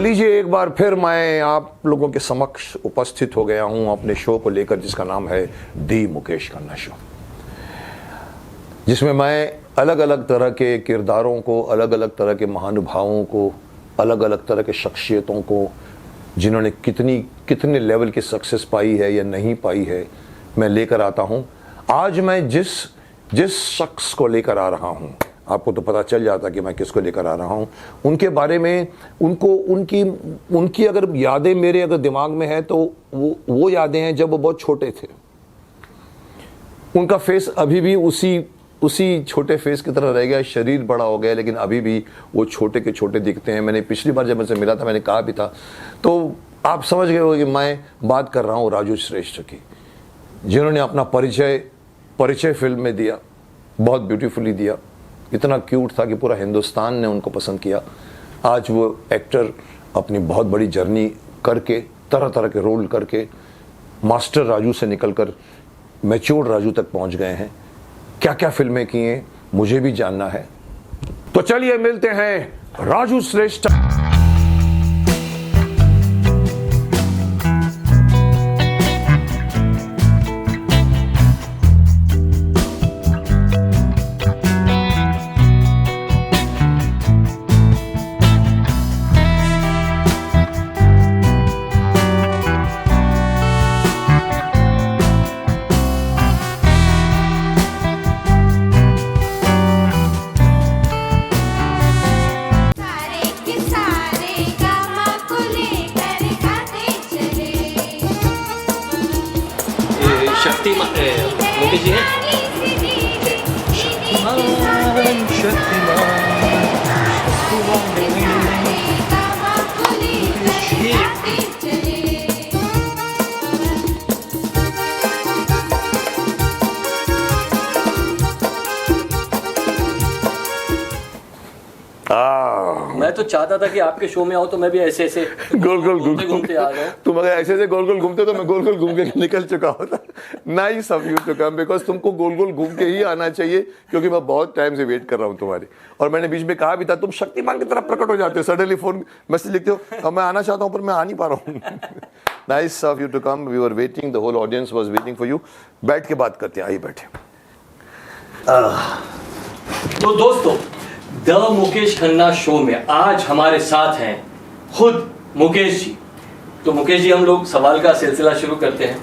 लीजिए एक बार फिर मैं आप लोगों के समक्ष उपस्थित हो गया हूं अपने शो को लेकर, जिसका नाम है दी मुकेश खन्ना शो, जिसमें मैं अलग अलग तरह के किरदारों को, अलग अलग तरह के महानुभावों को, अलग अलग तरह के शख्सियतों को, जिन्होंने कितने लेवल की सक्सेस पाई है या नहीं पाई है, मैं लेकर आता हूं। आज मैं जिस शख्स को लेकर आ रहा हूं, आपको तो पता चल जाता कि मैं किसको लेकर आ रहा हूं, उनके बारे में उनकी अगर यादें मेरे अगर दिमाग में है तो वो यादें हैं जब वो बहुत छोटे थे। उनका फेस अभी भी उसी छोटे फेस की तरह रह गया, शरीर बड़ा हो गया, लेकिन अभी भी वो छोटे के छोटे दिखते हैं। मैंने पिछली बार जब उनसे मिला था मैंने कहा भी था, तो आप समझ गए हो कि मैं बात कर रहा हूँ राजू श्रेष्ठ की, जिन्होंने अपना परिचय फिल्म में दिया, बहुत ब्यूटीफुली दिया, इतना क्यूट था कि पूरा हिंदुस्तान ने उनको पसंद किया। आज वो एक्टर अपनी बहुत बड़ी जर्नी करके, तरह तरह के रोल करके, मास्टर राजू से निकलकर मैच्योर राजू तक पहुंच गए हैं। क्या क्या फिल्में की हैं मुझे भी जानना है, तो चलिए मिलते हैं राजू श्रेष्ठ। शक्तिमान मुकेश जी हैं। मैं तो चाहता था कि आपके शो में आओ तो मैं भी ऐसे गोल गोल घूमते आ गए। तुम अगर ऐसे गोल गोल घूमते तो मैं गोल गोल घूम के निकल चुका होता। Nice of you to come, because तुमको गोल गोल घूम के ही आना चाहिए, क्योंकि मैं बहुत टाइम से वेट कर रहा हूँ तुम्हारी। और मैंने बीच में कहा भी था तुम शक्तिमान की तरह प्रकट हो जाते हो, सडनली फोन मैसेज लिखते हो, अब मैं आना चाहता हूँ पर मैं आ नहीं पा रहा हूँ। Nice of you to come, we were waiting, the whole audience was waiting for you. बैठ के बात करते हैं, आइए बैठे। तो दोस्तों, द मुकेश खन्ना शो में आज हमारे साथ हैं खुद मुकेश जी। तो मुकेश जी, हम लोग सवाल का सिलसिला शुरू करते हैं।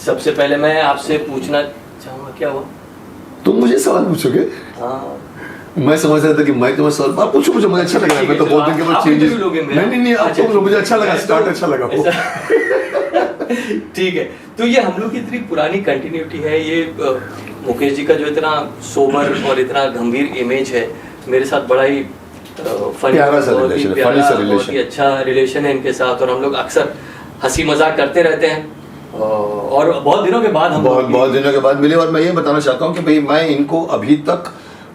सबसे पहले मैं आपसे पूछना चाहूंगा, क्या हुआ? तुम मुझे सवाल पूछोगे? हाँ, मैं समझ रहा था कि मैं तुम्हें सवाल पूछो, मुझे अच्छा लग रहा है। मैं तो बहुत दिन के बाद चेंजेस नहीं आपको, मुझे अच्छा लगा, स्टार्ट अच्छा लगा। ठीक है, तो ये हम लोग की इतनी पुरानी कंटिन्यूटी है, ये मुकेश जी का जो इतना सोबर और इतना गंभीर इमेज है, मेरे साथ बड़ा ही प्यारा सा रिलेशन, बहुत ही अच्छा रिलेशन है इनके साथ, और हम लोग अक्सर हंसी मजाक करते रहते हैं। और बहुत दिनों के बाद बहुत दिनों के बाद मिले। और मैं ये बताना चाहता हूँ कि भाई मैं इनको अभी तक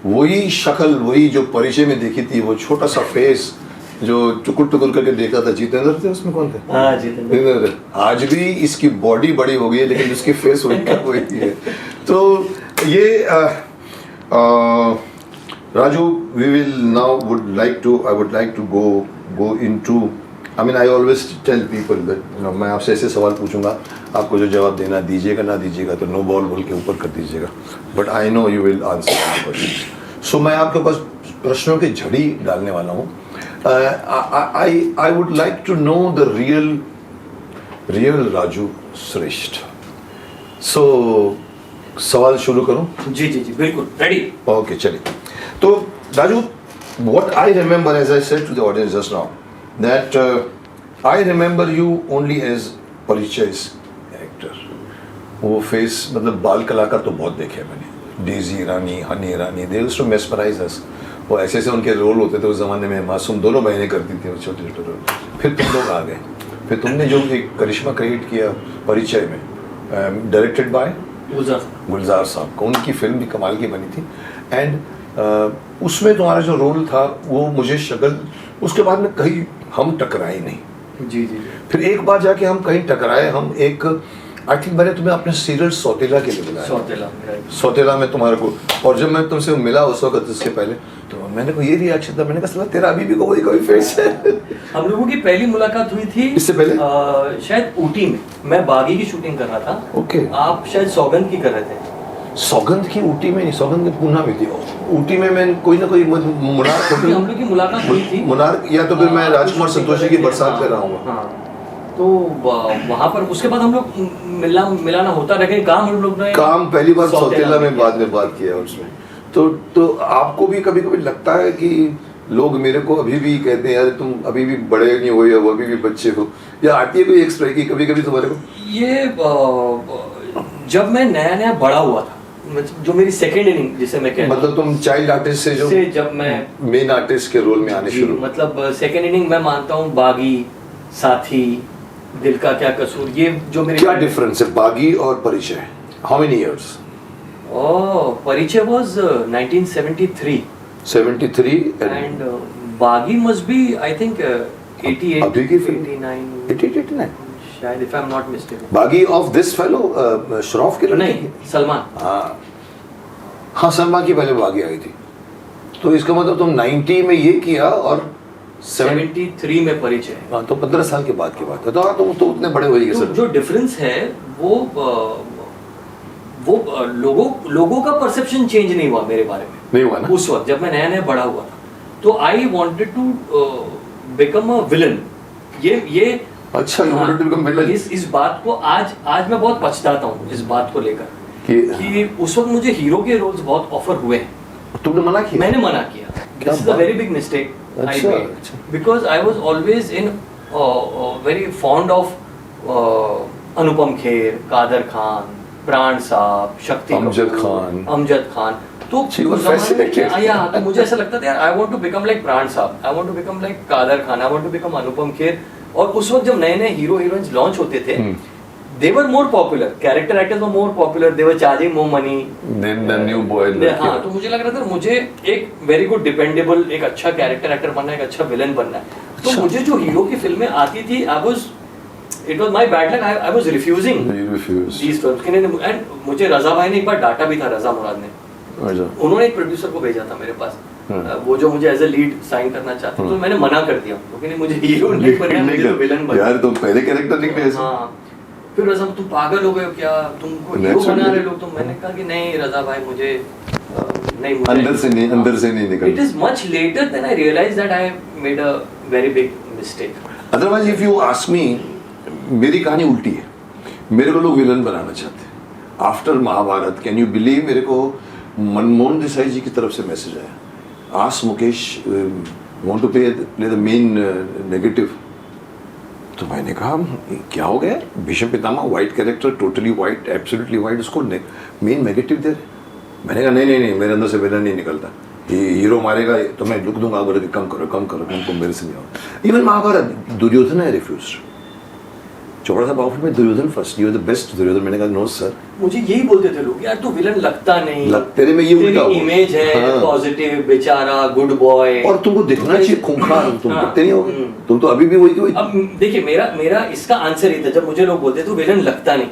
वही शक्ल, वही जो परिचय में देखी थी, वो छोटा सा फेस जो टुकुर टुकुर करके देखा था, जितेंद्र थे उसमें, कौन थे? हाँ, जितेंद्र। आज भी इसकी बॉडी बड़ी हो गई है, लेकिन उसकी फेस वही है। तो ये Raju, we will now I would like to go into, I mean I always tell people that मैं आपसे ऐसे सवाल पूछूंगा, आपको जो जवाब देना दीजिएगा, ना दीजिएगा तो नो बॉल बोल के ऊपर कर दीजिएगा, but I know you will answer my question. So मैं आपके पास प्रश्नों की झड़ी डालने वाला हूँ। I would like to know the real Raju श्रेष्ठ। So सवाल शुरू करूँ? जी जी जी, बिल्कुल रेडी। ओके, चलिए। तो Raju, what I remember, as I said to the audience just now, that I remember you only as परिचय actor। वो फेस, मतलब बाल कलाकार तो बहुत देखे मैंने, Daisy Rani, Honey Rani, they used to mesmerize us। वो ऐसे ऐसे उनके रोल होते थे उस जमाने में, मासूम दोनों बहनें करती थी वो छोटे छोटे रोल। फिर तुम लोग आ गए, फिर तुमने जो एक करिश्मा क्रिएट किया परिचय में, डायरेक्टेड बाय गुलजार साहब को, उनकी फिल्म भी कमाल की बनी थी। एंड उसमें तुम्हारा जो रोल था वो मुझे शक्ल, उसके बाद में कहीं हम टकराए नहीं। जी जी। फिर एक बार जाके हम कहीं टकराए, हम एक आई थिंक मैंने तुम्हें अपने सीरियल सौतेला के लिए बुलाया। सौतेला सौतेला में तुम्हारे को, और जब मैं तुमसे मिला उस वक्त इसके पहले, तो मैंने को ये रिएक्शन था, मैंने कहा साला तेरा अभी भी कोई फेस है। हम लोगों की पहली मुलाकात हुई थी इससे पहले शायद ऊटी में, मैं बागी की शूटिंग कर रहा था। ओके। आप शायद सौगंध की कर रहे थे। सौगंध की ऊटी में नहीं, सौगंध की पूना में थी। ऊटी में मैं कोई ना कोई मुनार हम लोग की मुलाकात हुई थी मुनार, या तो फिर मैं राजकुमार संतोषी की बरसात कर रहा हूँ। हाँ, तो वहाँ पर उसके बाद हम लोग मिलाना होता रहे। काम हम लोग ने काम पहली बार सौतेला में बाद में बात किया उसमें। तो आपको भी कभी कभी लगता है कि लोग मेरे को अभी भी कहते हैं यार तुम अभी भी बड़े नहीं हुए हो, अभी भी बच्चे हो, या आती है कोई एक स्ट्राइक की कभी कभी तुम्हारे को? ये जब मैं नया बड़ा हुआ था, जो मेरी सेकेंड इनिंग जिसे मैं कहता हूँ, मतलब तुम चाइल्ड आर्टिस्ट से जब मैं मेन आर्टिस्ट के रोल में आने शुरू, मतलब सेकेंड इनिंग मैं मानता हूँ बागी, साथी, दिल का क्या कसूर, ये जो मेरे क्या डिफरेंस है बागी और परिचय? How many years? परिचय वाज 1973 and बागी मस्ट बी आई थिंक 88 अभी की फिल्म 89 शायद, if I am not mistaken. बागी ऑफ दिस फेलो श्रॉफ के लड़के? नहीं, सलमान। हाँ सलमान की पहले बागी आई थी। तो इसका मतलब तुम 90 में ये किया और 73 में परिचय। हाँ, तो 15 साल के बाद की बात है। तो हाँ, तुम तो उतने बड़े हो गए सर। जो डिफरेंस है वो लोगों का परसेप्शन चेंज नहीं हुआ मेरे बारे में। नहीं हुआ ना? उस वक्त जब मैं नया बड़ा हुआ था, तो I wanted to become a villain. ये अच्छा, you wanted to become villain? इस बात को आज मैं बहुत पछताता हूँ इस बात को लेकर कि उस वक्त मुझे हीरो के रोल्स बहुत ऑफर हुए हैं। तुमने मना किया? मैंने मना किया। This is a very big mistake I made, because I was always in very fond of Anupam Kher, Kader Khan, Pran Sahab, Shakti Kapoor, Amjad Khan. तो तो मुझे ऐसा लगता था यार I want to become like Pran Sahab, I want to become like Kader Khan, I want to become Anupam Kher. और उस वक्त जब नए हीरो हीरोइंस लॉन्च होते थे, they were more popular, character actors were more popular, they were charging more money than the new boy। हाँ, तो मुझे लग रहा था मुझे एक वेरी गुड डिपेंडेबल, एक अच्छा कैरेक्टर एक्टर बनना है, एक अच्छा विलन बनना है। तो मुझे जो हीरो की फिल्में आती थी, it was my bad luck, I was refusing these films। and मुझे रजा भाई ने एक बार डांटा भी था, रजा मुराद ने। उन्होंने एक प्रोड्यूसर को भेजा था मेरे पास, वो जो मुझे एज ए लीड साइन करना चाहते, तो मैंने मना कर दिया क्योंकि मुझे हीरो नहीं बनना, मुझे तो विलन बनना। यार तुम पहले कैरेक्टर निकले ऐसे। हाँ, फिर रजा तुम पागल हो गए हो क्या, तुमको हीरो बना रहे लोग? तो मैंने कहा कि नहीं रजा भाई, मुझे नहीं, अंदर से नहीं निकल। It is much later than I realized that I made a very big mistake। Otherwise, if you ask me, मेरी कहानी उल्टी है। मेरे को लोग विलन बनाना चाहते हैं। After Mahabharat, can you believe, मेरे को मनमोहन देसाई जी की तरफ से मैसेज आया, ask Mukesh want to play the main negative. तो मैंने कहा क्या हो गया, Bhishma Pitamah white character, totally white, absolutely white, उसको मेन नेगेटिव दे रहे। मैंने कहा नहीं, मेरे अंदर से विलन नहीं निकलता, हीरो मारेगा तो मैं लुक दूंगा, बोले कि कम करो, मेरे से नहीं होगा। इवन महाभारत, दुर्योधन है रिफ्यूज। चोपड़ा साहब आउटफिट में Duryodhan first, you are the best Duryodhan. मैंने कहा नो सर। मुझे यही बोलते थे लोग, यार तू विलन लगता नहीं, तेरे में ये उल्टा इमेज है, पॉजिटिव, बेचारा, गुड बॉय, और तुमको दिखना चाहिए खूंखार, तुम दिखते नहीं होगे, तुम तो अभी भी वही। अब देखिए, मेरा इसका आंसर ही था, जब मुझे लोग बोलते तू विलन लगता नहीं,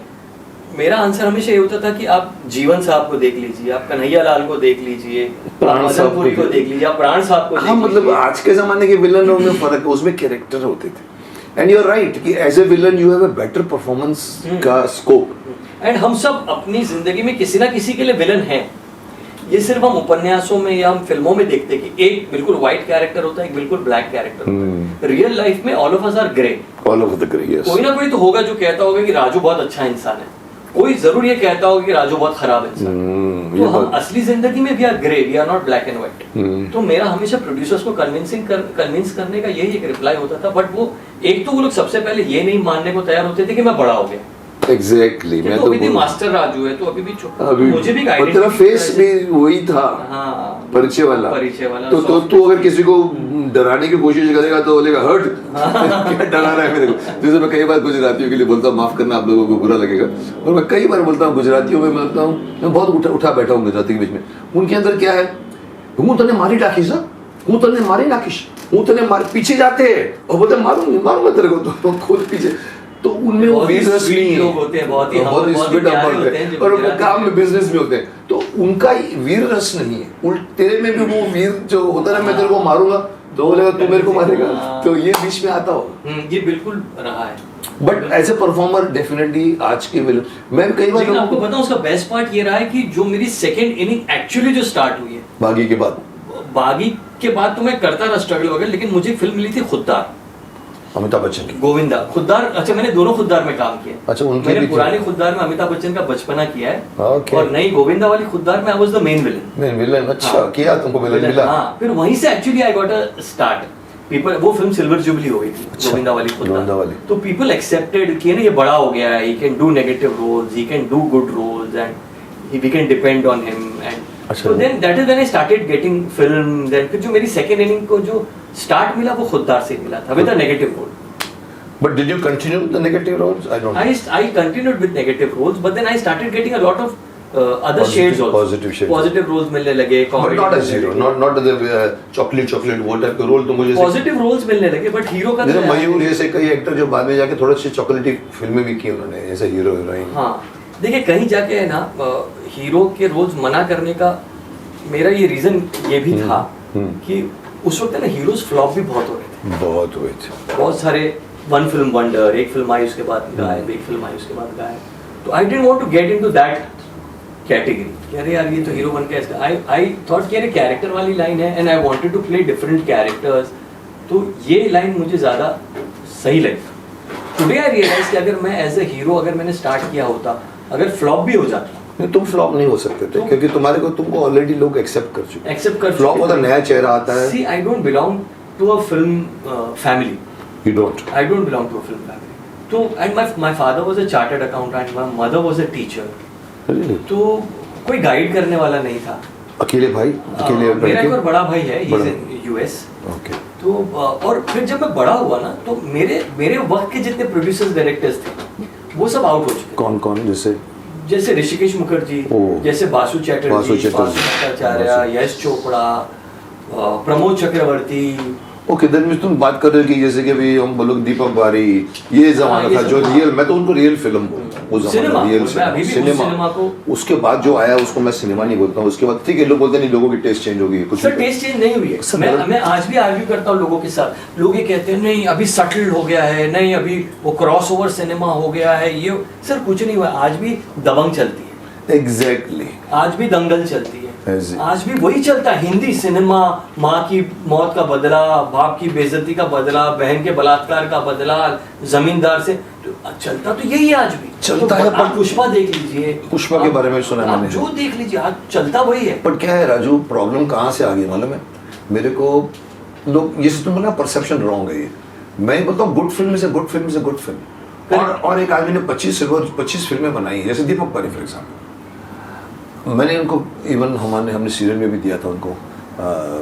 मेरा आंसर हमेशा ये होता था कि आप जीवन साहब को देख लीजिए, आप कन्हैया लाल को देख लीजिए, मदनपुरी को देख लीजिए, आप प्राण साहब को। हाँ, मतलब आज के जमाने के विलनों में फर्क है, उसमें कैरेक्टर होते थे। एंड यू आर राइट कि as a villain you have a better performance का स्कोप। एंड हम सब अपनी जिंदगी में किसी ना किसी के लिए विलन हैं। ये सिर्फ हम उपन्यासों में या हम फिल्मों में देखते हैं कि एक बिल्कुल व्हाइट कैरेक्टर होता है, एक बिल्कुल ब्लैक कैरेक्टर होता है। रियल लाइफ में all of us are grey, all of the grey. कोई ना कोई तो होगा जो कहता होगा कि राजू बहुत अच्छा इंसान है, कोई जरूर ये कहता होगा कि राजू बहुत खराब इंसान है। तो हम असली जिंदगी में we are grey, we are not black and white. तो मेरा हमेशा प्रोड्यूसर्स को कन्विंस करने का यही एक रिप्लाई होता था। बट वो एक तो वो लोग सबसे पहले ये नहीं मानने को तैयार होते थे कि मैं बड़ा हो गया। एग्जैक्टली, मैं तो अभी भी मास्टर राजू है, तो अभी भी मुझे भी तेरा फेस भी वही था। हाँ, परिचय वाला। तो तू अगर किसी को डराने की कोशिश करेगा तो बोलेगा हट, क्या डरा रहा है मेरे को। जैसे मैं कई बार गुजरातियों के लिए बोलता हूँ, माफ करना आप लोगों को बुरा लगेगा, और मैं कई बार बोलता हूँ गुजरातियों में, मैं बोलता हूँ, मैं बहुत उठा बैठा हूँ गुजराती के बीच में। उनके अंदर क्या है, हूँ तने मारी नाखीश, हूँ तने मारी नाखीश, हूँ तने मारी, पीछे जाते हैं और बोलते मारूंगा तेरे को, तो खुद पीछे। तो उनमें वो बहुत ही वीर रस sweet नहीं है, लोग होते हैं, बहुत ही बहुत ही बहुत ही sweet प्यारे humble होते हैं, है, जो और वो गुजराती काम में बिजनेस में होते हैं, तो उनका वीर रस नहीं है। तेरे में भी वो वीर जो होता है ना, मैं तेरे को मारूंगा तो बोलेगा तू मेरे को मारेगा, तो ये बीच में आता होगा। ये बिल्कुल रहा है। But as a performer definitely आज के विलन, मैं कई बार लेकिन आपको बताऊं उसका बेस्ट पार्ट ये रहा है कि जो मेरी सेकंड इनिंग एक्चुअली जो स्टार्ट हुई है बागी के बाद, बागी के बाद तो मैं करता रहा स्ट्रगल वगैरह, लेकिन मुझे फिल्म मिली थी खुद्दार, अमिताभ बच्चन की। गोविंदा खुद्दार। अच्छा, मैंने दोनों खुद्दार में काम किया। अच्छा, उनकी मैंने भी थी। पुरानी खुद्दार में अमिताभ बच्चन का बचपना किया है, Okay. और नई गोविंदा वाली खुद्दार में I was the main villain. मैं विलन, अच्छा हाँ। किया तुमको विलन मिला। हाँ, फिर वहीं से actually I got a start. People, वो फिल्म सिल्वर जुबली हो गई थी, अच्छा, गोविंदा वाली गोविंदा खुद्दार, वाली। तो पीपल एक्सेप्टेड कि ना ये बड़ा हो गया है, he can do negative roles, he can do good roles, and we can depend on him. And अच्छा। so then that is when I started getting film। then फिर जो मेरी सेकंड इनिंग को जो स्टार्ट मिला वो खुद्दार से मिला था with a negative role. But did you continue the negative roles? I don't know. I continued with negative roles, but then I started getting a lot of other Positive- shades also. positive shades. Positive roles मिलने लगे, But comedy not as मिलने hero, लगे। not the chocolate वो type के role तो मुझे positive roles मिलने लगे, बट हीरो का जैसे तो यार- मयूर जैसे कई एक्टर जो बाद में जाके थोड़ा सी चॉकलेटी फिल्में भी की उन्होंने, जैसे हीरो हीरोइन। हाँ, देखिए कहीं जाके है ना, हीरो के रोल्स मना करने का मेरा ये रीजन ये भी था कि उस वक्त ना हीरोज फ्लॉप भी बहुत हो रहे थे, बहुत हुए थे। बहुत सारे वन फिल्म वंडर, एक फिल्म आई उसके बाद गायब, एक फिल्म आई उसके बाद गायब। तो I didn't want to get into that category. अरे यार ये तो हीरो बन के ऐसा, आई थॉट कि अरे कैरेक्टर वाली लाइन है, and I wanted to play different characters, तो ये लाइन मुझे ज़्यादा सही लगी। टुडे आई रियलाइज कि अगर मैं एज ए हीरो अगर मैंने स्टार्ट किया होता, अगर फ्लॉप भी हो जाता, नहीं, तुम फ्लॉप नहीं हो सकते थे, क्योंकि तुमको ऑलरेडी लोग एक्सेप्ट कर चुके। एक्सेप्ट कर फ्लॉप होता नया चेहरा आता है। See I don't belong to a film family, You don't. I don't belong to a film family. So, and my father was a chartered accountant, my mother was a teacher. Really? तो कोई guide करने वाला नहीं था। अकेले भाई, अकेले मेरा एक और लड़के? बड़ा भाई है, he is बड़ा। in US। Okay. तो और फिर जब मैं बड़ा हुआ ना, तो मेरे वक्त के जितने प्रोड्यूसर्स डायरेक्टर्स थे वो सब आउट हो चुके। कौन कौन जैसे? जैसे ऋषिकेश मुखर्जी, ओह। जैसे बासु बासु चैटर्जी, चैटर्जी। भट्टाचार्य, यश चोपड़ा, प्रमोद चक्रवर्ती। ओके, देन में तुम बात कर रहे हो कि जैसे कि अभी हम बोलो दीपक बारी, ये जमाना ये था सब, जो हाँ। रियल, मैं तो उनको रियल फिल्म बोलता हूँ, वो सिनेमा, जमाना रियल मैं अभी भी उस सिनेमा को- उसके बाद जो आया उसको मैं सिनेमा नहीं बोलता हूँ। उसके बाद ठीक है, लोग बोलते नहीं, लोगों की टेस्ट चेंज हो गई, कुछ सर भी। टेस्ट चेंज नहीं हुई है। सर, मैं आज भी आर्ग्यू करता हूँ लोगों के साथ, लोग ये कहते हैं नहीं अभी सटल हो गया है, नहीं अभी वो क्रॉस ओवर सिनेमा हो गया है, ये सर कुछ नहीं हुआ। आज भी दबंग चलती है, एग्जैक्टली। आज भी दंगल चलती है, ऐसे। आज भी वही चलता है। हिंदी सिनेमा, माँ की मौत का बदला, बाप की बेइज्जती का बदला, बहन के बलात्कार का बदला, जमींदार से तो चलता तो यही है आज भी चलता तो है, आप पर- पुष्पा देख लीजिए, पुष्पा के बारे में सुना है आप मैंने। जो देख लीजिए आज चलता वही है। बट क्या है राजू, प्रॉब्लम कहाँ से आ गई मालूम है मेरे को? लोग ये तुम बोला परसेप्शन रॉन्ग है ये। मैं बोलता हूँ good film is a good film is a good film. और एक आदमी ने 25 फिल्में बनाई हैं, जैसे दीपक बारी फॉर एग्जाम्पल। मैंने उनको इवन हमने सीरियल में भी दिया था उनको,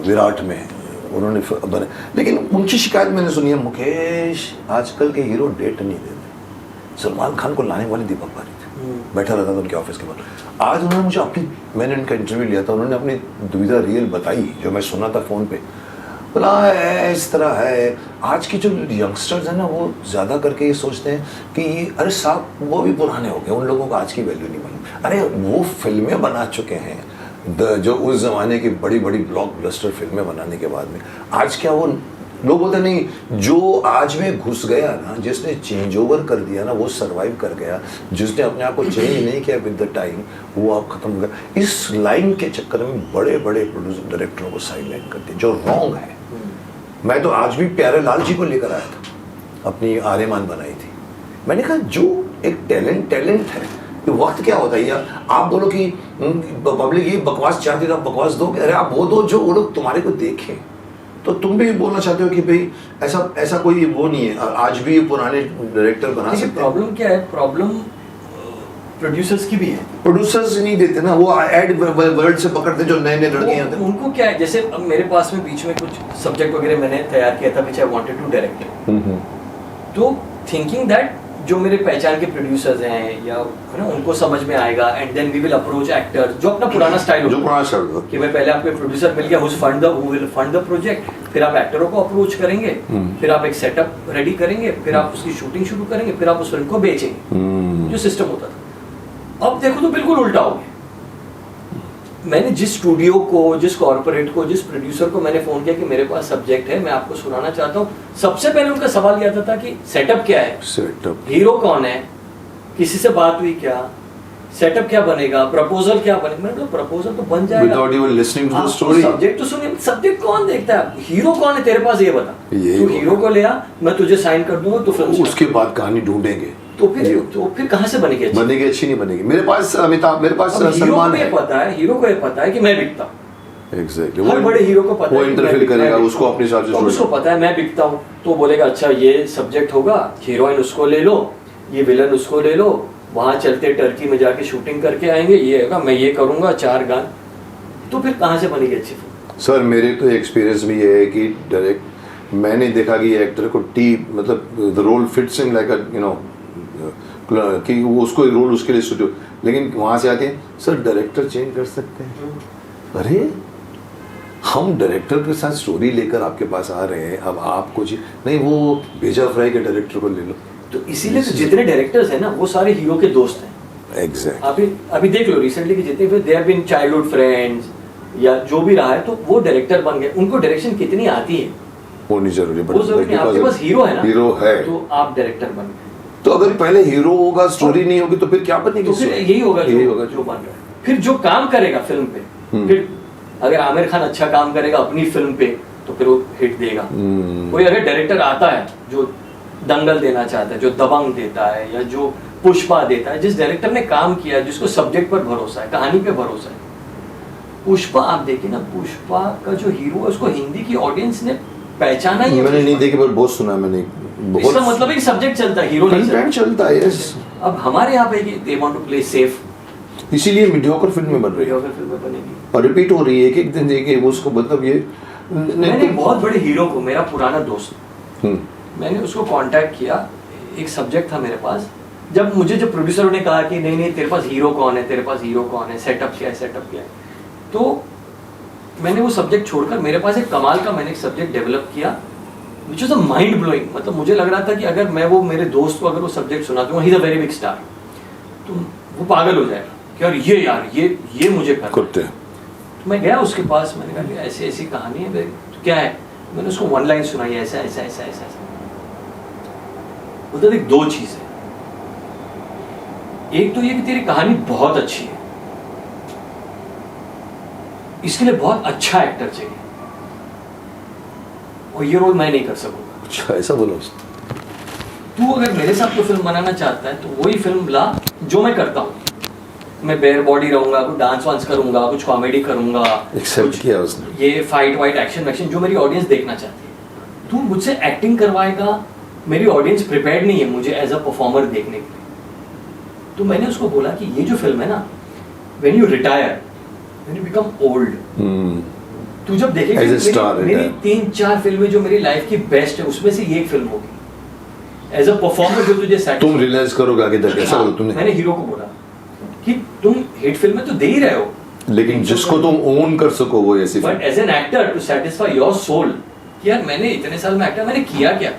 विराट में उन्होंने बने। लेकिन उनकी शिकायत मैंने सुनी है, मुकेश आजकल के हीरो डेट नहीं देते। सलमान खान को लाने वाले दीपक बारी थे, बैठा रहता था उनके ऑफिस के बाहर। आज उन्होंने मुझे मैंने उनका इंटरव्यू लिया था, उन्होंने अपनी दुविधा रियल बताई जो मैं सुना था फ़ोन पे। बोला इस तरह है, आज के जो यंगस्टर्स हैं ना वो ज़्यादा करके ये सोचते हैं कि अरे साहब वो भी पुराने हो गए, उन लोगों को आज की वैल्यू नहीं मालूम। अरे वो फिल्में बना चुके हैं, जो उस ज़माने की बड़ी बड़ी ब्लॉकबस्टर फिल्में बनाने के बाद में आज क्या वो लोग बोलते नहीं, जो आज में घुस गया ना, जिसने चेंज ओवर कर दिया ना वो सरवाइव कर गया, जिसने अपने आप को चेंज नहीं किया विद द टाइम वो आप खत्म हो गया। इस लाइन के चक्कर में बड़े बड़े प्रोड्यूसर डायरेक्टरों को साइड लाइन करते हैं, जो रॉन्ग है। मैं तो आज भी प्यारे लाल जी को लेकर आया था, अपनी आर्यमान बनाई थी। मैंने कहा जो एक टैलेंट है, ये वक्त क्या होता है यार। आप बोलो कि पब्लिक ये बकवास चाहती है, आप बकवास दो, अरे आप वो दो जो वो लोग तुम्हारे को देखें। तो तुम भी बोलना चाहते हो कि भाई ऐसा कोई वो नहीं है, आज भी पुराने डायरेक्टर बना सकते हैं। प्रॉब्लम क्या है, प्रॉब्लम प्रोड्यूसर्स की भी है। प्रोड्यूसर्स नहीं देते ना, वो एड वर्ड से पकड़ते जो नए लड़के होते हैं। उनको क्या है, जैसे अब मेरे पास में बीच में कुछ सब्जेक्ट वगैरह मैंने तैयार किया था which I wanted to direct, तो थिंकिंग दैट जो मेरे पहचान के प्रोड्यूसर्स हैं या है ना उनको समझ में आएगा, and then we will approach actors जो अपना पुराना स्टाइल जो पुराना स्टाइल कि भाई पहले आपको प्रोड्यूसर मिल गया, who will fund the project, फिर आप एक्टरों को अप्रोच करेंगे, फिर आप एक सेटअप रेडी करेंगे, फिर आप उसकी शूटिंग शुरू करेंगे, फिर आप उस फिल्म को बेचेंगे, जो सिस्टम होता था। अब देखो तो बिल्कुल उल्टा हो गया। मैंने जिस स्टूडियो को, जिस कॉर्पोरेट को, जिस प्रोड्यूसर को मैंने फोन किया कि मेरे पास सब्जेक्ट है, मैं आपको सुनाना चाहता हूँ, सबसे पहले उनका सवाल यह था कि सेटअप क्या है, सेटअप, हीरो कौन है, किसी से बात हुई क्या, सेटअप क्या बनेगा, प्रपोजल क्या बनेगा। मैंने कहा प्रपोजल तो बन जाएगा without even listening to the story. Subject तो सुनिए, सब्जेक्ट कौन देखता है, हीरो कौन है तेरे पास ये बता, ये तू हीरो को ले आ, मैं तुझे साइन कर दूंगा, तो फिल्म उसके बाद कहानी ढूंढेंगे। तो फिर कहाँ से बनेगी अच्छी? बनेगी अच्छी नहीं बनेगी। मेरे पास अमिताभ, मेरे पास सलमान है, हीरो को ये पता है कि मैं बिकता हूँ। एग्जैक्टली, हर बड़े हीरो को पता वो है कि इंटरफेयर मैं करेगा, बिकता उसको अपने हिसाब से हूँ। उसको पता है मैं बिकता हूँ, तो बोलेगा अच्छा ये सब्जेक्ट होगा, हीरोइन उसको ले लो, ये विलन उसको ले लो, वहां चलते टर्की में जाके शूटिंग करके आएंगे, ये होगा, मैं ये करूंगा, 4 गान, तो फिर कहाँ से बनेगी अच्छी फिल्म? सर मेरे तो एक्सपीरियंस भी ये है कि डायरेक्ट मैंने देखा कि एक्टर को मतलब the role fits in like you know कि वो उसको रोल उसके लिए सूट, लेकिन वहाँ से आते हैं सर डायरेक्टर चेंज कर सकते हैं। अरे हम डायरेक्टर के साथ स्टोरी लेकर आपके पास आ रहे हैं, अब आपको नहीं, वो भेजा फ्राई के डायरेक्टर को ले लो। तो इसीलिए तो जितने डायरेक्टर्स हैं ना वो सारे हीरो के दोस्त हैं। एग्जैक्ट, अभी देख लो रिसेंटली के जितने they have been childhood friends या जो भी रहा है, तो वो डायरेक्टर बन गए, उनको डायरेक्शन कितनी आती है वो नहीं जरूरी, वो जरूरी नहीं, आपके पास हीरो है ना, हीरो है तो आप डायरेक्टर बन गए। तो अगर पहले हीरो होगा, स्टोरी नहीं होगी, तो फिर क्या बनेगी? तो फिर यही होगा जो बन रहा है। फिर जो काम करेगा फिल्म पे, फिर अगर आमिर खान अच्छा काम करेगा अपनी फिल्म पे तो फिर वो हिट देगा। कोई अगर डायरेक्टर आता है जो दंगल देना चाहता है, जो दबंग देता है, या जो पुष्पा देता है, जिस डायरेक्टर ने काम किया है, जिसको सब्जेक्ट पर भरोसा है, कहानी पे भरोसा है। पुष्पा आप देखिए ना, पुष्पा का जो हीरो है उसको हिंदी की ऑडियंस ने पहचाना ही है। मैंने नहीं देखी पर बहुत सुना मैंने, इसका मतलब है कि सब्जेक्ट चलता है, हीरो नहीं चलता है। यस, अब हमारे यहाँ पे they want to play safe, इसीलिए मीडियोकर फिल्में बन रही है बनेगी और रिपीट हो रही है, एक दिन देखे उसको, मतलब ये मैंने एक बहुत बड़े हीरो को, मेरा पुराना दोस्त, मैंने उसको कांटेक्ट किया, एक सब्जेक्ट था मेरे पास, जब प्रोड्यूसरों ने कहा कि नहीं तेरे पास हीरो कौन है, तेरे पास हीरो कौन है, सेटअप क्या है, तो मैंने वो सब्जेक्ट छोड़कर मेरे पास एक कमाल का मैंने एक सब्जेक्ट डेवलप किया which is a mind blowing. मतलब मुझे लग रहा था कि अगर मैं वो मेरे दोस्त को अगर वो सब्जेक्ट सुना दूंगा, ही is a very big star, तो वो पागल हो जाएगा कि यार ये मुझे करते हैं। तो मैं गया उसके पास, मैंने कहा कि ऐसी ऐसी कहानी है, तो क्या है, मैंने उसको 1 लाइन सुनाई, ऐसा ऐसा ऐसा ऐसा ऐसा। बोलता देख 2 चीजें, एक तो ये कि तेरी कहानी बहुत अच्छी है, इसके लिए बहुत अच्छा एक्टर चाहिए, और ये रोल मैं नहीं कर सकूंगा। अच्छा, ऐसा बोला उसने? तू अगर मेरे साथ तो फिल्म बनाना चाहता है तो वही फिल्म ला जो मैं करता हूँ, मैं बेयर बॉडी रहूंगा, कुछ डांस वांस करूंगा, कुछ कॉमेडी करूंगा, एक्सेप्ट किया उसने, ये फाइट वाइट एक्शन वैक्शन जो मेरी ऑडियंस देखना चाहती है। तू मुझसे एक्टिंग करवाएगा, मेरी ऑडियंस प्रिपेयर्ड नहीं है मुझे एज अ परफॉर्मर देखने के लिए। तो मैंने उसको बोला कि ये जो फिल्म है ना, when you retire, when you become old, तू जब देखेगा मेरी 3-4 फिल्में जो मेरी लाइफ की बेस्ट है, उसमें से ये एक फिल्म होगी एज अ परफॉर्मर जो तुझे तुम रियलाइज करोगे आगे तक। ऐसा तुमने, मैंने हीरो को बोला कि तुम हिट फिल्में तो दे ही रहे हो, लेकिन जिसको तुम ओन कर सको वो ऐसी film. But as an actor to satisfy your soul, यार मैंने इतने साल में एक्टर, मैंने किया क्या,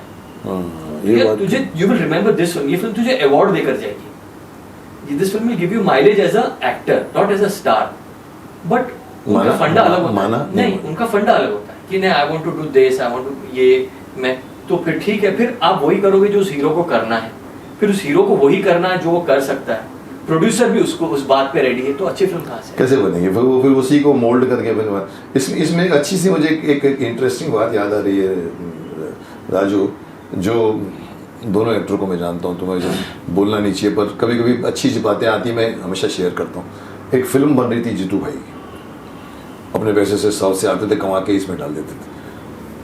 ये बात तुझे you will remember this film, ये फिल्म तुझे अवार्ड देकर जाएगी, this film will give you mileage as a actor not as a star. But उनका फंडा अलग होता है, नहीं उनका फंडा अलग होता है कि नहीं I want to do this, I want to ये मैं, तो फिर ठीक है, फिर आप वही करोगे जो उस हीरो को करना है, फिर उस हीरो को वही करना है जो वो कर सकता है, प्रोड्यूसर भी उसको उस बात पे रेडी है, तो अच्छी फिल्म कहाँ से कैसे बनेगी? फिर उसी को मोल्ड करके बनवा। इसमें एक अच्छी सी मुझे एक इंटरेस्टिंग बात याद आ रही है राजू, जो दोनों एक्टर को मैं जानता हूँ, तो मुझे बोलना नहीं चाहिए पर कभी कभी अच्छी बातें आती मैं हमेशा शेयर करता हूँ। एक फिल्म बन रही थी जीतू भाई, अपने पैसे से साउथ से आते थे, कमा के इसमें डाल देते थे।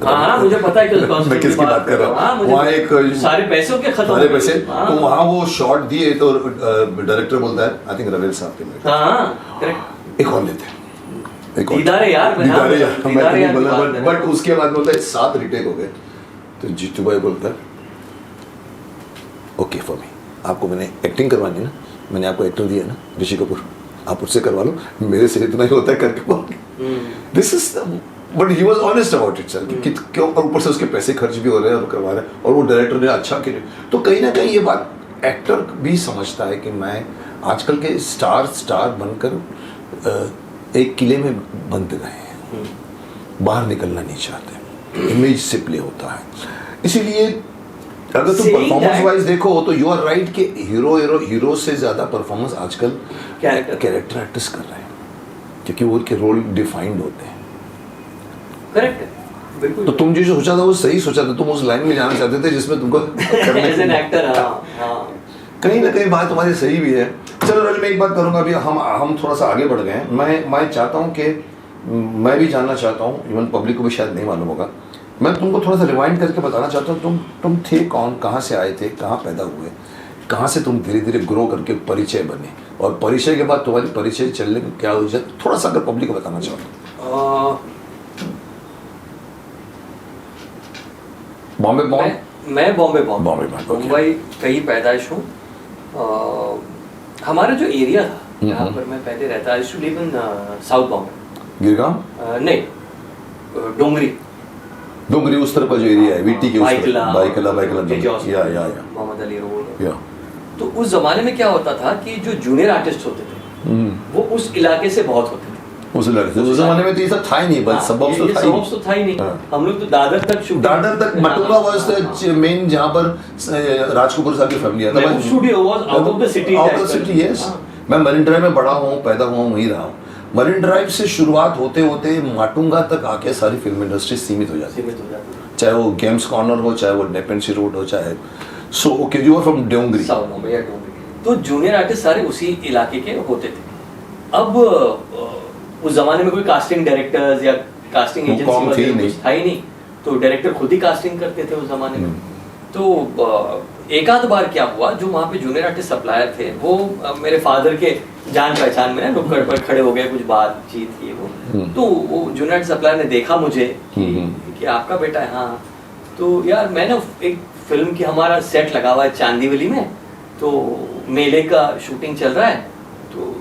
हाँ मुझे पता है मैं किसकी बात कर रहा हूँ। वहाँ एक सारे पैसों के खत्म, सारे पैसे, तो वहाँ वो शॉट दिए तो डायरेक्टर बोलता है, आई थिंक रवेल साहब थे, एक और लेते, एक और दीदारे यार, मैं बोला, बट उसके बाद बोलता है 7 रिटेक हो गए, तो जीतू भाई बोलता है ओके फॉर मी, आपको मैंने एक्टिंग करवानी है ना, मैंने आपको एक्टर दिया ना ऋषि कपूर, आप उससे करवा लो, मेरे से इतना ही होता है करके। This is but he was honest about it sir कि क्यों, और ऊपर से उसके पैसे खर्च भी हो रहे हैं और करवा रहे हैं, और वो डायरेक्टर ने अच्छा किया। तो कहीं ना कहीं ये बात एक्टर भी समझता है कि मैं आजकल के स्टार बनकर एक किले में बंद गए हैं, बाहर निकलना नहीं चाहते, इमेज से प्ले होता है। इसीलिए अगर तुम परफॉर्मेंस वाइज देखो तो यू आर राइट कि हीरो से ज्यादा परफॉर्मेंस आजकल कैरेक्टर आर्टिस्ट कर रहे हैं, क्योंकि वो उनके रोल डिफाइंड होते हैं। करेक्ट है, बिल्कुल। तो तुम जो सोचा था वो सही सोचा था, तुम उस लाइन में जाना चाहते थे जिसमें तुमको एज एन एक्टर, हाँ कहीं ना कहीं बात तुम्हारी सही भी है। चलो रज, मैं एक बात करूंगा, अभी हम थोड़ा सा आगे बढ़ गए हैं। मैं चाहता हूँ कि मैं भी जानना चाहता हूँ, इवन पब्लिक को भी शायद नहीं मालूम होगा, मैं तुमको थोड़ा सा रिवाइंड करके बताना चाहता हूँ तुम थे कौन, कहाँ से आए थे, कहाँ पैदा हुए, कहाँ से तुम धीरे धीरे ग्रो करके परिचय बने, और परिचय के बाद तुम्हारी परिचय चलने को क्या हुआ, थोड़ा सा अगर पब्लिक को बताना चाहता। बॉम्बे मैं बॉम्बे okay. कहीं पैदाइश हूँ। हमारा जो एरिया था जहाँ पर मैं पहले रहता, I to live in South Bombay. Girgaon नहीं, डोंगरी उस तरफ का जो एरिया है, वीटी के उस तरफ, बाइकला या मोहम्मद अली रोड। तो उस जमाने में क्या होता था कि जो जूनियर आर्टिस्ट होते थे वो उस इलाके से बहुत होते थे। उस जमाने में तो ये सब था ही नहीं, बस सबब तो था ही नहीं। हम लोग तो दादर तक मटुंगा वाज मेन, जहाँ पर राज कपूर साहब की फैमिली है। Studio was out of the city. Yes, मैं मरीन ड्राइव में बड़ा हूँ, पैदा हुआ हूँ, वहीं रहा हूँ। मरीन ड्राइव से शुरुआत होते होते माटुंगा तक आके सारी फिल्म इंडस्ट्री सीमित हो जाती है, चाहे वो गेम्स कॉर्नर हो, चाहे वो नेपेंसी रोड हो, चाहे so okay you are from Dongri. तो जूनियर आर्टिस्ट सारे उसी इलाके के होते थे। अब उस जमाने में कोई कास्टिंग डायरेक्टर्स या कास्टिंग एजेंसी था ही नहीं, तो डायरेक्टर खुद ही कास्टिंग करते थे उस जमाने में। तो एक आध बार क्या हुआ, जो वहाँ पे जूनियर आर्टिस्ट सप्लायर थे वो मेरे फादर के जान पहचान में नुक्कड़ पर खड़े हो गए, कुछ बातचीत थी वो। तो वो जूनियर आर्टिस्ट सप्लायर ने देखा मुझे कि आपका बेटा है। हाँ, तो यार मैं ना एक फिल्म की, हमारा सेट लगा हुआ है चांदीवली में, तो मेले का शूटिंग चल रहा है, तो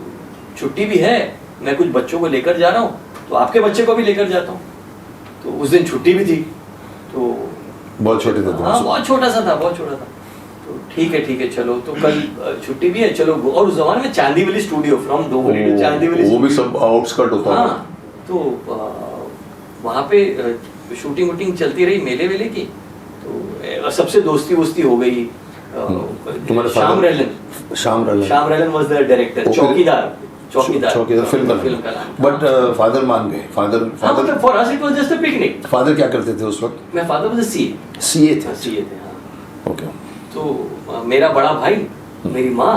छुट्टी भी है, मैं कुछ बच्चों को लेकर जा रहा हूँ, तो आपके बच्चे को भी लेकर जाता हूँ। तो उस दिन छुट्टी भी थी, तो बहुत छोटे थे। हाँ, बहुत छोटा सा था। तो ठीक है चलो, तो कल छुट्टी भी है, चलो। और उस जमाने में Chandivali studio, from Dongri to Chandivali, वो भी सब आउटस्कर्ट होता है। हाँ, तो वहाँ पे शूटिंग वूटिंग चलती रही मेले वेले की, तो सबसे दोस्ती हो गई। श्याम रलन वाज द डायरेक्टर, चौकीदार फिल्म का नाम। बट फादर मान गए, father for us it was just a picnic. Father क्या करते थे उस वक्त? मैं फादर वाज सीए थे। हाँ। ओके। तो मेरा बड़ा भाई, मेरी माँ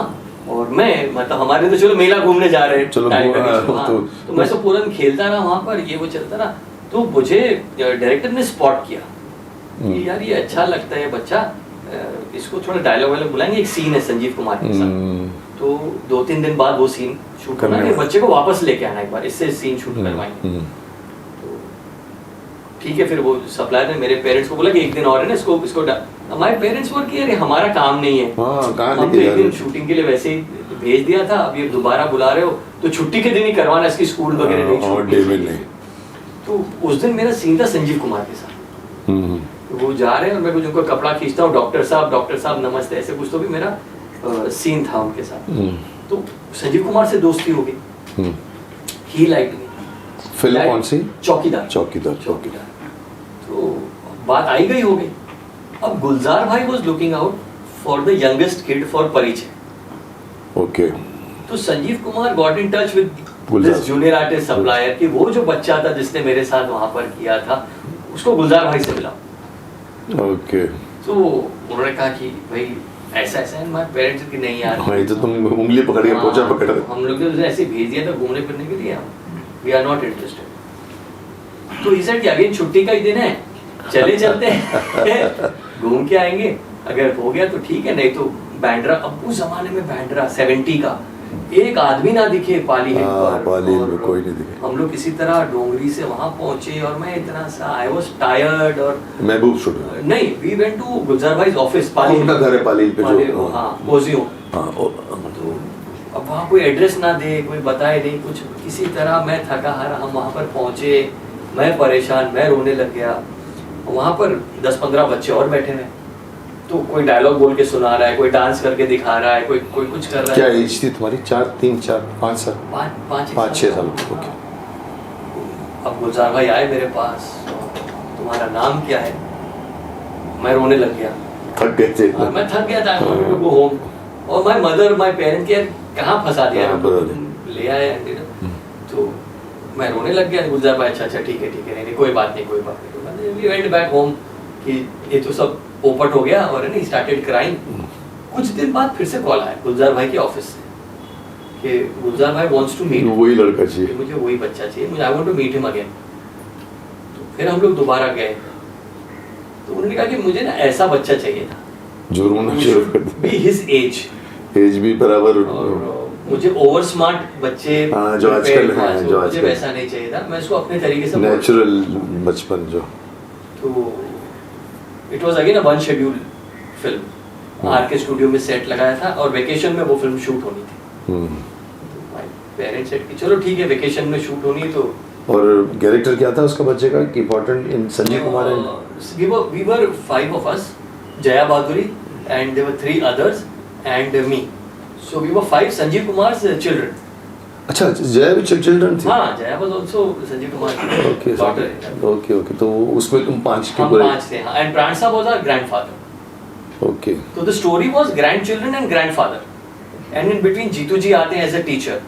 और मैं, मतलब हमारे तो चलो मेला घूमने जा रहे हैं, चलो तो मैं सब पूरा दिन खेलता रहा वहाँ पर, ये वो चलता रहा। तो मुझे डायरेक्टर ने स्पॉट किया कि यार ये अच्छा लगता है बच्चा, इसको थोड़ा डायलॉग वायलॉग बुलाएंगे, एक सीन है संजीव कुमार के साथ। तो 2-3 दिन बाद वो सीन शूट करना है, बच्चे को वापस लेके आना एक बार, इससे सीन शूट करवाएंगे। तो ठीक है, फिर वो सप्लायर ने मेरे पेरेंट्स को बोला कि एक दिन और है ना, इसको हमारे पेरेंट्स वर कि अरे हमारा काम नहीं है, हम तो एक दिन शूटिंग के लिए वैसे ही भेज दिया था, अब ये दोबारा बुला रहे हो तो छुट्टी के दिन ही करवाना, इसकी स्कूल वगैरह नहीं। तो उस दिन मेरा सीन था संजीव कुमार के साथ। वो जा रहे हैं और मैं कुछ उनको कपड़ा खींचता हूँ, डॉक्टर साहब नमस्ते, ऐसे कुछ तो भी मेरा सीन था उनके साथ। तो संजीव कुमार से दोस्ती हो गई, ही लाइक मी। फिल्म कौन सी? चौकीदार। तो बात आई गई हो गई। अब गुलजार भाई was looking out for the youngest kid for परिचय। ओके। तो Sanjeev Kumar got in touch with this junior artist supplier कि वो जो बच्चा था जिसने मेरे साथ वहां पर किया था, उसको गुलजार भाई से मिला। ओके। तो उन्होंने कहा कि भाई ऐसा है, मैं पेरेंट्स की नहीं यार, भाई तो तुम उंगली पकड़ के पोंछा पकड़ रहे, हम लोग ने ऐसे भेज दिया था घूमने फिरने के लिए, वी आर नॉट इंटरेस्टेड। तो ही सेड कि अगेन छुट्टी का ही दिन है, चले चलते हैं, घूम के आएंगे, अगर हो गया तो ठीक है, नहीं तो बैंड्रा। अब उस जमाने में बैंड्रा 70 का एक आदमी ना दिखे पाली हिल पर, पाली हिल में कोई नहीं दिखे। हम लोग किसी तरह डोंगरी से वहां पहुंचे और मैं इतना सा आई वाज टायर्ड। और महबूब शूटिंग नहीं, वी वेंट टू गुलजार भाई ऑफिस, पाली उनका घर है पाली हिल पे जो, हां पोजियो। तो अब वहाँ कोई एड्रेस ना दे, कोई बताए नहीं कुछ, किसी तरह मैं थका हारा हम वहाँ पर पहुँचे, मैं परेशान, मैं रोने लग गया। वहाँ पर 10-15 बच्चे और बैठे हैं, तो कोई डायलॉग बोल के सुना रहा है, कोई डांस करके दिखा रहा है, कोई कोई कुछ कर रहा क्या है। एज थी तुम्हारी? 4, 3, 4, 5 साल? 5-6 साल। ओके। अब गुलजार भाई आए मेरे पास, तुम्हारा नाम क्या है? मैं रोने लग गया, थक गए थे? और मैं थक गया था, गो होम। और माय मदर, माय पेरेंट के कहाँ फंसा दिया हाँ, ले आए तो मैं रोने लग गया। गुलजार भाई अच्छा ठीक है नहीं कोई बात नहीं वी वेंट बैक होम कि ये तो सब पोपट हो गया, और नहीं स्टार्टेड क्राइंग। कुछ दिन बाद फिर से कॉल आया गुलजार भाई के ऑफिस से कि गुलजार भाई वांट्स टू मीट, वही लड़का चाहिए, मुझे वही बच्चा चाहिए, मुझे I want to meet him again. तो फिर हम लोग दोबारा गए, तो उन्होंने कहा कि मुझे ना ऐसा बच्चा चाहिए था जो रोना शुरू कर दे, बी हिज एज भी बराबर। और मुझे ओवर स्मार्ट बच्चे हाँ, जो आजकल हैं, जो मुझे आजकल वैसा नहीं चाहिए था, मैं इसको अपने तरीके से नेचुरल बचपन जो। तो it was again a one schedule film, R K studio में सेट लगाया था और वेकेशन में वो फिल्म शूट होनी थी। पेरेंट्स सेट की चलो ठीक है वेकेशन में शूट होनी है। तो और कैरेक्टर क्या था उसका बच्चे का? कि important in Sanjeev Kumar and we were 5 of us, Jaya Baduri and there were 3 others and me, so we were 5 Sanjeev Kumar's children. अच्छा, जया भी चिल्ड्रन थी? हाँ, Jaya was also Sanjeev Kumar's okay daughter. Okay. तो उसमें तुम 5 के हम पूरे? 5 थे हाँ, and Pran Saab was our grandfather. Okay. So the story was grandchildren and grandfather, and in between Jeetu ji आते हैं as a teacher.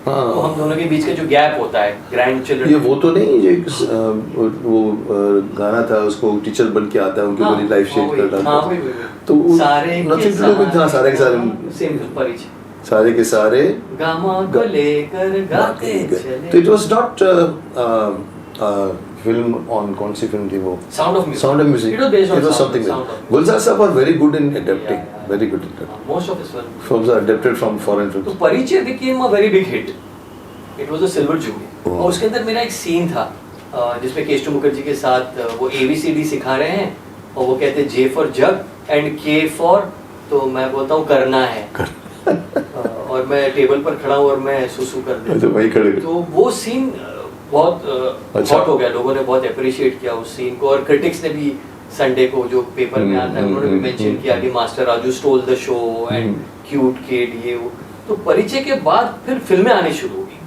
हाँ, तो हम दोनों के बीच का जो गैप होता है ग्रैंडचिल्ड्रन, ये वो तो नहीं जो एक वो गाना था, उसको टीचर बन के आता है, उनकी पूरी लाइफ चेंज कर डालता हाँ, है। वही। तो सारे के सारे के सारे सेम परिचय, सारे के सारे गामा को लेकर गाते तो चले। It was not film on, कौन सी फिल्म थी वो? Sound of music. Sound of music. It was based on It was Sound something of like Music. Gulzar साहब are very good in adapting, Yeah. Very good in Most of his films. films are adapted from foreign तो films. परिचय became a very big hit. It was a silver jubilee. Oh. और उसके अंदर मेरा एक scene था जिसमें केशव मुखर्जी के साथ वो ABCD सिखा रहे हैं और वो कहते हैं J for jug and K for, तो मैं बोलता हूँ करना है और मैं टेबल पर खड़ा हूँ और मैं सुसु कर देता तो वही खड़े। तो वो सीन बहुत अच्छा। हॉट हो गया, लोगों ने बहुत अप्रिशिएट किया उस सीन को, और क्रिटिक्स ने भी संडे को जो पेपर में आता है उन्होंने भी मेंशन किया कि master Raju stole the show and cute kid ये वो। तो परिचय के बाद फिर फिल्में आनी शुरू हो गई।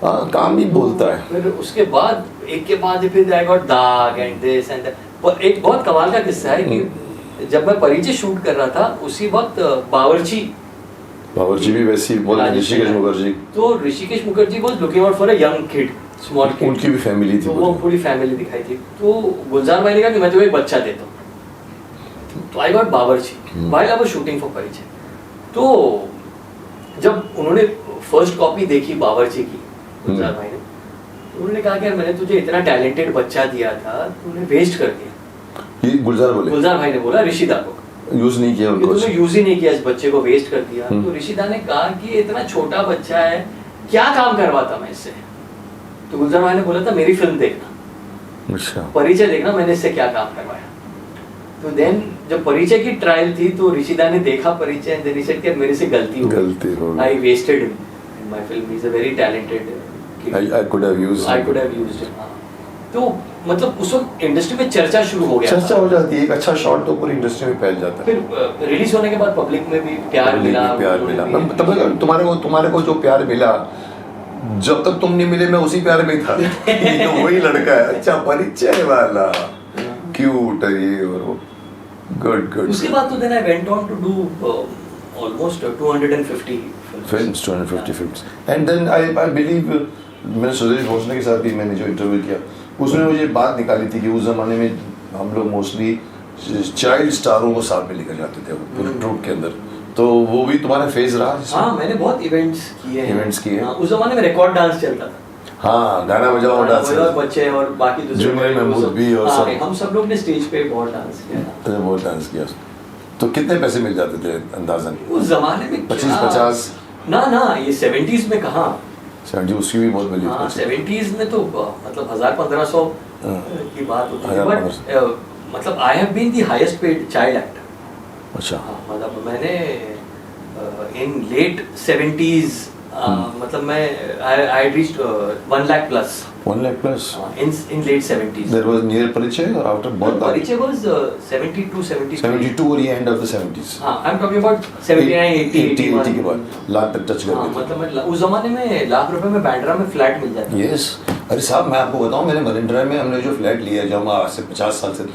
हाँ, काम ही बोलता है। फिर उसके बाद एक के बाद फिर आई गॉट दाग एंड दिस एंड दैट। एक बहुत कमाल का किस्सा है कि जब मैं परिचय शूट कर रहा था उसी वक्त बावर्ची भी वैसी बोल, ऋषिकेश मुखर्जी। तो Rishikesh Mukherjee was looking out for a young kid, small kid. उनकी भी फैमिली थी, तो वो पूरी फैमिली दिखाई थी। तो गुलजार भाई ने कहा कि मैं तुम्हें एक बच्चा देता हूँ, तो आई गॉट बावर्ची while I was shooting for परिचय। तो जब उन्होंने फर्स्ट कॉपी देखी बावर्ची की गुलजार भाई ने, तो उन्होंने कहा कि यार मैंने तुझे इतना टैलेंटेड बच्चा दिया था, तूने वेस्ट कर दिया। ये गुलजार भाई ने बोला ऋषिदा को, यूज नहीं किया कि उनको, तूने यूज ही नहीं किया, इस बच्चे को वेस्ट कर दिया। तो ऋषिदा ने कहा कि इतना छोटा बच्चा है, क्या काम करवाता मैं इससे? तो गुलजार भाई ने बोला था मेरी फिल्म देखना, अच्छा, परिचय देखना, मैंने इससे क्या काम करवाया। तो देन जब परिचय की ट्रायल थी तो ऋषिदा ने देखा परिचय एंड देन ही सेड कि मेरे से गलती हो गई, I wasted him in my film, he is a very talented kid, I could have used him. तो मतलब उस वक्त इंडस्ट्री में चर्चा शुरू हो गया, चर्चा हो जाती है, एक अच्छा शॉट तो पूरी इंडस्ट्री में फैल जाता है। फिर रिलीज होने के बाद पब्लिक में भी प्यार मिला। तब तुम्हारे को जो प्यार मिला, जब तक तुम नहीं मिले मैं उसी प्यार में था। ये तो वही लड़का है, अच्छा परिचय वाला, क्यूट है ये और वो, गुड गुड। उसके बाद तो then I went on to do almost 250 films, 250 films, and then I believe मैंने सुरेश भोसले के साथ भी मैंने जो इंटरव्यू किया उसमें मुझे बात निकाली थी कि उस जमाने में हम लोग मोस्टली चाइल्ड स्टारों को साथ में लेकर जाते थे पूरे ट्रूप के अंदर, तो वो भी तुम्हारा फेज रहा? हाँ, मैंने बहुत इवेंट्स किए हैं। हाँ, उस जमाने में रिकॉर्ड डांस चलता था। हाँ, गाना बजाओ डांस, बच्चे और बाकी दूसरे जूनियर महमूद भी और सब, हम सब लोग ने स्टेज पे बहुत डांस किया। बहुत डांस किया। तो कितने पैसे मिल जाते थे अंदाजन उस जमाने में? 25-50? ना, ये 70s में कहाँ, 70 उसकी भी बहुत वैल्यू थी। 70s में तो मतलब 1000-1500 की बात होती थी, बट मतलब I have been the highest paid child actor. अच्छा, मतलब मैंने इन लेट 70s मतलब मैं I reached 1 lakh plus 1 lakh plus. in late 70s. There was near परिचय और after बहुत बाद परिचय was 72 73. 72 और ये end of the 70s. हाँ, I'm talking about 79 80 80 के बाद लाख तक टच कर हाँ, गए थे. मतलब मैं उस जमाने में लाख रुपए में बांद्रा में फ्लैट मिल जाता. यस, अरे साहब मैं आपको बताऊं, मैंने मरीन ड्राइव में हमने जो फ्लैट लिया है, जब हम आज से 50 साल से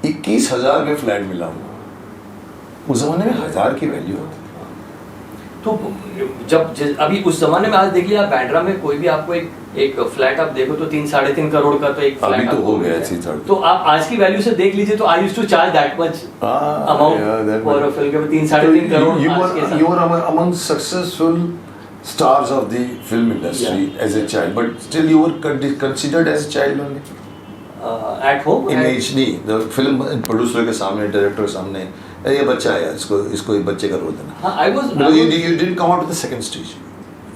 21,000 में फ्लैट मिला हूँ. उस जमाने में 1000 की वैल्यू होती. तो अभी उस जमाने में आज देख लिया आप बांद्रा में कोई भी आपको एक फ्लैट आप देखो तो 3 साढ़े 3 करोड़ का तो एक फ्लैट अभी तो आपको हो मिल गया जाए. 3-3. तो आप आज की वैल्यू से देख लीजिए तो I used to charge that much amount for a film. 3 साढ़े 3 करोड़ आज के साथ. You were among successful stars of the film industry as a child, but still you were considered as a child only. At home Image नहीं, the film producer के सामने, director के सामने, ये बच्चा है, इसको ये बच्चे का रोल देना. हाँ, I was You didn't come out to the second stage.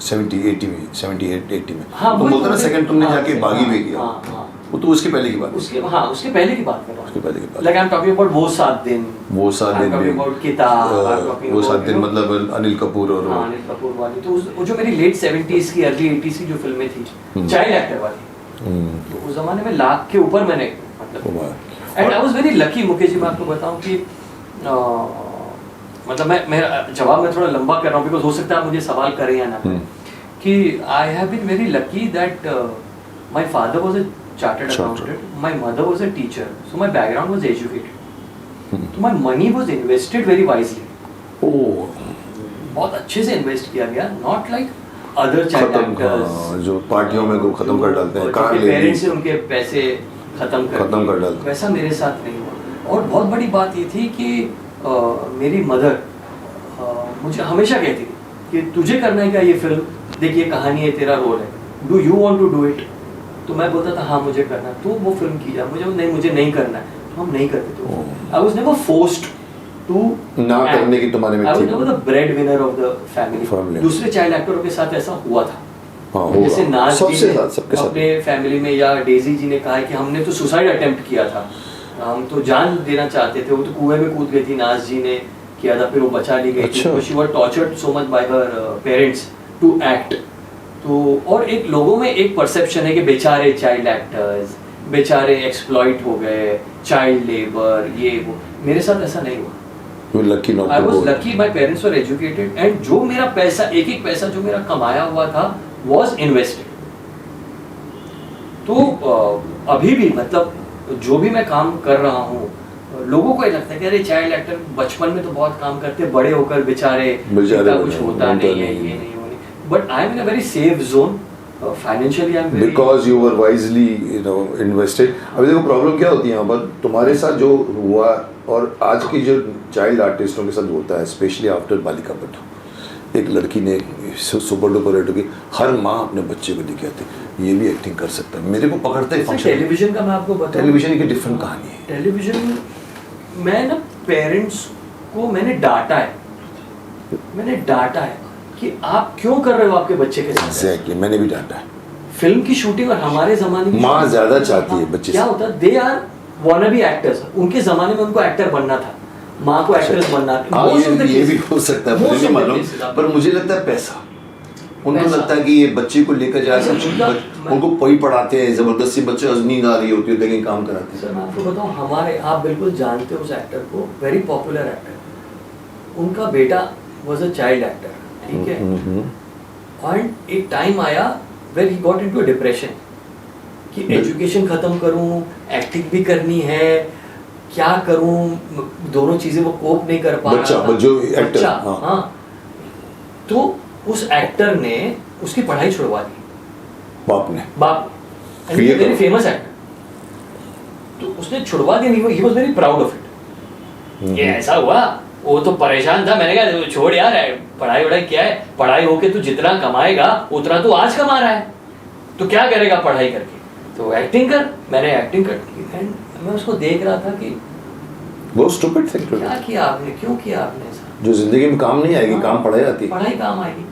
70-80 में, 78-80 में. हाँ, तुम बोलते ना second तुमने हाँ, जाके बागी में किया. हाँ, हाँ. वो तो उसके पहले की बात है. उसके पहले की बात कर रहा हूँ. उसके पहले की बात. Like I'm talking about वो 7 दिन. वो 7 दिन I'm talking about किताब. I'm talking वो about, 7 दिन you know, मतलब अनिल कपूर और हाँ, अनिल कपूर वाली. तो वो जो मेरी लेट 70s की अर्ली 80s की जो फिल्में थी चाइल्ड एक्टर वाली, तो उस जमाने में लाख के ऊपर मैंने मतलब. And I was very lucky Mukesh ji, मैं आपको बताऊं कि मतलब मेरा जवाब मैं थोड़ा लंबा कर रहा हूँ बिकॉज हो सकता है आप मुझे सवाल करें या ना करें, कि I have been very lucky that my father was a chartered accountant, my mother was a teacher, so my background was educated, तो my money was invested very wisely. बहुत अच्छे से इन्वेस्ट किया गया, not like other child actors जो पार्टियों में को खत्म कर डालते हैं, कार ले पेरेंट्स से उनके पैसे खत्म कर डालते हैं. वैसा मेरे साथ नहीं हुआ. और बहुत बड़ी बात ये थी कि मेरी मदर मुझे हमेशा कहती थी कि तुझे करना है क्या ये फिल्म, देखिए कहानी है, तेरा रोल है, do you want to do it. तो मैं बोलता था हाँ मुझे करना है, तो वो फिल्म की जा, मुझे नहीं करना है, तो हम नहीं करते थे. I was never forced to ना करने की तुम्हारे में थी. I was never the bread winner of the family. दूसरे चाइल्ड एक्टरों के साथ ऐसा हुआ था. जैसे नाज जी ने अपने फैमिली में, या डेजी जी ने कहा है कि हमने तो सुसाइड अटेम्प्ट किया था, हम तो जान देना चाहते थे, वो तो कुएं में कूद गई थी, नाज जी ने किया था, फिर वो बचा ली गई थी. She was tortured so much by her parents to act. तो और एक लोगों में एक परसेप्शन है कि बेचारे चाइल्ड एक्टर्स, बेचारे एक्सप्लॉइट हो गए, चाइल्ड लेबर, ये वो. मेरे साथ ऐसा नहीं हुआ. I was lucky, my parents were educated, and जो मेरा पैसा, एक एक पैसा जो मेरा कमाया हुआ था was invested. तो अभी भी मतलब जो भी मैं काम कर रहा हूँ, लोगों को ये लगता है कि अरे चाइल्ड एक्टर बचपन में तो बहुत काम करते, बड़े होकर बेचारे कुछ होता नहीं है, ये नहीं होनी. But I am in a very safe zone financially. I am because you were wisely invested. अभी देखो प्रॉब्लम क्या होती है यहाँ पर, तुम्हारे साथ जो हुआ और आज की जो चाइल्ड आर्टिस्टों के साथ होता है, स्पेशली आफ्टर बालिका बट, एक लड़की ने सुपर डुपर हिट होगी, हर माँ अपने बच्चे को लेके आती, ये भी एक्टिंग कर सकता है, मेरे को पकड़ते हैं. टेलीविजन का मैं आपको बताऊं, टेलीविजन की डिफरेंट कहानी है. टेलीविजन मैं ना पेरेंट्स को मैंने डांटा है कि आप क्यों कर रहे हो आपके बच्चे के साथ. एग्जैक्टली, मैंने भी डांटा है. फिल्म की शूटिंग और हमारे जमाने की माँ ज्यादा चाहती है बच्चे. क्या होता, दे आर wannabe actors. उनके जमाने में उनको एक्टर बनना था, माँ को एक्ट्रेस बनना था. ये भी हो सकता है, मुझे नहीं मालूम, पर मुझे लगता है पैसा. उनको लगता है कि ये बच्चे को लेकर जाए, उनको कोई पढ़ाते हैं जबरदस्ती, बच्चे नींद आ रही होती है लेकिन काम कराते हैं. सर मैं आपको बताऊं, हमारे, आप बिल्कुल जानते हो उस एक्टर को, वेरी पॉपुलर एक्टर, उनका बेटा वाज अ चाइल्ड एक्टर, ठीक है. और एक टाइम आया where he got into a depression कि एजुकेशन खत्म करूं, एक्टिंग भी करनी है, क्या करूं, दोनों चीजें वो कोप नहीं कर पा रहा था. जो एक्टर, हाँ. तो उस एक्टर ने उसकी पढ़ाई छुड़वा दी, बाप वेरी फेमस एक्टर. तो उसने छुड़वा दी, he was very proud of it. ये ऐसा हुआ, वो तो परेशान था. मैंने कहा छोड़ यार, पढ़ाई वढ़ाई क्या है, पढ़ाई होके तू जितना कमाएगा उतना तू आज कमा रहा है, तो क्या करेगा पढ़ाई करके, तो एक्टिंग कर. मैंने एक्टिंग कर दी एंड मैं उसको देख रहा था कि वो स्टूपिड थिंग टू डू. क्या किया आपने, क्यों किया आपने ऐसा, जो जिंदगी में काम नहीं आएगी, काम पढ़ाई आती है. पढ़ाई काम आएगी.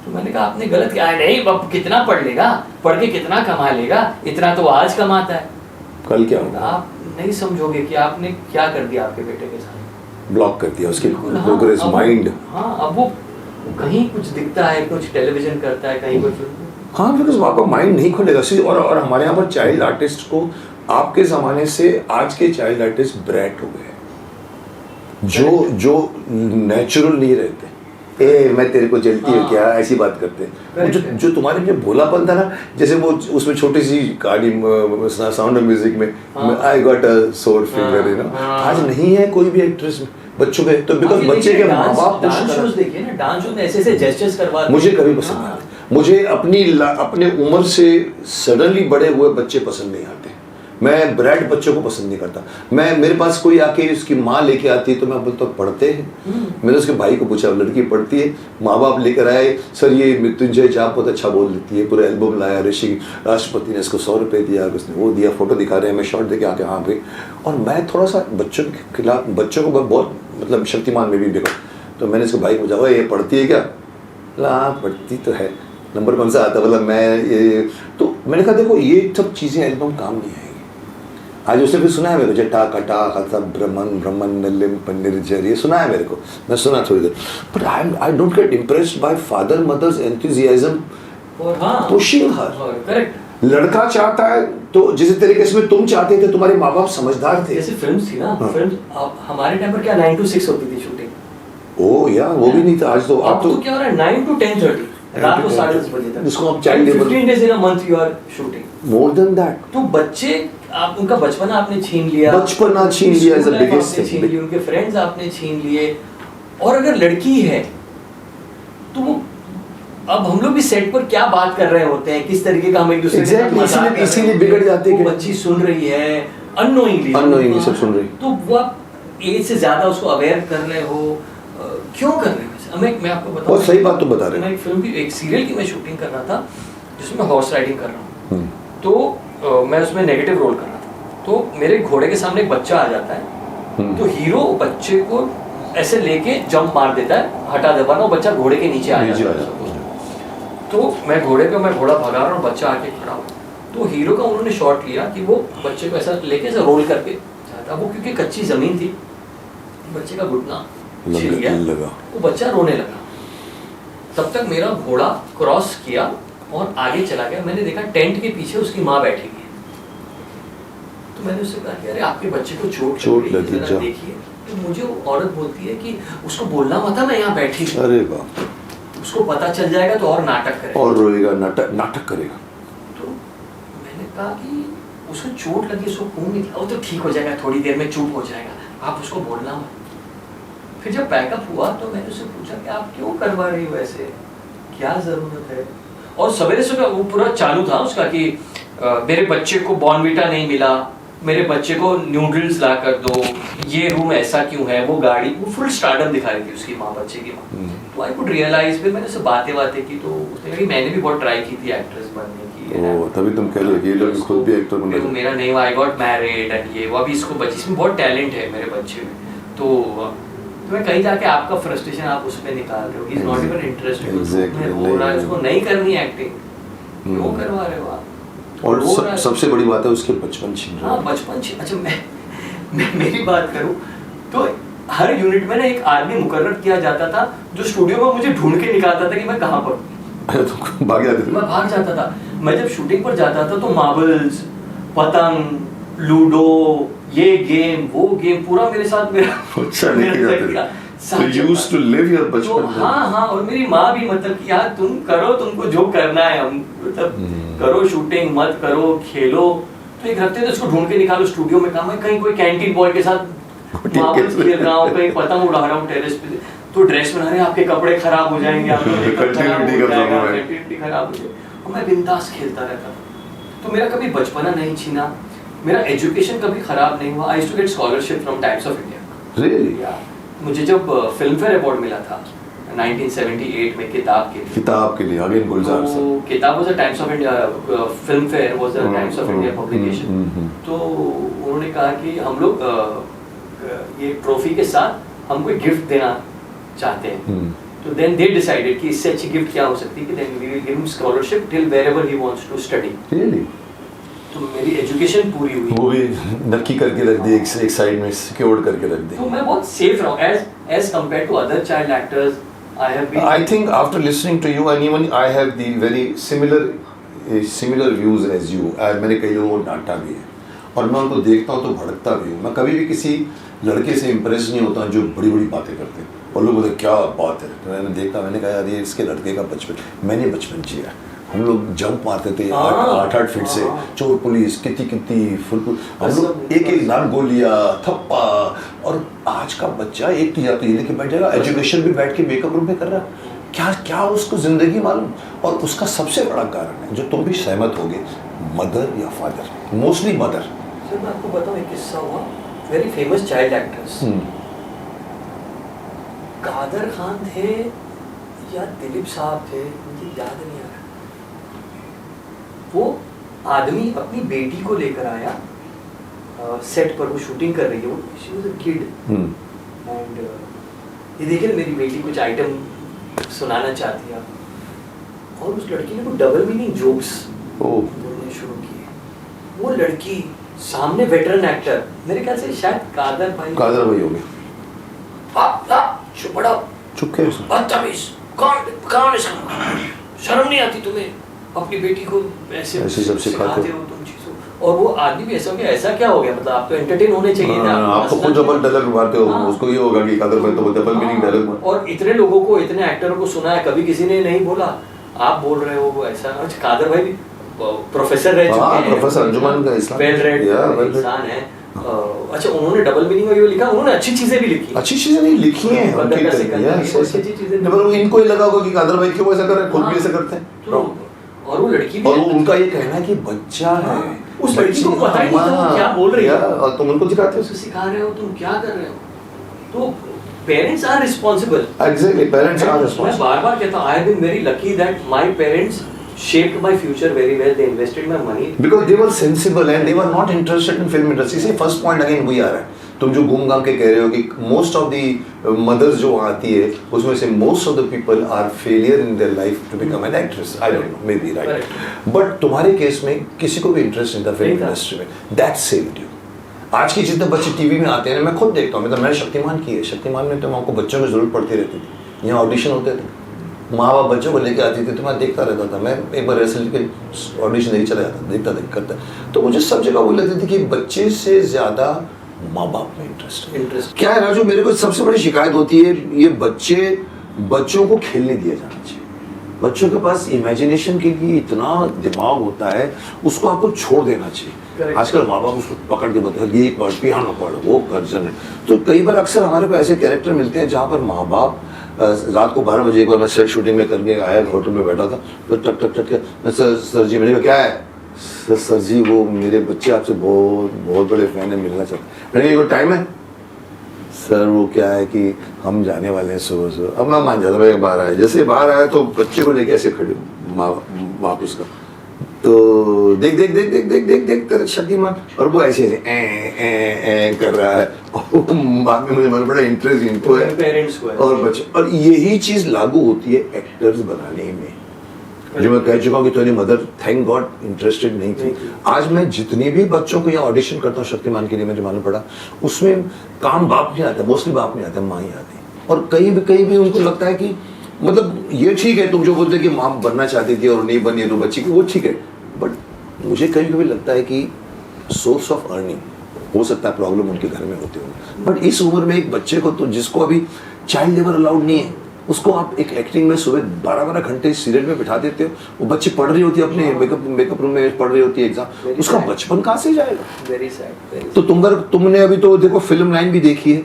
तो मैंने कहा आपने गलत किया. नहीं, अब कितना पढ़ लेगा, पढ़ के कितना कमा लेगा, इतना तो आज कमाता है, कल क्या होगा. आप नहीं समझोगे कि आपने क्या कर दिया आपके बेटे के साथ. ब्लॉक कर दिया उसके प्रोग्रेस माइंड. हाँ, अब वो कहीं कुछ दिखता है, कुछ टेलीविजन करता है, कहीं कुछ हाँ, बिकॉज आपका माइंड नहीं खुलेगा। और हमारे यहाँ पर चाइल्ड आर्टिस्ट को आपके ज़माने से आज के चाइल्ड आर्टिस्ट ब्रैट हो गए हैं, जो नेचुरल नहीं रहते। मैं तेरे को जलती है क्या, ऐसी बात करते हैं। जो तुम्हारे में भोलापन था ना, जैसे वो उसमें छोटी सी गाड़ी साउंड ऑफ म्यूजिक में आई गॉट अ सोर फिंगर, यू नो, आज नहीं है कोई भी एक्ट्रेस में बच्चों के। तो बिकॉज बच्चे के माँ बाप डांस शोज देखिए ना, डांस शोज में ऐसे ऐसे जेस्चर्स करवाते, मुझे कभी पसंद नहीं आते। मुझे अपने उम्र से सडनली बड़े हुए बच्चे पसंद नहीं आते। मैं ब्रैड बच्चों को पसंद नहीं करता। मेरे पास कोई आके उसकी माँ लेके आती है तो मैं बोलता हूँ पढ़ते हैं। मैंने उसके भाई को पूछा, लड़की पढ़ती है? माँ बाप लेकर आए, सर ये मृत्युंजय जाप बहुत अच्छा बोल लेती है, पूरा एल्बम लाया, ऋषि राष्ट्रपति ने इसको 100 रुपये दिया, उसने वो दिया, फोटो दिखा रहे हैं, मैं शॉर्ट देके आके हाँ भाई। और मैं थोड़ा सा बच्चों के खिलाफ, बच्चों को बहुत मतलब शक्तिमान में भी देखा, तो मैंने इसको भाई को पूछा, ये पढ़ती है क्या? हाँ पढ़ती तो है, नंबर कौन सा आता? बोला मैं ये। तो मैंने कहा देखो ये सब चीज़ें एल्बम काम नहीं आएगी। आज उसने फिर सुना है मेरे को, जटा कटा कथा ब्रह्मन नलिम निर्जर, ये सुना है मेरे को, मैं सुना थोड़ी देर। But I don't get impressed by father mother's enthusiasm pushing her. Correct. लड़का चाहता है तो जिस तरीके से तुम चाहते थे, तुम्हारे माँ बाप समझदार थे। जैसे फिल्म्स थी ना, फिल्म हमारे टाइम पर क्या 9 to 6 होती थी शूटिंग। ओ या वो भी नहीं था। आज तो अब तो क्या हो रहा है 9 to 10:30 रात को 10:30 बजे तक, जिसको आप child 15 days in a month you are shooting, more than that. तो बच्चे आप उनका बचपन आपने छीन लिया, बचपना छीन लिया इज द बिगेस्ट छीन लिया, उनके फ्रेंड्स आपने छीन लिए। और अगर लड़की है तो वो, अब हम लोग भी सेट पर क्या बात कर रहे होते हैं, किस तरीके का हम एक दूसरे के साथ मजाक कर रहे हैं, इसीलिए बिगड़ जाते हैं। वो बच्ची सुन रही है अननोइंगली सब सुन रही, तो वो आप एज से ज्यादा उसको अवेयर कर रहे हो, क्यों कर रहे हो? मैं आपको बताऊं, बहुत सही बात तो बता रहे हैं। मैं एक फिल्म की, एक सीरियल की मैं शूटिंग कर रहा था जिसमें हॉर्स राइडिंग कर रहा हूँ, तो मैं उसमें नेगेटिव रोल कर रहा था। तो मेरे घोड़े के सामने एक बच्चा आ जाता है, तो हीरो बच्चे को ऐसे लेके जंप मार देता है, हटा दबाना, वो बच्चा घोड़े के नीचे आ जाता है। तो मैं घोड़ा भगा रहा हूँ, बच्चा आके खड़ा हो, तो हीरो का उन्होंने शॉट लिया कि वो बच्चे को ऐसा लेके ऐसा रोल करके जाता। वो क्योंकि कच्ची जमीन थी, बच्चे का घुटना छिल गया, वो बच्चा रोने लगा। तब तक मेरा घोड़ा क्रॉस किया और आगे चला गया। मैंने देखा टेंट के पीछे उसकी माँ बैठी हुई है। तो मैंने उससे कहा कि अरे आपके बच्चे को चोट लगी, जरा देखिए। तो मुझे वो औरत बोलती है कि उसको बोलना मत था मैं यहाँ बैठी हूँ। अरे बाप, उसको पता चल जाएगा तो और नाटक करेगा, और रोएगा, नाटक करेगा। तो मैंने कहा कि उसको चोट लगी, उसको खून निकला, वो तो ठीक हो जाएगा, थोड़ी देर में चुप हो जाएगा, आप उसको बोलना मत। फिर जब पैकअप हुआ तो मैंने उससे पूछा कि आप क्यों करवा रही हो ऐसे, क्या जरूरत है? और सवेरे सुबह वो पूरा चालू था उसका कि मेरे बच्चे को बॉर्नविटा नहीं मिला, मेरे बच्चे को नूडल्स ला कर दो, ये रूम ऐसा क्यों है, वो गाड़ी, वो फुल स्टारडम दिखा रही थी उसकी माँ, बच्चे की माँ। तो आई कुड रियलाइज, फिर मैंने उससे बातें की, तो उसने कहा कि मैंने भी बहुत ट्राई की थी एक्ट्रेस बनने की। तभी तुम कह रहे हो कि ये लोग खुद भी एक्टर बनना है। मेरा नहीं, आई गॉट मैरिड एंड ये वो, अभी इसको बच्चे, इसमें बहुत टैलेंट है मेरे बच्चे में। तो मैं कहीं जाके आपका फ्रस्ट्रेशन आप उस पे निकाल रहे हो, he is not even interested, हो रहा है उसको नहीं करनी एक्टिंग, क्यों करवा रहे हो आप? और सबसे बड़ी बात है उसके बचपन छीन रहे हो। हाँ बचपन छीन। अच्छा मैं मेरी बात करूँ तो हर यूनिट में ना एक आदमी मुकर्रर किया जाता था जो स्टूडियो में मुझे ढूंढ के निकालता था कि मैं कहाँ पर हूँ। तो भाग जाते थे? मैं भाग जाता था। मैं जब शूटिंग पर जाता था तो मार्बल्स, पतंग, लूडो, ये गेम वो गेम, पूरा मेरे साथ मेरा अच्छा लेके जाते थे। So you used to live your बचपन। हाँ, और मेरी माँ भी मतलब कि यार तुम करो, तुमको जो करना है, हम मतलब करो, शूटिंग मत करो, खेलो। तो एक रखते थे उसको ढूंढ के निकालो स्टूडियो में काम है, कहीं कोई कैंटीन बॉय के साथ मार्बल्स खेल रहा हूँ, कहीं पतंग उड़ा रहा हूँ टेरेस पे, तो ड्रेस बना रहे, आपके कपड़े खराब हो जाएंगे, कंटिन्यूटी खराब हो जाएगी। और मैं बिंदास खेलता रहता था। तो मेरा कभी बचपना नहीं छीना, मेरा एजुकेशन कभी खराब नहीं हुआ। I used to get scholarship from Times of India. Really? मुझे जब फिल्म फेयर अवार्ड मिला था 1978 में किताब के लिए अगेन गुलजार सर, तो किताब was a times of India, film fair was a times of India publication. तो उन्होंने कहा कि हम लोग ये ट्रॉफी के साथ हमको एक गिफ्ट देना चाहते हैं। तो देन दे डिसाइडेड कि इससे अच्छी गिफ्ट क्या हो सकती है कि then we will give him scholarship till wherever he wants to study. Really? तो मेरी एजुकेशन पूरी हुई, वो भी नक्की करके रख दी, एक साइड में सिक्योर्ड करके रख दी। तो मैं बहुत सेफ रहा हूँ as compare to other child actors I have been. I think after listening to you and even I have the very similar views as you. मैंने कई लोगों को डांटा भी है और मैं उनको देखता हूँ तो भड़कता भी हूँ। मैं कभी भी किसी लड़के से इम्प्रेस नहीं होता जो बड़ी बड़ी बातें करते हैं और लोग बोलते क्या बात है। तो मैंने देखा, मैंने कहा यार ये इसके लड़के का बचपन, मैंने बचपन जिया। हम लोग जंप मारते थे 8 फीट से, चोर पुलिस कितनी फुल, हम लोग एक नाम गोलियां थप्पा। और आज का बच्चा एक तो या तो ये लेके बैठ जाएगा, एजुकेशन भी बैठ के मेकअप रूम में कर रहा है, क्या क्या उसको जिंदगी मालूम। और उसका सबसे बड़ा कारण है जो तुम भी सहमत होगे, मदर या फादर, मोस्टली मदर। सर मैं आपको बताऊं एक किस्सा हुआ, very famous child actors, Kader Khan थे या दिलीप साहब थे, मुझे याद नहीं आ रहा। वो आदमी अपनी बेटी को लेकर आया सेट पर, वो शूटिंग कर रही है, वो she was a kid and ये देखिए मेरी बेटी कुछ आइटम सुनाना चाहती है, और उस लड़की ने वो डबल मीनिंग जोक्स बोलने शुरू किए। वो लड़की सामने वेटरन एक्टर, मेरे ख्याल से शायद कादर भाई होंगे, चुप के बदतमीज, कौन इसका, शर्म नहीं आती तुम्हें, अपनी बेटी को ऐसे सब सिखाते हो तुम चीजों। और वो आदमी भी ऐसा हो गया, ऐसा क्या हो गया, मतलब आप तो एंटरटेन होने चाहिए थे, आप तो खुद डबल डायलॉग मारते हो, उसको ये होगा कि कादर भाई तो डबल मीनिंग डायलॉग। और इतने लोगों को, इतने एक्टरों को सुना है, कभी किसी ने नहीं बोला, आप बोल रहे हो वो ऐसा। अच्छा कादर भाई भी प्रोफेसर रह चुके हैं, प्रोफेसर अंजुमन का इस्लाम वेल रेड इंसान है। अच्छा उन्होंने डबल मीनिंग में लिखा, उन्होंने अच्छी चीजें भी लिखी, अच्छी चीजें नहीं लिखी हैं उनकी, इनको ही लगा होगा कि कादर भाई क्यों ऐसा कर रहे हैं, खुद भी ऐसा करते हैं। और वो लड़की भी, और उनका ये कहना है कि बच्चा है, उस लड़की को पता ही नहीं था वो क्या बोल रही है, और तुम उनको सिखाते हो, सिखा रहे हो, तुम क्या कर रहे हो। तो parents are responsible. Exactly, parents are responsible. मैं बार-बार कहता हूं, I have been very lucky that my parents shaped my future very well. They invested my money because they were sensible and they were not interested in film industry. See, first point again वही आ रहा है, तुम जो घूम घाम के कह रहे हो कि most of the mothers जो आती है उसमें से most of the people are failure in their life to become an actress. I don't know, maybe right. But तुम्हारे केस में किसी को भी इंटरेस्ट नहीं था फिल्म इंडस्ट्री में, that saved you. आज के जितने बच्चे टीवी में आते हैं, मैं खुद देखता हूँ, मैंने शक्तिमान की है, शक्तिमान में तो हमको बच्चों की जरूरत पड़ती रहती थी, यहाँ ऑडिशन होते थे, माँ बाप बच्चों को लेके आती थी, तो मैं देखता रहता था। मैं एक बार ऐसे लेके ऑडिशन नहीं चला जाता, देखता करता, तो मुझे सब जगह वो लगती थी कि बच्चे से ज़्यादा माँ बाप में इंटरेस्ट क्या है राजू। मेरे को सबसे बड़ी शिकायत होती है ये बच्चों को खेलने दिया जाना चाहिए। बच्चों के पास इमेजिनेशन के लिए इतना दिमाग होता है, उसको आपको छोड़ देना चाहिए। आजकल माँ बाप उसको पकड़ के बताते हैं ये पढ़, पियानो पढ़, वो कर। तो कई बार अक्सर हमारे पास ऐसे कैरेक्टर मिलते हैं जहाँ पर माँ बाप, रात को 12 बजे एक बार मैं सेट शूटिंग में करके आया, होटल में बैठा था, तो टक के मैं सर जी, मैंने कहा क्या है सर जी, वो मेरे बच्चे आपसे बहुत बड़े फैन है, मिलना चाहते। मैंने कहा टाइम है सर, वो क्या है कि हम जाने वाले हैं सुबह। अब मैं मान जाता, मैं बाहर आया, जैसे बाहर आया तो बच्चे को लेके ऐसे खड़े माँ बाप उसका, तो देख तेरे शक्तिमान, और वो ऐसे ए कर रहा है, बाद में मुझे बड़ा इंटरेस्ट इनको है पेरेंट्स को है। और बच्चे, और यही चीज लागू होती है एक्टर्स बनाने में, जो मैं कह चुका हूँ कि तुम्हारी मदर थैंक गॉड इंटरेस्टेड नहीं थी। आज मैं जितने भी बच्चों को यहाँ ऑडिशन करता हूँ शक्तिमान के लिए, मुझे मालूम पड़ा उसमें काम बाप नहीं आता, मोस्टली बाप नहीं आता, माँ ही आती। और कहीं भी उनको लगता है कि मतलब ये ठीक है तुम जो बोलते कि माँ बनना चाहती थी और नहीं बनी तो बच्ची की, वो ठीक है, बट मुझे कभी लगता है कि सोर्स ऑफ अर्निंग हो सकता है प्रॉब्लम उनके घर में होते हो, बट इस उम्र में एक बच्चे को, तो जिसको अभी चाइल्ड लेबर अलाउड नहीं है, उसको आप एक एक्टिंग में सुबह 12 घंटे सीरियल में बिठा देते हो, वो बच्ची पढ़ रही होती है अपने मेकअप रूम में, पढ़ रही होती है एग्जाम, उसका बचपन कहाँ से जाएगा। Very sad. तो तुमने अभी तो देखो फिल्म लाइन भी देखी है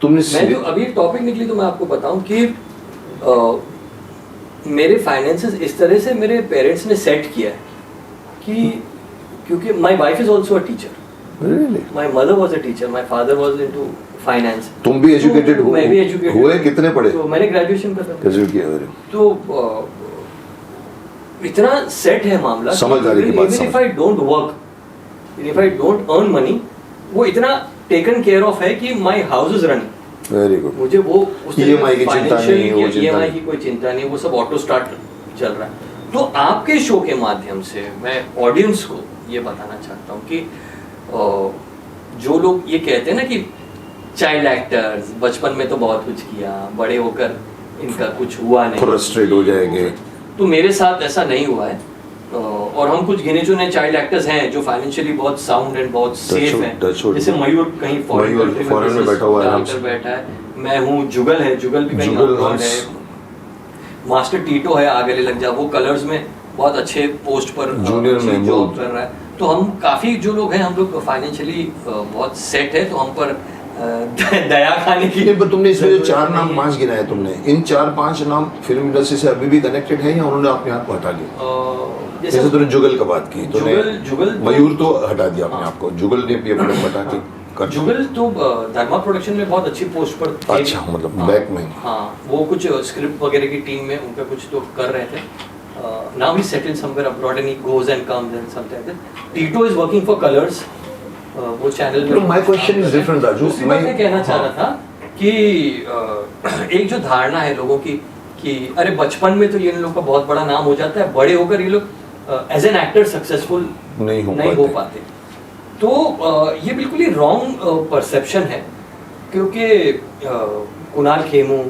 तुमने, मैं जो अभी टॉपिक निकली तो मैं आपको बताऊं कि मेरे फाइनेंसेस इस तरह से मेरे पेरेंट्स ने सेट किया है कि, क्योंकि my wife is also a teacher, Really? My mother was a teacher, my father was into finance. तुम भी एजुकेटेड हो? मैं भी एजुकेटेड हुए, कितने पढ़े? तो मैंने ग्रेजुएशन कर ग्रेजुएट किया है। तो इतना सेट है मामला, समझदारी की बात। Even if I don't work, if I don't earn money, वो इतना taken care of है कि my house is running. Very good. मुझे वो EMI की चिंता नहीं है, वो चिंता EMI की कोई चिंता नहीं, वो सब ऑटो स्टार्ट चल रहा है। तो आपके शो के माध्यम से मैं ऑडियंस को ये बताना चाहता हूँ कि जो लोग ये कहते हैं ना कि चाइल्ड एक्टर्स बचपन में तो बहुत कुछ किया, बड़े होकर इनका कुछ हुआ नहीं, फ्रस्ट्रेट हो जाएंगे। तो मेरे साथ ऐसा नहीं हुआ है। और हम कुछ गिने चुने चाइल्ड एक्टर्स हैं जो फाइनेंशियली बहुत साउंड एंड बहुत सेफ हैं, जैसे मयूर कहीं फॉरेन में बैठा हुआ है, बैठा है, मैं हूँ, जुगल है, जुगल भी कहीं और है, मास्टर टीटो है, आगे लग जा, वो कलर्स में बहुत अच्छे पोस्ट पर जूनियर में जॉब कर रहा है। तो हम काफी जो लोग हैं, हम लोग फाइनेंशियली बहुत सेट है, तो हम पर दया खाने की। तुमने इसमें जो 4 नाम 5 गिनाए तुमने, इन 4-5 नाम फिल्म इंडस्ट्री से अभी भी कनेक्टेड है या उन्होंने अपने आप को हटा लिया? जैसे तूने जुगल का बात की, जुगल मयूर तो हटा दिया अपने आप को, जुगल ने भी अपने हटा के जुगल तो धर्मा प्रोडक्शन में बहुत अच्छी पोस्ट पर थे। अच्छा, मतलब बैक में। हाँ, वो कुछ स्क्रिप्ट वगैरह की टीम में उनका कुछ तो कर रहे थे। Now he settled somewhere abroad and he goes and comes and something like that. टीटो is working for colours, वो चैनल में। My question is different Raju. मैं कहना चाह रहा था कि एक जो धारणा है लोगों की कि अरे बचपन में तो ये इन लोगों का बहुत बड़ा नाम हो जाता है, बड़े होकर ये लोग एज एन एक्टर सक्सेसफुल नहीं हो पाते। तो ये बिल्कुल ही रॉन्ग परसेप्शन है, क्योंकि कुणाल खेमू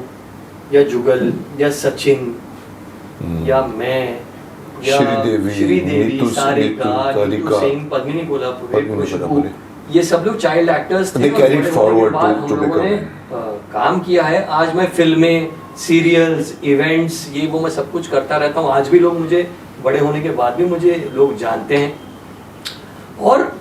या जुगल या सचिन या मैं या श्रीदेवी, सारिका, नीतू सिंह, पद्मिनी कोल्हापुरे, खुशबू, ये सब लोग चाइल्ड एक्टर्स थे। हम लोगों ने काम किया है। आज मैं फिल्में, सीरियल्स, इवेंट्स, ये वो मैं सब कुछ करता रहता हूँ। आज भी लोग मुझे, बड़े होने के बाद भी मुझे लोग जानते हैं। और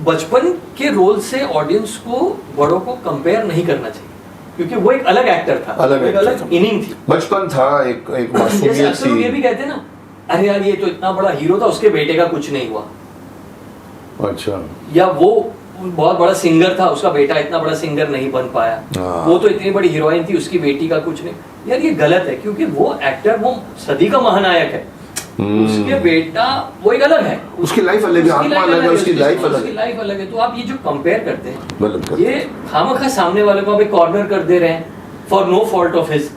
बचपन के रोल से ऑडियंस को, बड़ों को कंपेयर नहीं करना चाहिए, क्योंकि वो एक अलग एक्टर था, एक अलग इनिंग थी, बचपन था, एक मासूमियत थी। ये भी कहते हैं ना, अरे यार ये तो इतना बड़ा हीरो था, उसके बेटे का कुछ नहीं हुआ। अच्छा। या वो बहुत बड़ा सिंगर था, उसका बेटा इतना बड़ा सिंगर नहीं बन पाया। वो तो इतनी बड़ी हीरोइन थी, उसकी बेटी का कुछ नहीं। यार ये गलत है, क्योंकि वो एक्टर, वो सदी का महानायक है, उसके बेटा वो एक अलग है, उसकी लाइफ अलग है, आत्मा अलग है, उसकी लाइफ अलग है। तो आप ये जो कंपेयर करते हैं, ये खामखा सामने वाले को आप एक कॉर्नर कर दे रहे हैं for no fault of his.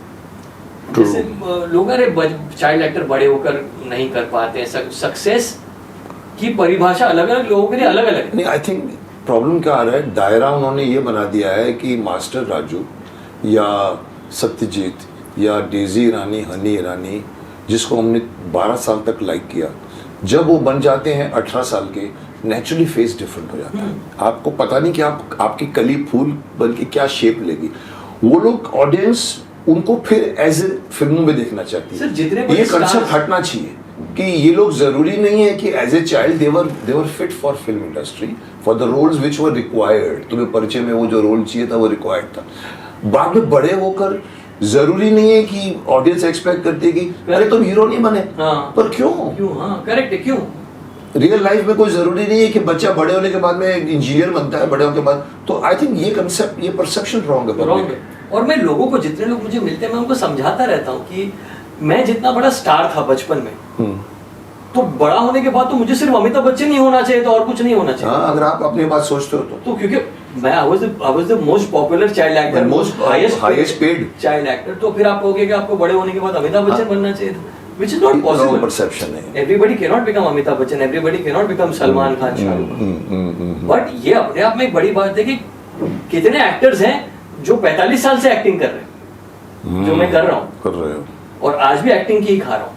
जैसे लोग अरे चाइल्ड एक्टर बड़े होकर नहीं कर पाते हैं, सक्सेस की परिभाषा अलग अलग लोगों के लिए अलग अलग है। नहीं, आई थिंक प्रॉब्लम क्या आ रहा है, दायरा उन्होंने ये बना दिया है कि मास्टर राजू या सत्यजीत या डेजी ईरानी, हनी ईरानी, जिसको हमने 12 साल तक लाइक किया, जब वो बन जाते हैं 18 साल के, नेचुरली फेस डिफरेंट हो जाता है। आपको पता नहीं कि आपकी कली फूल बन के क्या शेप लेगी। वो लोग, ऑडियंस उनको फिर एज ए फिल्मों में देखना चाहती है। ये कंसेप्ट हटना चाहिए कि ये लोग जरूरी नहीं है कि as a child they were fit for film industry, for the roles which were required. तुम्हें परिचय में वो जो रोल चाहिए था वो रिक्वायर्ड था। बाद में बड़े होकर जरूरी नहीं है कि ऑडियंस एक्सपेक्ट करती है कि अरे तुम हीरो नहीं बने। हाँ। पर क्यों? हाँ, करेक्ट है, क्यों? रियल लाइफ में कोई जरूरी नहीं है कि बच्चा बड़े होने के बाद में इंजीनियर बनता है, बड़े होने के बाद। तो आई थिंक ये कंसेप्ट, ये परसेप्शन रॉन्ग है। और मैं लोगों को, जितने लोग मुझे मिलते हैं, मैं उनको समझाता रहता हूँ कि मैं जितना बड़ा स्टार था बचपन में, तो बड़ा होने के बाद तो मुझे सिर्फ अमिताभ बच्चन ही होना चाहिए, तो और कुछ नहीं होना चाहिए। हाँ, अगर आप अपनी बात सोचते हो तो क्योंकि मैं I was the most popular child actor, most highest paid child actor, तो फिर आप कहोगे कि आपको बड़े होने के बाद अमिताभ बच्चन बनना चाहिए था, which is not possible. Perception है। Everybody cannot become Amitabh Bachchan, everybody cannot become Salman Khan, Shahrukh Khan. But ये अपने आप में एक बड़ी बात है कि कितने एक्टर्स हैं जो 45 साल से एक्टिंग कर रहे हैं, जो मैं कर रहा हूँ, और आज भी एक्टिंग की ही खा रहा हूँ।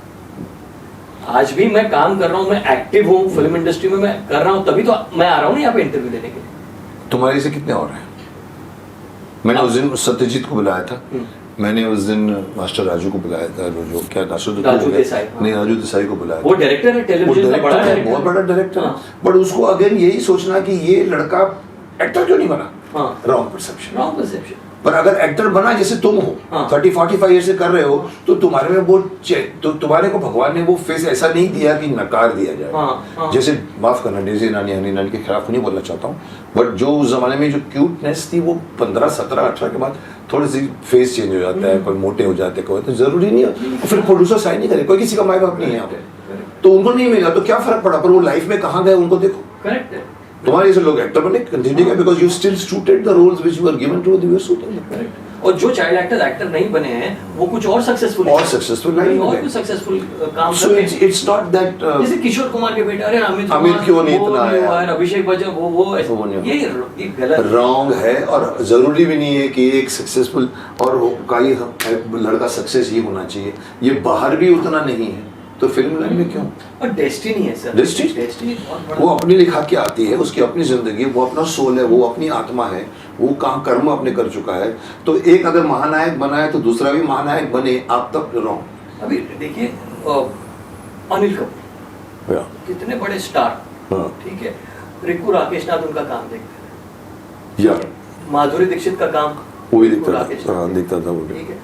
आज भी मैं काम कर रहा हूँ, मैं एक्टिव हूँ फिल्म इंडस्ट्री में, मैं कर रहा हूँ, तभी तो मैं आ रहा हूँ ना यहाँ पे इंटरव्यू देने के लिए। तुम्हारे से कितने और हैं? मैंने उस दिन सत्यजीत को बुलाया था, मैंने उस दिन मास्टर राजू को बुलाया था, जो क्या राजू देसाई, नहीं राजू देसाई को बुलाया। वो डायरेक्टर है, टेलीविजन का बड़ा डायरेक्टर, बहुत बड़ा डायरेक्टर है। बट उसको अगेन यही सोचना कि ये लड़का एक्टर क्यों नहीं बना, रॉन्ग परसेप्शन। पर अगर एक्टर बना जैसे तुम हो, 30-45 ईयर से कर रहे हो, तो तुम्हारे में वो, तो तुम्हारे को भगवान ने वो फेस ऐसा नहीं दिया कि नकार दिया जाए। जैसे माफ करना, डेजी ईरानी, हनी ईरानी के खिलाफ नहीं बोलना चाहता हूँ, बट जो उस जमाने में जो क्यूटनेस थी, वो 15, 17, 18 के बाद थोड़ी सी फेस चेंज हो जाता है, कोई मोटे हो जाते, कोई, तो जरूरी नहीं है। फिर प्रोड्यूसर साइन नहीं करे, कोई किसी का माई बाप नहीं है यहाँ पे, तो उनको नहीं मिला तो क्या फर्क पड़ा, पर वो लाइफ में कहाँ गए उनको देखो। करेक्ट है। तुम्हारे जैसे लोग एक्टर बने कंटिन्यू किया, because you still suited the roles which you were given to, you were suited. और जो चाइल्ड एक्टर नहीं बने हैं वो कुछ और सक्सेसफुल और successful नहीं और हुए। कुछ सक्सेसफुल काम So कर रहे हैं। it's not that जैसे किशोर कुमार के बेटे, अरे अमित क्यों नहीं वो इतना नहीं हुआ आया? है, अभिषेक बच्चन वो ऐसे- वो नहीं हुआ। ये गलत रॉन्ग है, और जरूरी भी नहीं है कि एक सक्सेसफुल और कोई लड़का सक्सेस ही होना चाहिए, ये बाहर भी उतना नहीं है, तो फिल्म लाइन में क्यों? और डेस्टिनी है सर, Destiny? डेस्टिनी बहुत बड़ा। वो अपनी लिखा के आती है, उसकी अपनी जिंदगी, वो अपना सोल है, वो अपनी आत्मा है, वो काम कर्म अपने कर चुका है। तो एक अगर महानायक बना है तो दूसरा भी महानायक बने, आप तब रॉन्ग। अभी देखिए अनिल कपूर या कितने बड़े स्टार, हाँ। ठीक है, रिकू राकेश नाथ उनका काम देखते या हैं, माधुरी दीक्षित का काम वो भी रिकू दिखता राकेश था, नाथ हाँ, देखते दिखता था वो हैं, भी। ठीक है।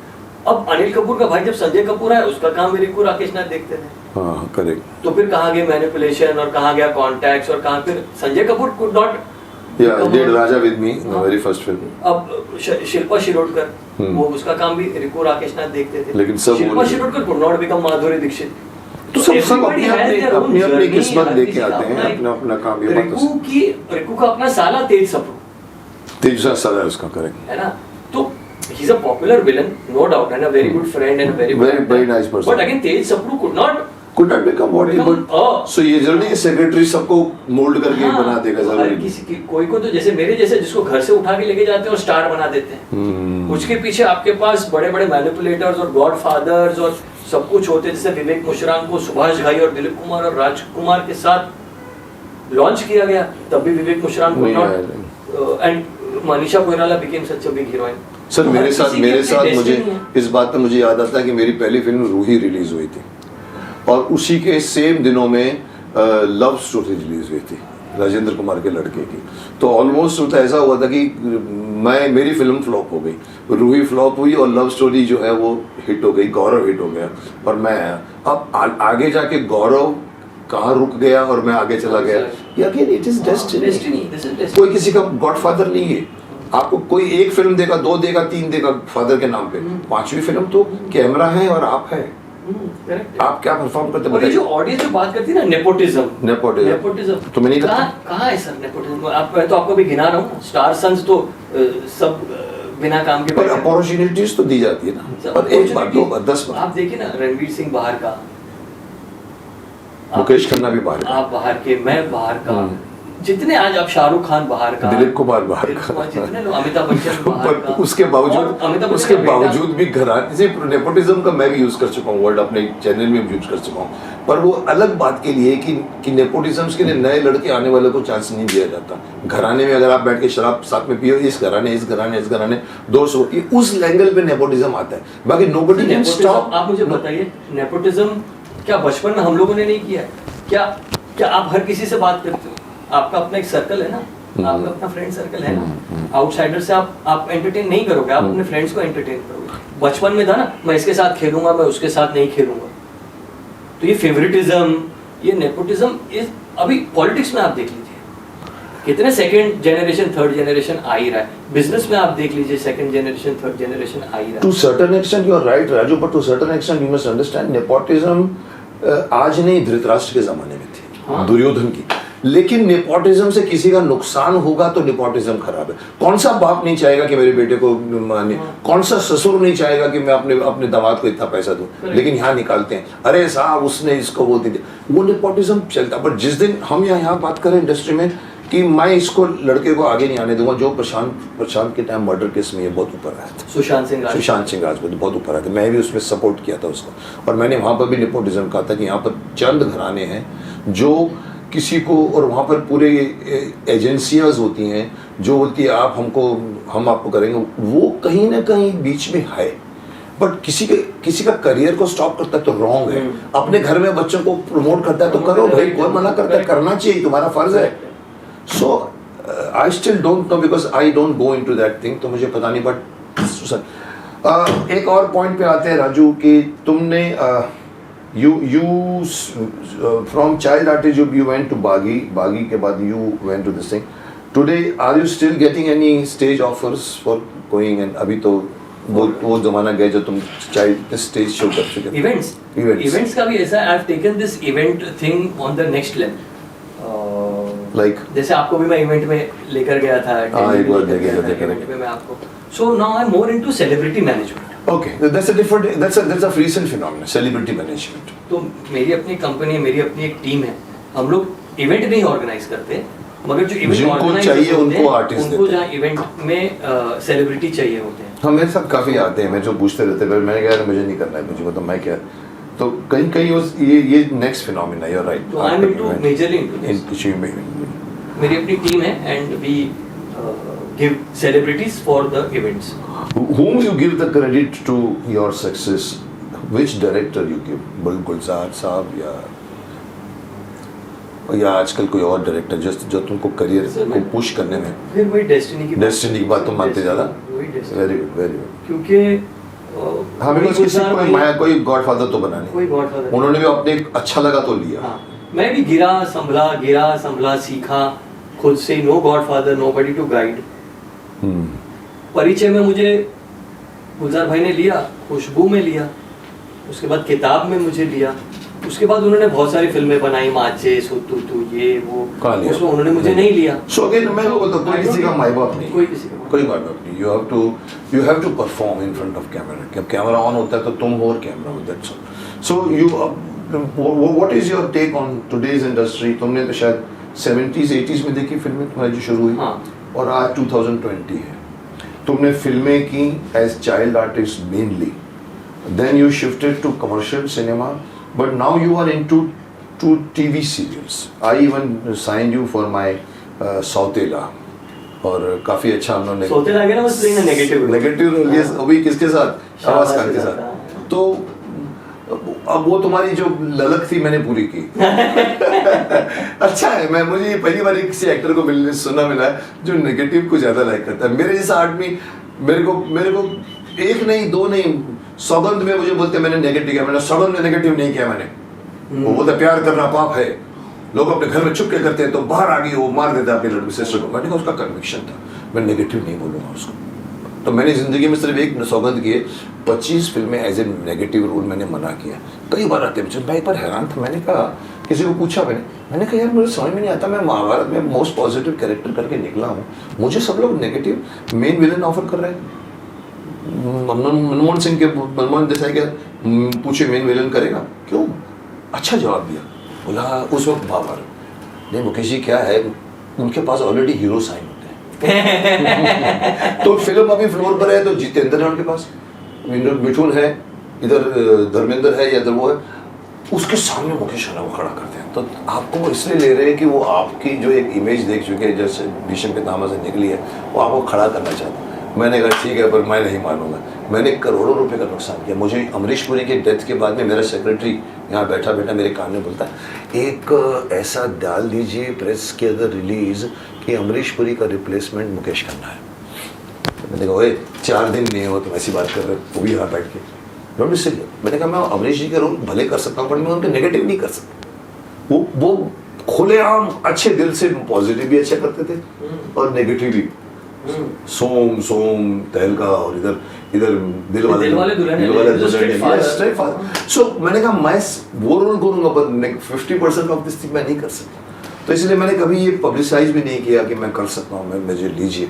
अब अनिल कपूर का भाई जब संजय कपूर है, उसका काम भी रिकू राकेश नाथ देखते थे। हाँ करेक्ट। तो फिर कहाँ गए मैनिपुलेशन और कहाँ गया कॉन्टैक्ट्स और कहाँ फिर संजय कपूर कुड नॉट या did Raja with me, the very first film. अब शिल्पा शिरोडकर, वो उसका काम भी रिकू राकेश नाथ देखते थे, लेकिन सब शिल्पा बोले- Shirodkar could not become Madhuri Dixit. तो सब everybody has their own अपनी journey, किस्मत हर लेके किसी का आते हैं, एक- अपना अपना काम। ये बात तो रिकू का अपना साला तेज सप्रू तेज सारा है उसका, करेक्ट। है ना, तो he is a popular villain, no doubt, and a very good friend and a very Very nice person. But again, Tej Sapru could not could not become what he become but so ये जरूरी secretary सबको mould करके हाँ, बना देगा हर जरूरी। किसी की कोई को तो जैसे मेरे जैसे जिसको घर से उठा के लेके जाते हैं और स्टार बना देते हैं, उसके पीछे आपके पास बड़े बड़े मैनिपुलेटर्स और गॉड फादर्स और सब कुछ होते हैं। जैसे विवेक मुशराम को सुभाष घाई और दिलीप कुमार और राजकुमार के साथ लॉन्च किया गया, तब भी विवेक मुशराम को नहीं not, and Manisha Koirala became such a big heroine. Sir मेरे साथ मुझे इस बात पे मुझे याद आता है कि मेरी पहली फिल्म रूही रिलीज हुई थी, और उसी के सेम दिनों में लव स्टोरी रिलीज हुई थी राजेंद्र कुमार के लड़के की। तो ऑलमोस्ट तो ऐसा हुआ था कि मेरी फिल्म फ्लॉप हो गई, रूही फ्लॉप हुई और लव स्टोरी जो है वो हिट हो गई, गौरव हिट हो गया, और मैं आया। अब आगे जाके गौरव कहाँ रुक गया और मैं आगे चला गया, अगेन इट इज डेस्टिनी। कोई किसी का गॉडफादर नहीं है। आपको कोई एक फिल्म देगा, 2 देगा, 3 देगा फादर के नाम पे, 5वीं फिल्म तो कैमरा है और आप है, आप क्या परफॉर्म करते और ये जो ऑडियंस जो बात करती है ना, नेपोटिज्म तो मैं नहीं लगता। कहाँ है सर नेपोटिज्म? मैं तो आपको भी गिना रहा हूँ, स्टार सन्स तो सब बिना काम के पर अपॉर्चुनिटीज तो दी जाती है ना, पर एक बार 2 बार 10 बार। आप देखिए ना, रणवीर सिंह बाहर का, मुकेश खन्ना भी बाहर का, आप बाहर के, मैं बाहर का, जितने आज आप शाहरुख खान बाहर का, दिलीप कुमार बाहर का, जितने लोग, अमिताभ बच्चन बाहर का, पर उसके बावजूद भी घराने से नेपोटिज्म का मैं भी यूज कर चुका हूँ वर्ड, अपने चैनल में भी यूज कर चुका हूँ। पर वो अलग बात के लिए कि नेपोटिज्म के लिए नए लड़के आने वाले को चांस नहीं दिया जाता। घराने में अगर आप बैठ के शराब साथ में पियो, इस घराने 200, उस एंगल पे नेपोटिज्म आता है, बाकी नोबडी कैन स्टॉप। आप मुझे बताइए, नेपोटिज्म क्या बचपन में हम लोगों ने नहीं किया है? क्या आप हर किसी से बात करते हो? आपका अपना एक सर्कल है ना, आपका अपना फ्रेंड सर्कल है ना, आउटसाइडर से आप एंटरटेन नहीं करोगे, आप अपने फ्रेंड्स को एंटरटेन करोगे। बचपन में था ना, मैं इसके साथ खेलूंगा, मैं उसके साथ नहीं खेलूंगा। तो ये फेवरेटिज्म, ये नेपोटिज्म, इस अभी पॉलिटिक्स में आप देख लीजिए कितने सेकंड जनरेशन, थर्ड जनरेशन आ ही रहा है। बिजनेस में आप देख लीजिए, सेकंड जनरेशन, थर्ड जनरेशन आ ही रहा है। To certain extent you are right Raju, but to certain extent you must understand nepotism आज नहीं, धृतराष्ट्र के जमाने में थी, हाँ। दुर्योधन की। लेकिन नेपोटिज्म से किसी का नुकसान होगा तो नेपोटिज्म खराब है। कौन सा बाप नहीं चाहेगा कि मेरे बेटे को माने, कौन सा ससुर नहीं चाहेगा कि मैं अपने दामाद को इतना पैसा दूं, लेकिन यहाँ निकालते हैं, अरे साहब उसने इसको वो दे दिया, वो नेपोटिज्म चलता। बट जिस दिन हम यहाँ बात करें इंडस्ट्री में कि मैं इसको लड़के को आगे नहीं आने दूंगा, जो प्रशांत के टाइम मर्डर केस में ये बहुत ऊपर आया था, सुशांत सिंह राजपूत बहुत ऊपर आया था, मैं भी उसमें सपोर्ट किया था उसको, और मैंने वहाँ पर भी नेपोटिज्म कहा था कि यहाँ पर चंद घराने हैं जो किसी को, और वहाँ पर पूरे एजेंसियाँ होती हैं जो बोलती है हम आपको करेंगे, वो कहीं ना कहीं बीच में है। बट किसी का करियर को स्टॉप करता है तो रॉन्ग है। अपने घर में बच्चों को प्रमोट करता है तो करो भाई, कौन मना करता है, करना चाहिए, तुम्हारा फर्ज है। So I still don't know because I don't go into that thing, तो मुझे पता नहीं। बट एक और पॉइंट पे आते हैं राजू कि तुमने you from child artist you went to Baghi के बाद you went to this thing. Today are you still getting any stage offers for going, and अभी तो वो जमाना गया जो तुम चाइल्ड स्टेज शो कर चुके थे। इवेंट्स का भी ऐसा, I have taken this event thing on the next level. Like जैसे आपको भी मैं इवेंट में लेकर गया था, एक बार लेकर इवेंट में मैं आपको So now I'm more into celebrity management. Okay, that's a different, that's a recent phenomenon, celebrity management. तो मेरी अपनी कंपनी है, मेरी अपनी एक टीम है, हम लोग इवेंट नहीं ऑर्गेनाइज करते, मगर जो इवेंट जिनको ऑर्गेनाइजर्स चाहिए होते उनको हैं, आर्टिस्ट उनको देते हैं। जहाँ इवेंट में सेलिब्रिटी चाहिए होते हैं। हाँ, मेरे साथ काफ़ी आते हैं, मेरे जो पूछते रहते हैं, पर मैंने कहा यार मुझे नहीं करना है, मुझे मतलब मैं क्या, तो कहीं कहीं ये next phenomena, you are right. तो I am into majorly into मेरी अपनी टीम है and we give celebrities for the events. Whom you give the credit to your success? Which director you give? गुलजार साहब या आजकल कोई और डायरेक्टर जो तुमको करियर को पुश करने में? फिर वही डेस्टिनी की बात तुम मानते ज़्यादा? वही destiny, very good, very good. क्योंकि हाँ, बिकॉज किसी कोई माया कोई गॉडफादर तो बना नहीं, कोई गॉडफादर उन्होंने भी अपने अच्छा लगा तो लिया। हाँ, मैं भी गिरा संभला सीखा खुद से, no godfather, nobody to guide. परिचय में मुझे गुलजार भाई ने लिया, खुशबू में लिया, उसके बाद किताब में मुझे लिया, उसके बाद उन्होंने बहुत सारी फिल्में बनाई, माचे सुतु तू ये वो, उसमें उन्होंने मुझे नहीं लिया। सो अगेन मैं वो बोलता हूँ, कोई किसी का माई बाप नहीं, कोई माई बाप नहीं। You have to perform in front of camera. जब कैमरा ऑन होता है तो तुम हो और कैमरा हो, that's all. So you what is your take on today's industry? तुमने तो शायद 70s 80s में देखी फिल्में तुम्हारी जो शुरू हुई, हाँ। और आज 2020 है, तुमने फिल्में की as child artist mainly, then you shifted to commercial cinema, but now you are into TV serials. I even sign you for my Sautela, और काफी अच्छा हम लोगों ने सौतेला गया ना, बस नेगेटिव रोल, ये अभी किसके साथ? शाहबाज खान के साथ। तो अब वो तुम्हारी जो ललक थी मैंने पूरी की। अच्छा है, मुझे ये पहली बार किसी एक्टर को मिला है जो नेगेटिव को ज्यादा लाइक करता है। मेरे जैसा आदमी मेरे को एक नहीं दो नहीं, सौगंध में मुझे बोलते मैंने नेगेटिव किया, मैंने सौगंध में नेगेटिव नहीं किया मैंने। वो बोलता प्यार करना पाप है, लोग अपने घर में छुप के करते हैं, तो बाहर आ गई वो मार देता अपनी लड़की सिस्टर को। मैंने कहा उसका कन्विक्शन था, मैं नेगेटिव नहीं बोलूँगा उसको। तो मैंने ज़िंदगी में सिर्फ एक सौगंध किए, 25 फिल्में एज ए नेगेटिव रोल मैंने मना किया। कई बार आते हैं, मैं एक बार हैरान था, मैंने कहा किसी को पूछा, मैंने कहा यार मुझे समझ में नहीं आता, मैं महाभारत में मोस्ट पॉजिटिव कैरेक्टर करके निकला हूँ, मुझे सब लोग नेगेटिव मेन विलन ऑफर कर रहे हैं। मनमोहन सिंह के मनमोहन देसाई के पूछे मेन विलन करेगा क्यों? अच्छा जवाब दिया, बोला उस वक्त महाभारत नहीं। मुकेश जी क्या है, उनके पास ऑलरेडी हीरो साइन होते हैं। तो फिल्म अभी फ्लोर पर है तो जितेंद्र है उनके पास, मिठुन है, इधर धर्मेंद्र है या इधर वो है, उसके सामने मुकेश खन्ना को खड़ा करते हैं। तो आपको वो इसलिए ले रहे हैं कि वो आपकी जो एक इमेज देख चुके हैं, जैसे भीष्म पितामह से निकली है, वो आपको खड़ा करना चाहते हैं। मैंने कहा ठीक है, पर मैं नहीं मानूंगा। मैंने करोड़ों रुपए का नुकसान किया। मुझे अमरीश पुरी के डेथ के बाद में मेरा सेक्रेटरी यहाँ बैठा मेरे कान में बोलता है एक ऐसा डाल दीजिए प्रेस के अंदर रिलीज कि अमरीश पुरी का रिप्लेसमेंट मुकेश खन्ना है। मैंने कहा ओए 4 दिन नहीं हो तुम ऐसी बात कर रहे हो, वो भी यहाँ बैठ के डोंट बी सीरियस। मैंने कहा मैं अमरीश जी का रोल भले कर सकता हूँ, पर मैं उनके नेगेटिव नहीं कर सकता। वो खुलेआम अच्छे दिल से पॉजिटिव भी अच्छा करते थे और नेगेटिव भी, सोम तहलका और इधर दिल वाले दुल्हनिया। सो मैंने कहा मैं वो रोल करूंगा, पर 50% ऑफ दिस थिंग मैं नहीं कर सकता। तो इसलिए मैंने कभी ये पब्लिसाइज भी नहीं किया कि मैं कर सकता हूँ, मैं मुझे लीजिए।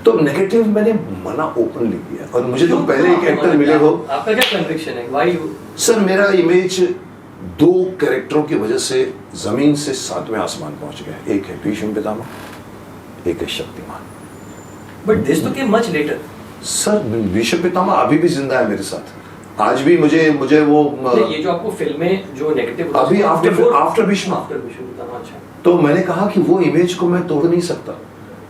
तो नेगेटिव मैंने मना ओपनली किया। और मुझे तो पहले एक एक्टर मिले हो। आपका क्या कन्विक्शन है? Why you? सर मेरा इमेज 2 कैरेक्टरों की वजह से जमीन से 7वें आसमान पहुंच गया। एक है भीष्म पितामह, एक है शक्तिमान। बट दिस तो came much later. Sir Bhishma Pitamah अभी भी जिंदा है मेरे साथ। आज भी मुझे वो ये जो आपको फिल्में जो नेगेटिव अभी आफ्टर भीष्म। अच्छा। तो मैंने कहा कि वो इमेज को मैं तोड़ नहीं सकता।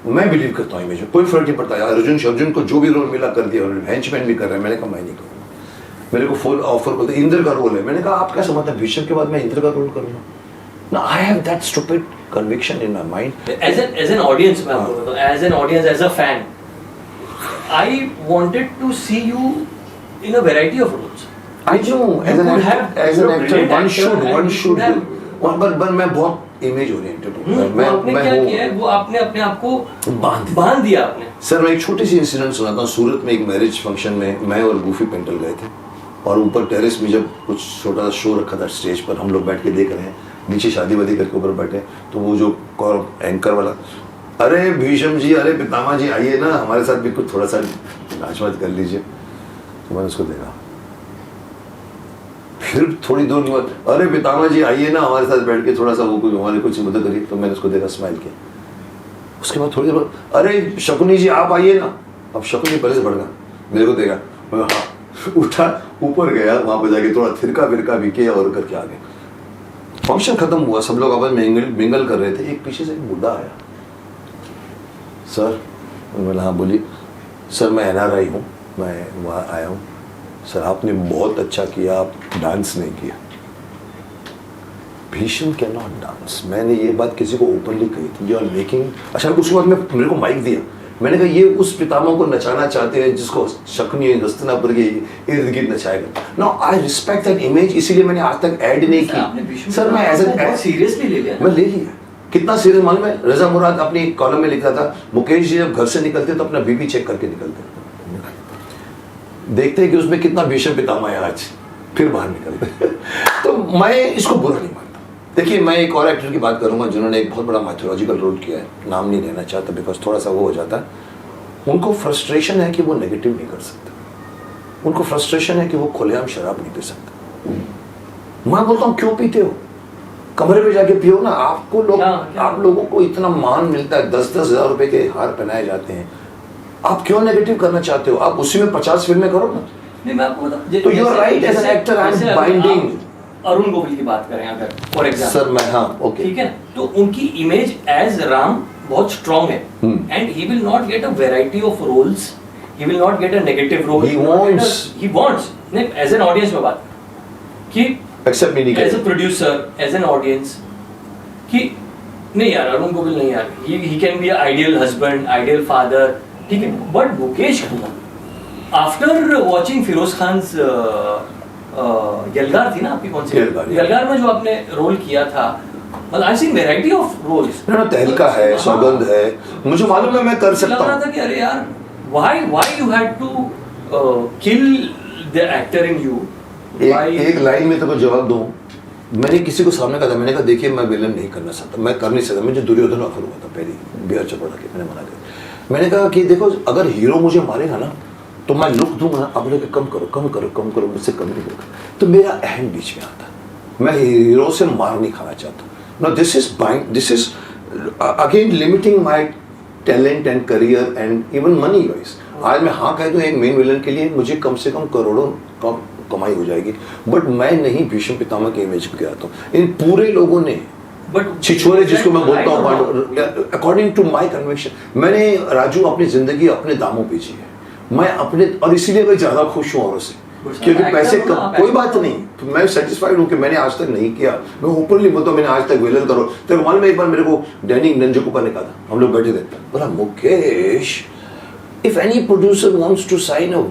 मैं बिलीव करता हूँ इमेज में, कोई फर्क नहीं पड़ता। अर्जुन को जो भी रोल मिला कर दिया, और हेंचमैन भी कर रहे हैं। मैंने कहा मैं नहीं करूँगा। मेरे को फुल ऑफर बोलते इंद्र का रोल है। मैंने कहा आप क्या समझते हैं भीष्म के बाद मैं इंद्र का रोल करूँगा? ना, I have that stupid conviction in my mind. As an audience मैं आपको बताऊं, as an audience, as a fan, I wanted to see you in a variety of roles. I know, as an actor, one should do. पर मैं बहुत image oriented हूँ। आपने क्या किया है, वो आपने अपने आप को बांध दिया आपने। सर मैं एक छोटी सी इंसिडेंट सुनाता हूँ। सूरत में एक मैरिज फंक्शन में मैं और गूफी पेंटल गए थे, और ऊपर टेरेस में जब कुछ छोटा सा शो रखा था स्टेज पर, हम लोग बैठ के देख रहे हैं, नीचे शादी वादी करके ऊपर बैठे। तो वो जो एंकर वाला अरे भीष्म जी, अरे पितामह जी आइए ना, हमारे साथ भी कुछ थोड़ा सा नाच वाच कर लीजिए। तो मैंने उसको देखा, फिर थोड़ी दूर के बाद, अरे पितामह जी आइए ना, हमारे साथ बैठ के थोड़ा सा वो कुछ हमारे कुछ मदद करिए। तो मैंने उसको देखा, स्माइल किया। उसके बाद थोड़ी देर बाद, अरे शकुनी जी आप आइए ना। अब शकुनी पहले से बढ़ गया, मेरे को देखा, हाँ, उठा, ऊपर गया, वहां पर जाके थोड़ा थिरका फिरका भी किया और करके आ गए। फंक्शन खत्म हुआ, सब लोग आपस में मिंगल कर रहे थे। एक पीछे से एक बुढ़ा आया, सर। मैंने हाँ बोलिए। सर मैं NRI हूँ, मैं वहाँ आया हूँ। सर आपने बहुत अच्छा किया, आप डांस नहीं किया। Bhishma can not dance. मैंने ये बात किसी को ओपनली कही थी, यू आर मेकिंग। अच्छा, उसके बाद मेरे को माइक दिया, मैंने कहा ये उस पितामह को नचाना चाहते हैं जिसको शकुनी हस्तिनापुर के इर्द गिर्द नचाएगा। Now I respect that image, इसीलिए मैंने आज तक ऐड नहीं की। सर मैं एज एन सीरियसली ले लिया, मैं ले लिया। कितना सीरियस मालूम है? रजा मुराद अपनी कॉलम में लिखा था, मुकेश जी जब घर से निकलते तो अपना बीपी चेक करके निकलते, देखते हैं कि उसमें कितना भीष्म पितामह है आज, फिर बाहर निकलते। तो मैं इसको बुरा नहीं मानता। देखिए मैं एक और एक्टर की बात करूंगा जिन्होंने एक बहुत बड़ा माइथोलॉजिकल रोल किया है, नाम नहीं लेना चाहता बिकॉज थोड़ा सा वो हो जाता है। उनको फ्रस्ट्रेशन है कि वो नेगेटिव नहीं कर सकते, उनको फ्रस्ट्रेशन है कि वो खुलेआम शराब नहीं पी सकते। मैं बोलता हूँ क्यों पीते हो, कमरे में जाके पियो ना। आपको लोग आप लोगों को इतना मान मिलता है, 10-10 हज़ार रुपए के हार पहनाए जाते हैं, आप क्यों नेगेटिव करना चाहते हो? आप उसी में 50 फिल्में करो ना। नहीं मैं आपको बताऊं, तो you are right as an actor, I am binding. Arun Govil की बात करें अगर फॉर एग्जांपल, सर मैं, हाँ ओके, ठीक है ना, तो उनकी इमेज एज राम बहुत स्ट्रांग है and he will not get a variety of roles, he will not get a negative role, he wants नहीं एज एन ऑडियंस में बात कि एक्सेप्ट नहीं as a producer, as an audience कि नहीं यार अरुण गोविल नहीं यार, he can be ideal husband, ideal father, ठीक है। But Mukesh Khanna after watching Feroz Khan's Yalgaar थी ना आपकी, कौन सी यलगार में जो आपने रोल किया था, मतलब I seen variety of roles ना, तहलका है, सौगंध है, मुझे मालूम है मैं कर सकता हूं। लग रहा था कि अरे यार why you had to kill the actor in you. एक लाइन में तो जवाब दूं, मैंने किसी को सामने कहा था, मैंने कहा देखिए मैं विलन नहीं करना चाहता, मैं कर नहीं सकता। मुझे दुर्योधन ऑफर हुआ था पहली बिहार चपड़ा के, मैंने मना कर। मैंने कहा कि देखो अगर हीरो मुझे मारेगा ना तो मैं लुक दूंगा, आप लोग कम करो कम करो कम करो, मुझसे कम नहीं होगा। तो मेरा अहम बीच में आता, मैं हीरो से मार नहीं खाना चाहता। No this is again limiting my talent and career and even money wise. आज मैं हाँ कह दूं एक मेन विलन के लिए मुझे कम से कम करोड़ों कमाई हो जाएगी, बट मैं नहीं भीष्म पितामह के इमेज पे गिराता हूँ। इन पूरे लोगों ने छिछोरे जिसको मैं बोलता हूँ, अकॉर्डिंग टू माई कन्विक्शन, मैंने राजू अपनी जिंदगी अपने दामों पे जी है, मैं अपने, और इसीलिए मैं ज्यादा खुश हूँ औरों से, क्योंकि पैसे कम, कोई बात नहीं, तो मैं सेटिस्फाइड हूँ कि मैंने आज तक नहीं किया। मैं ओपनली बोलता हूँ मैंने आज तक विलन करो। तो मालूम है एक बार मेरे को डैनी नंजोकुपा ने कहा था, हम लोग बैठे थे, बोला Mukesh if any producer wants to sign a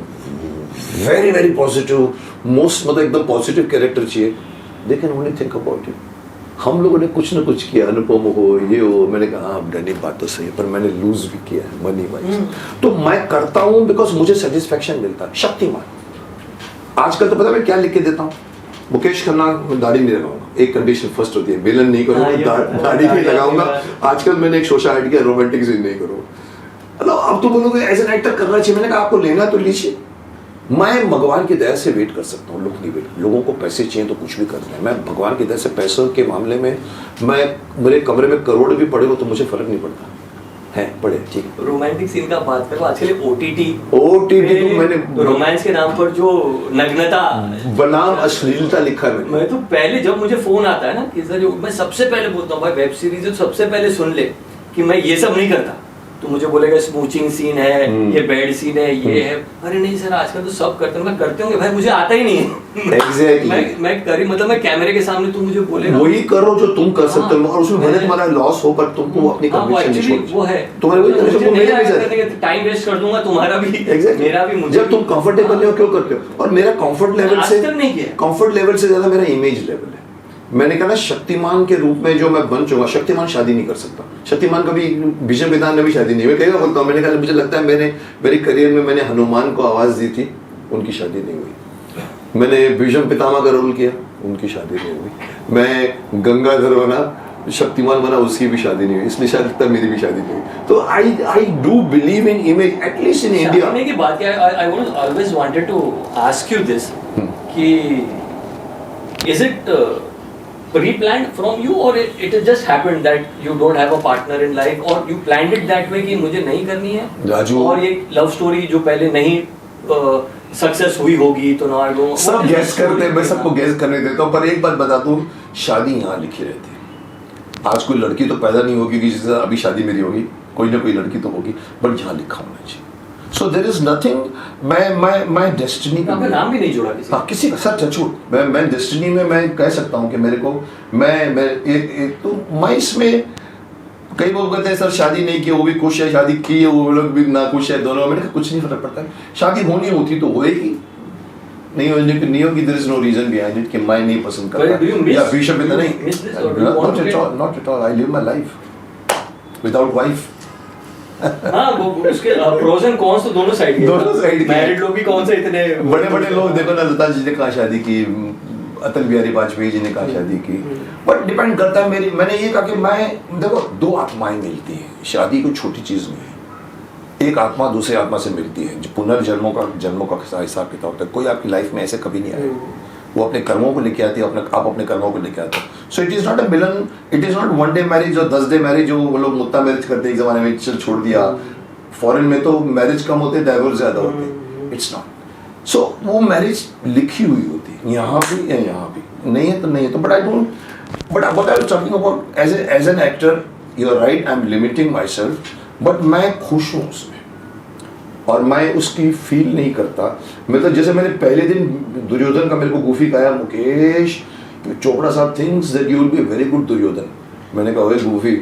very very positive most, मतलब एकदम पॉजिटिव कैरेक्टर चाहिए, दे कैन ओनली थिंक अबाउट इट। हम लोगों ने कुछ ना कुछ किया, अनुपम हो ये हो, मैंने कहा हाँ डैनी बात तो सही है, पर मैंने लूज भी किया है मनी वाइज। तो मैं करता हूँ बिकॉज मुझे सेटिस्फेक्शन मिलता है। शक्तिमान आजकल तो पता है मैं क्या लिख के देता हूँ, मुकेश खन्ना दाढ़ी नहीं लगाऊंगा, एक कंडीशन फर्स्ट होती है, विलन नहीं करूंगा, दाढ़ी नहीं लगाऊंगा। आजकल मैंने एक शोशा ऐड किया, रोमांटिक सीन नहीं करूंगा। मतलब अब तो बोलोगे एज एन एक्टर करना चाहिए, मैंने कहा आपको लेना तो लीजिए, मैं भगवान की दया से वेट कर सकता हूँ, लुक नहीं वेट। लोगों को पैसे चाहिए तो कुछ भी करते हैं, मैं भगवान की दया से पैसों के मामले में, मैं मेरे कमरे में करोड़ भी पड़े हो तो मुझे फर्क नहीं पड़ता है, पड़े ठीक है। रोमांटिक सीन का बात करो, आजकल ओटीटी तो मैंने रोमांस के नाम पर जो नग्नता बनाम अश्लीलता लिखा है मैं तो पहले जब मुझे फोन आता है ना कि सर मैं सबसे पहले बोलता हूँ भाई वेब सीरीज सबसे पहले सुन ले कि मैं ये सब नहीं करता, तो मुझे बोलेगा स्मूचिंग सीन है, ये बेड सीन है, ये है। अरे नहीं सर आजकल तो सब करते हैं, मैं करते होंगे भाई, मुझे आता ही नहीं है। Exactly. मैं करी मतलब मैं कैमरे के सामने तू मुझे बोलेगा वही करो जो तुम कर सकते हो, और उसमें भले तुम्हारा लॉस हो पर तुमको अपनी कन्विक्शन नहीं छोड़नी। वो है तुम्हारे वही कन्विक्शन को मेरे भी टाइम वेस्ट कर दूंगा तुम्हारा भी, मेरा भी। मुझे जब तुम कंफर्टेबल नहीं हो क्यों करते हो? और मेरा कंफर्ट लेवल से कंफर्ट लेवल से ज्यादा मेरा इमेज लेवल है। मैंने कहा ना शक्तिमान के रूप में जो मैं बन चुका, शक्तिमान शादी नहीं कर सकता, शक्तिमान कभी भीष्म पितामह ने भी शादी नहीं, मैं कई बार बोलता हूँ, मैंने कहा मुझे लगता है मेरे करियर में मैंने हनुमान को आवाज दी थी, उनकी शादी नहीं हुई। मैंने भीष्म पितामह का रोल किया, उनकी शादी नहीं हुई। मैं गंगाधर बना, शक्तिमान बना, उसकी भी शादी नहीं हुई, इसलिए शायद तब मेरी भी शादी नहीं हुई। तो I do believe in image, at least in India. शादी की बात क्या, I always wanted to ask you this कि is it pre-planned from you or it has just happened that you don't have a partner in life or you planned it that way कि मुझे नहीं करनी है राजू, और ये love story जो पहले नहीं सक्सेस हुई होगी तो ना वो सब गैस करते हैं, मैं सबको गैस करने देता हूँ, पर एक बात बता दूं, शादी यहाँ लिखी रहती है। आज कोई लड़की तो पैदा नहीं होगी जिसके साथ अभी शादी मेरी होगी, कोई ना कोई लड़की तो होगी, बट यहाँ लिखा होना चाहिए। सो देयर इज नथिंग, मैं डेस्टिनी आपका नाम भी नहीं जुड़ा किसी, हाँ किसी का, सच है झूठ, मैं डेस्टिनी में मैं कह सकता हूँ कि मेरे को मैं एक तो मैं इसमें, कई लोग कहते हैं सर शादी नहीं की वो भी खुश है, शादी की है वो लोग भी ना खुश है, दोनों में कुछ नहीं फर्क पड़ता है। शादी होनी होती तो होएगी, नहीं होगी, there is no reason behind it कि मैं नहीं पसंद करता या बीच में नहीं, not at all, I live my life without wife. हाँ वो उसके प्रोस एंड कॉन्स तो दोनों साइड के, दोनों साइड के, मैरिड लोग भी कौन से इतने बड़े लोग देखो ना, लता जी ने कहाँ शादी की, अटल बिहारी वाजपेयी जी ने कहाँ शादी की, बट डिपेंड करता है। मैंने ये कहा कि मैं देखो, दो आत्माएं मिलती हैं, शादी कोई छोटी चीज नहीं है, एक आत्मा दूसरी आत्मा से मिलती है, जो पुनर्जन्मों का हिसाब किताब होता है। कोई आपकी लाइफ में ऐसे कभी नहीं आया, वो अपने कर्मों को लेके आती है, आप अपने कर्मों को लेके आते हो। So it is not a Milan, it is not one day marriage और 10 डे मैरिज, जो वो लोग मुत्ता मैरिज करते हैं एक जमाने में, चल छोड़ दिया। फॉरेन में तो मैरिज कम होते, डाइवोर्स ज्यादा होते, इट्स नॉट। सो वो मैरिज लिखी हुई होती है, यहाँ भी या यहाँ भी, नहीं है तो नहीं है तो, but I don't, but what I was talking about as an actor, you are right, I am limiting myself, but मैं खुश हूँ उसमें और मैं उसकी फील नहीं करता। मतलब जैसे मैंने पहले दिन दुर्योधन का मेरे को गूफी कहा, मुकेश चोपड़ा साहब thinks that you will be very good Duryodhan. मैंने कहा ओए गूफी,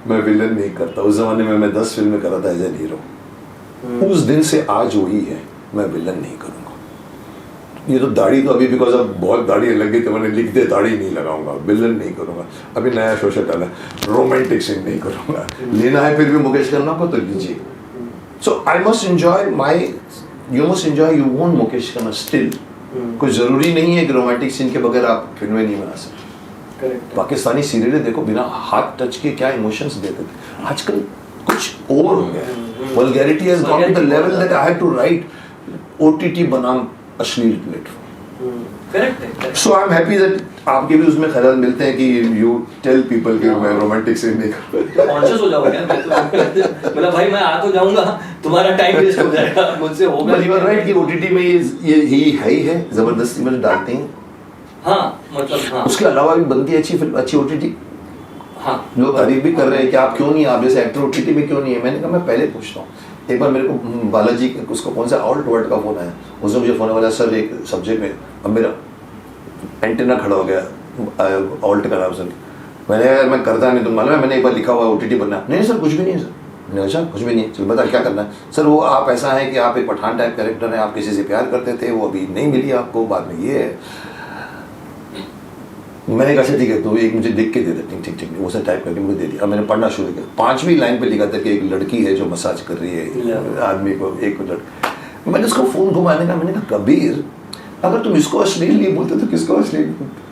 मैं विलन नहीं करता। उस जमाने में मैं 10 फिल्में कर रहा था एज एन हीरो। उस दिन से आज वही है, मैं विलन नहीं करूँगा। ये तो दाढ़ी तो अभी बिकॉज अब बहुत दाढ़ी लग गई तो मैंने लिख दे दाढ़ी नहीं लगाऊंगा, विलन नहीं करूँगा। अभी नया शो शट डाला, रोमांटिक सीन नहीं करूँगा। लेना है फिर भी मुकेश खन्ना को तो लीजिए। So I must enjoy you must enjoy your own Mukesh Khanna still. कोई जरूरी नहीं है कि रोमांटिक सीन के बगैर आप फिल्में नहीं बना सकते। करेक्ट। पाकिस्तानी सीरियलें देखो, बिना हाथ टच के क्या इमोशंस देते थे, आजकल कुछ और हो गया। Vulgarity has gone to the level that I had to write OTT बनाम अश्लील platform. Correct. So I am happy that आपके भी उसमें ख्याल मिलते हैं कि यू टेल पीपल कि मैं रोमांटिक सीन नहीं करता। कॉन्शियस हो जाओगे क्या? मतलब भाई मैं आ तो जाऊंगा, तुम्हारा टाइम वेस्ट हो जाएगा, मुझसे होगा। यू आर राइट कि OTT में ये ही है जबरदस्ती में डालते हैं। हाँ मतलब हाँ, उसके अलावा भी बनती है अच्छी फिल्म, अच्छी OTT। हाँ लोग तारीफ भी कर रहे हैं कि आप क्यों नहीं, आप जैसे एक्टर OTT में क्यों नहीं है। मैंने कहा मैं पहले पूछता हूँ। एक बार मेरे को बालाजी उसको कौन सा ऑल्ट वर्ड का फोन आया, उसने मुझे फोन वाला सर एक सब्जेक्ट में, अब मेरा एंटेना खड़ा हो गया ऑल्ट का नाम सुन। मैंने यार मैं करता नहीं, तुम मालूम है मैंने एक बार लिखा हुआ OTT बनना। नहीं सर कुछ भी नहीं है सर। मैंने अच्छा कुछ भी नहीं है, चल बता क्या करना है। सर वो आप ऐसा है कि आप एक पठान टाइप कैरेक्टर हैं, आप किसी से प्यार करते थे, वो अभी नहीं मिली आपको, बाद में ये है। मैंने कहा अच्छा ठीक है, तो एक मुझे लिख के दे दे। ठीक ठीक, वो टाइप करके मुझे दे दिया। अब मैंने पढ़ना शुरू किया, 5वीं लाइन पे लिखा था कि एक लड़की है जो मसाज कर रही है आदमी को, एक लड़की। मैंने उसको फोन घुमाने का, मैंने कहा कबीर अगर तुम इसको अश्लील नहीं बोलते तो किसको अश्लील बोलते?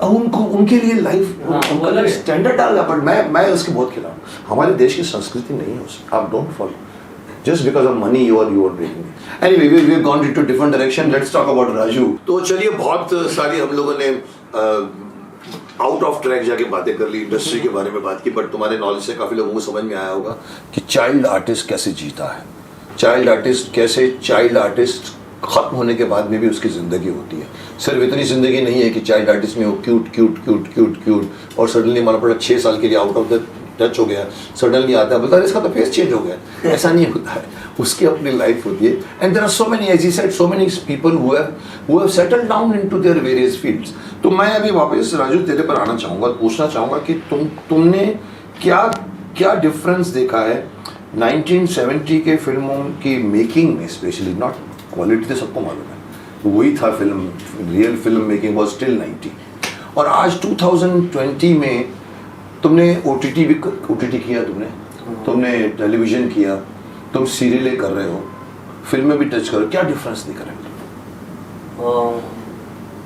उनको उनके लिए लाइफ उनका स्टैंडर्ड डाल रहा। बट मैं उसके बहुत खिलाफ। हमारे देश की संस्कृति नहीं है उसकी, आप don't follow just because of money you are breaking it. Anyway, we've gone into different direction. Let's talk about Raju. तो चलिए बहुत सारी हम लोगों ने आउट ऑफ ट्रैक जाके बातें कर ली, इंडस्ट्री के बारे में बात की, बट तुम्हारे नॉलेज से काफी लोगों को समझ में आया होगा कि चाइल्ड आर्टिस्ट कैसे जीता है, चाइल्ड आर्टिस्ट कैसे, चाइल्ड आर्टिस्ट खत्म होने के बाद में भी उसकी जिंदगी होती है। सिर्फ इतनी जिंदगी नहीं है कि चाइल्ड आर्टिस्ट में वो cute cute cute cute cute और सडनली मालूम पड़ा 6 साल के लिए आउट ऑफ द टच हो गया, सडनली आता है बोलता है इसका तो फेस चेंज हो गया। ऐसा नहीं होता है, उसकी अपनी लाइफ होती है। And there are so many, as you said, so many people who have settled down into their various fields. तो मैं अभी वापस राजू तेरे पर आना चाहूँगा, पूछना चाहूँगा कि तुमने क्या डिफरेंस देखा है 1970 के फिल्मों की मेकिंग में, स्पेशली नॉट क्वालिटी तो सबको मालूम है, वही था film, real film making was still 90, और आज 2020 में तुमने OTT किया, तुमने टेलीविजन किया, तुम सीरियलें कर रहे हो, फिल्में भी टच करो, क्या डिफरेंस दिख रहा है?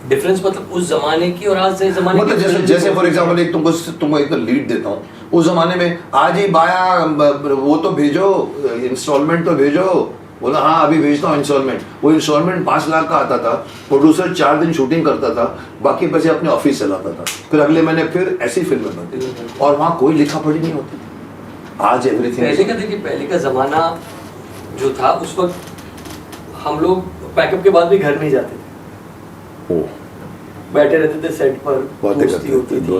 डिफरेंस मतलब उस जमाने की और आज के जमाने मतलब की जैसे फॉर एग्जांपल एक तुमको एक लीड देता हूँ, उस जमाने में आज ही बाया वो तो भेजो, इंस्टॉलमेंट तो भेजो, बोला हाँ अभी भेजता हूँ इंस्टॉलमेंट। वो इंस्टॉलमेंट 5 लाख का आता था, प्रोड्यूसर 4 दिन शूटिंग करता था, बाकी पैसे अपने ऑफिस चलाता था, फिर अगले महीने फिर ऐसी फिल्में बनती थी और वहाँ कोई लिखा पढ़ी नहीं होती। आज एवरीथिंग पहले का जमाना जो था उस वक्त हम लोग पैकअप के बाद भी घर नहीं जाते थे, बैठे रहते थे सेट पर, दोस्ती होती थी,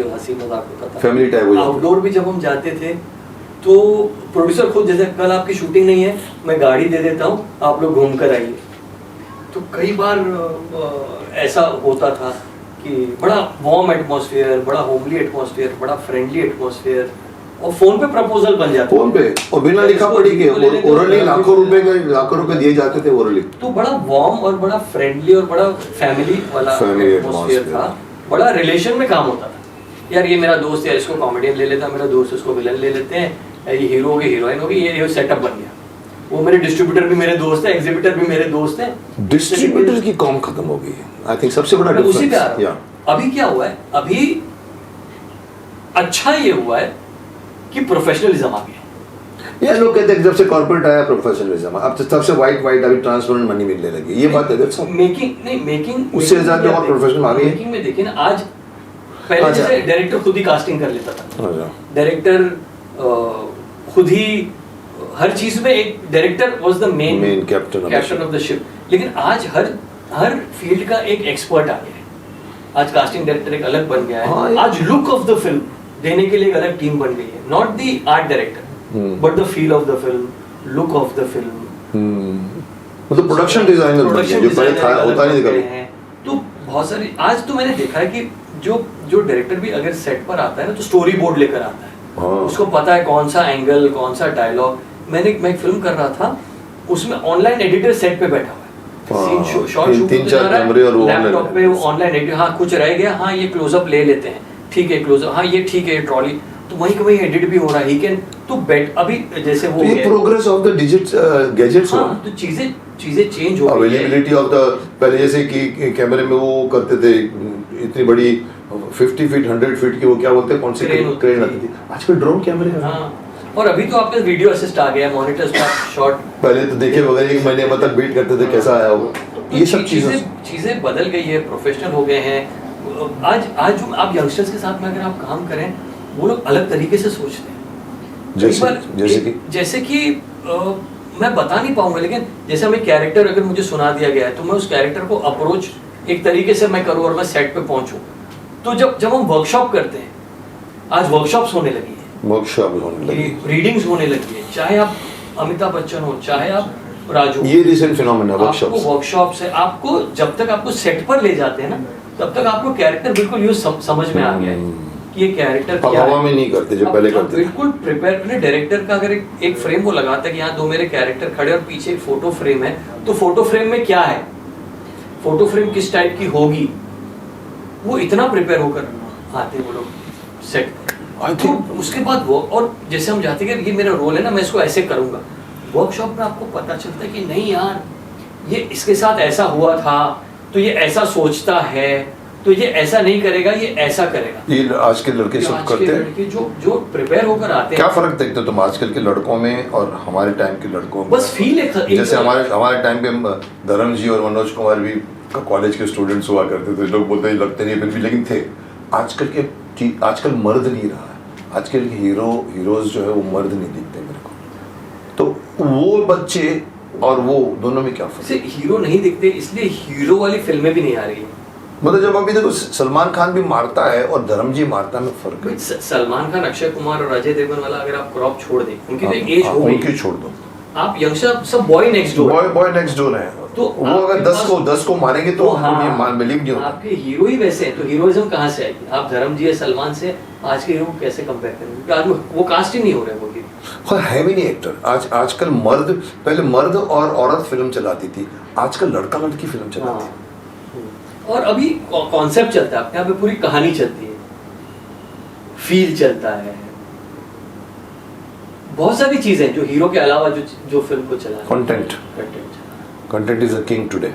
हंसी मजाक होता था, फैमिली टाइप हो जाती। आउटडोर भी जब हम जाते थे तो प्रोड्यूसर खुद, जैसे कल आपकी शूटिंग नहीं है, मैं गाड़ी दे देता हूँ, आप लोग घूम कर आइए। तो कई बार ऐसा होता था कि बड़ा वार्म एटमॉस्फेयर, बड़ा होमली एटमॉस्फेयर, बड़ा फ्रेंडली एटमॉस्फेयर, और फोन पे प्रपोजल बन जाता, फोन पे और बिना लिखा पढ़ी के ओरली लाखों रुपए दिए जाते थे ओरली। तो बड़ा वार्म और बड़ा फ्रेंडली और बड़ा फैमिली वाला एटमॉस्फेयर था, बड़ा रिलेशन में काम होता था। यार ये मेरा दोस्त है, इसको कॉमेडियन ले लेता, मेरा दोस्त इसको विलन ले लेते हैं, ये हीरो हो गई, हीरोइन हो गई, ये सेटअप बन गया। वो मेरे डिस्ट्रीब्यूटर भी मेरे दोस्त है, एग्जीबिटर भी मेरे दोस्त है। डिस्ट्रीब्यूटर की कॉम खत्म हो गई है, आई थिंक सबसे बड़ा उसी पे आ रहा डिफरेंस। हूं। अभी क्या हुआ है, अभी अच्छा ये हुआ है कि प्रोफेशनलिज्म आ गया। ये लोग कहते हैं जब से कॉर्पोरेट आया प्रोफेशनलिज्म, अब तो सबसे वाइट अभी ट्रांसपेरेंट मनी मिलने लगी, ये बात है सब। मेकिंग उससे ज्यादा और प्रोफेशनल आ गई। मेकिंग में देखिए ना, आज पहले जैसे डायरेक्टर खुद ही कास्टिंग कर लेता था, डायरेक्टर खुद ही हर चीज में, एक director was the main captain of the ship. लेकिन आज हर फील्ड का एक एक्सपर्ट आ गया है। आज कास्टिंग डायरेक्टर एक अलग बन गया है, आज लुक ऑफ द फिल्म देने के लिए एक अलग टीम बन गई है, not the art director but the feel of the film, look of the film, मतलब प्रोडक्शन डिजाइनर जो पहले था होता नहीं था। तो बहुत सारी, आज तो मैंने देखा है कि जो डायरेक्टर भी अगर सेट पर आता है ना, तो स्टोरी बोर्ड लेकर आता है, उसको पता है कौन सा एंगल, कौन सा डायलॉग। मैं एक फिल्म कर रहा था, उसमें ऑनलाइन एडिटर सेट पे बैठा हुआ है, सीन शॉर्ट शूट होता जा रहा है, लैपटॉप पे ऑनलाइन एडिट, हाँ कुछ रह गया, हाँ ये क्लोजअप ले लेते हैं, ठीक है क्लोजअप, हाँ ये ठीक है ट्रॉली, तो वहीं का वहीं एडिट भी हो रहा है, ही कैन तो बेट। अभी जैसे वो ये प्रोग्रेस ऑफ द गैजेट्स, हाँ, तो चीजें चेंज हो गई, अवेलेबिलिटी ऑफ द, पहले जैसे कि कैमरे में वो करते थे इतनी बड़ी 50 फीट 100 फीट की वो क्या बोलते हैं, कौन सी क्रेन आती थी, आजकल ड्रोन कैमरे हैं। हाँ, और अभी तो आपके वीडियो असिस्ट आ गया है, मॉनिटर्स का शॉट, पहले तो देखे वगैरह एक महीने मतलब वेट करते थे कैसा आया वो, ये सब चीजें बदल गई है, प्रोफेशनल हो गए हैं। आज जो आप यंगस्टर्स के साथ में अगर आप काम करें, वो लोग अलग तरीके से सोचते हैं। जैसे कि मैं बता नहीं पाऊंगा, लेकिन जैसे हमें कैरेक्टर अगर मुझे सुना दिया गया है, तो मैं उस कैरेक्टर को अप्रोच एक तरीके से मैं करूँ और मैं सेट पे पहुंचूं। तो जब हम वर्कशॉप करते हैं, आज वर्कशॉप्स होने लगी है, वर्कशॉप होने लगी, रीडिंग्स होने लगी है, चाहे आप अमिताभ बच्चन हो, चाहे आप राजू, ये रिसेंट फिनोमेना वर्कशॉप से आपको जब तक आपको सेट पर ले जाते हैं ना, तब तक आपको कैरेक्टर बिल्कुल यूं समझ में आ गया है कि ये कैरेक्टर क्या है। में नहीं करते जो पहले करते, बिल्कुल प्रिपेयर अपने डायरेक्टर का। अगर एक फ्रेम वो लगाता है कि यहाँ 2 मेरे कैरेक्टर खड़े और पीछे एक फोटो फ्रेम है, तो फोटो फ्रेम में क्या है, फोटो फ्रेम किस टाइप की होगी, वो इतना प्रिपेयर होकर आते हैं वो लोग सेट। तो उसके बाद वो, और जैसे हम जाते हैं कि ये मेरा रोल है ना, मैं इसको ऐसे करूंगा, वर्कशॉप में आपको पता चलता है कि नहीं यार, ये इसके साथ ऐसा हुआ था, तो ये ऐसा सोचता है, तो ये ऐसा नहीं करेगा, ये ऐसा करेगा। ये आज के लड़के सब करते हैं, जो प्रिपेयर होकर आते हैं। क्या फर्क देखते हो तुम आजकल के लड़कों में और हमारे टाइम के लड़कों में? बस फील है, जैसे हमारे टाइम पे धर्म जी और मनोज कुमार भी कॉलेज के स्टूडेंट्स हुआ करते थे, लोग बोलते लगते नहीं बिल्कुल, लेकिन थे। आजकल मर्द नहीं रहा है, आजकल के हीरोज जो है वो मर्द नहीं दिखते मेरे को। तो वो बच्चे और वो दोनों में क्या फर्क है? हीरो नहीं दिखते, इसलिए हीरो वाली फिल्में भी नहीं आ रही है। मतलब जब अभी देखो सलमान खान भी मारता है और धर्म जी मारता है, में फर्क है। सलमान खान, अक्षय कुमार और अजय देवगन वाला अगर आप क्रॉप छोड़ दें, उनकी तो एज हो गई, उनकी छोड़ दो, आप यंगस्टर सब बॉय नेक्स्ट डोर है। तो वो अगर 10 को मारेंगे तो मान बिलीव नहीं होता। आपके हीरो ही वैसे हैं, तो हीरोइज्म कहाँ से आएगी? आप धर्म जी या सलमान से आज के हीरो को कैसे कंपेयर करेंगे? आज वो कास्ट ही नहीं हो रहे वो हीरो, है भी नहीं एक्टर। आजकल मर्द, पहले मर्द और औरत फिल्म चलाती थी, आजकल लड़का लड़की फिल्म चलाती है। और अभी कॉन्सेप्ट चलता है, अपने यहाँ पे पूरी कहानी चलती है, फील चलता है, बहुत सारी चीजें जो हीरो के अलावा जो फिल्म को चला, content is a king today,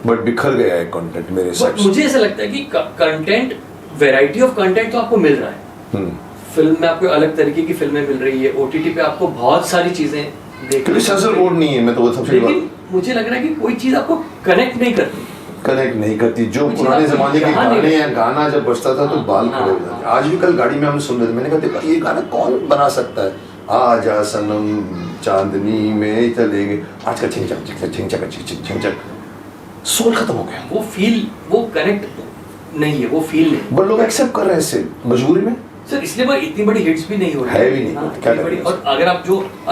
but बिखर गया है कंटेंट मेरे हिसाब बट से। मुझे ऐसा लगता है कि कंटेंट, वैरायटी ऑफ कंटेंट तो आपको मिल रहा है, फिल्म में आपको अलग तरीके की फिल्में मिल रही है, ओटीटी पे आपको बहुत सारी चीजें क्योंकि सेंसर बोर्ड नहीं है, मैं तो वो सबसे लेकिन मुझे लग रहा है कि कोई चीज आपको कनेक्ट नहीं करती। कनेक्ट नहीं करती। जो कुछ पुराने आपको जमाने के यहाँ नहीं गाने लगता। हैं, गाना जब बजता था तो हाँ, बाल हाँ, खड़े हो जाते। हाँ। आज भी कल गाड़ी में हम सुन रहे थे, मैंने कहा देखा ये गाना कौन बना सकता है, आजा सनम चांदनी में चलेंगे, आज का छिंचक छिंचक छिंचक छिंचक छिंचक, सोल खत्म हो गया। वो फील, वो कनेक्ट नहीं है, वो फील नहीं। बट लोग एक्सेप्ट कर रहे हैं इससे मजबूरी में। सर इसलिए वो इतनी बड़ी हिट्स भी नहीं हो रही है भी नहीं, हाँ, क्या इतनी बड़ी। करें। और अगर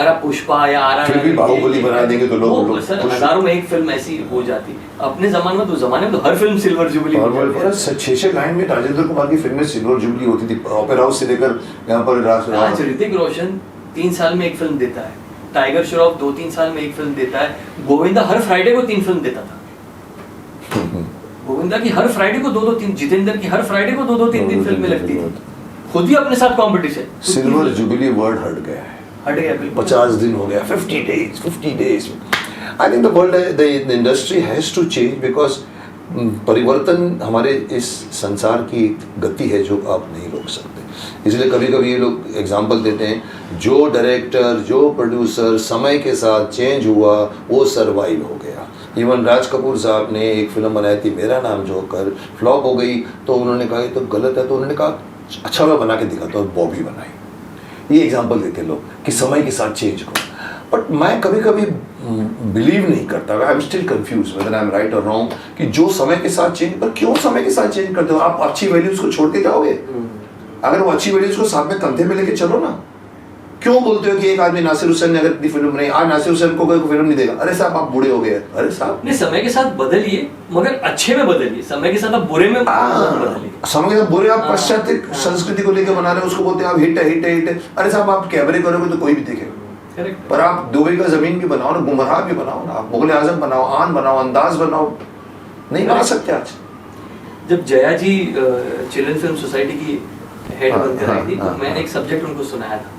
आप पुष्पा या आर फिर भी बाहुबली बना देंगे तो लोग सर खुश। हजारों में एक फिल्म ऐसी हो जाती। अपने जमाने में तो हर फिल्म सिल्वर जुबली और वो 6-6 लाइन में राजेंद्र कुमार की फिल्में सिल्वर जुबली होती थी, ओपेरा हाउस से लेकर यहाँ पर आज ऋतिक रोशन 3 साल में एक फिल्म देता है, टाइगर श्रॉफ 2-3 साल में एक फिल्म देता है, गोविंदा हर फ्राइडे को 3 फिल्म देता था। गोविंदा की हर फ्राइडे को 2-3, जितेंद्र की हर फ्राइडे को 2-3 फिल्में लगती थी। खुद ही अपने साथ कंपटीशन। सिल्वर जुबली वर्ड हट गया है, हट गया बिल्कुल। 50 दिन हो गया, 50 days। I think the world, the industry has to change because परिवर्तन हमारे इस संसार की गति है जो आप नहीं रोक सकते। इसलिए कभी कभी ये लोग एग्जाम्पल देते हैं, जो डायरेक्टर जो प्रोड्यूसर समय के साथ चेंज हुआ वो सर्वाइव हो गया। इवन राज कपूर साहब ने एक फिल्म बनाई थी मेरा नाम जोकर, फ्लॉप हो गई तो उन्होंने कहा ये तो गलत है, तो उन्होंने कहा अच्छा मैं बना के दिखाता हूँ, बॉबी बनाई। ये एग्जाम्पल देते लोग कि समय के साथ चेंज करो, बट मैं कभी कभी बिलीव नहीं करता, I am still confuse whether I am right और रॉन्ग, कि जो समय के साथ चेंज, पर क्यों समय के साथ चेंज करते हो? आप अच्छी वैल्यूज को छोड़ के जाओगे? अगर वो अच्छी वैल्यूज को साथ में कंधे में लेके चलो ना। क्यों बोलते हो कि एक आदमी नासिर हुसैन ने अगर इतनी फिल्म बनाई, आज नासिर हुसैन को कोई फिल्म नहीं देगा? अरे साहब आप बूढ़े हो गए। अरे साहब नहीं, समय के साथ बदलिए मगर अच्छे में बदलिए, समय के साथ आप बुरे में बदलिए। समय के साथ बुरे आप हाँ, पाश्चात्य हाँ। संस्कृति को लेकर बना रहे हो, उसको बोलते हैं आप हिट है हिट है हिट है। अरे साहब आप कैमरे करोगे तो कोई भी देखेगा, करेक्ट। पर आप दुबई का जमीन भी बनाओ ना, गुमराह भी बनाओ ना, आप मुगल आजम बनाओ, आन बनाओ, अंदाज बनाओ, नहीं बना सकते आज। जब जया जी चिल्ड्रन फिल्म सोसाइटी की हेड हाँ, बनकर आई थी हाँ, तो मैंने हाँ। एक सब्जेक्ट उनको सुनाया था,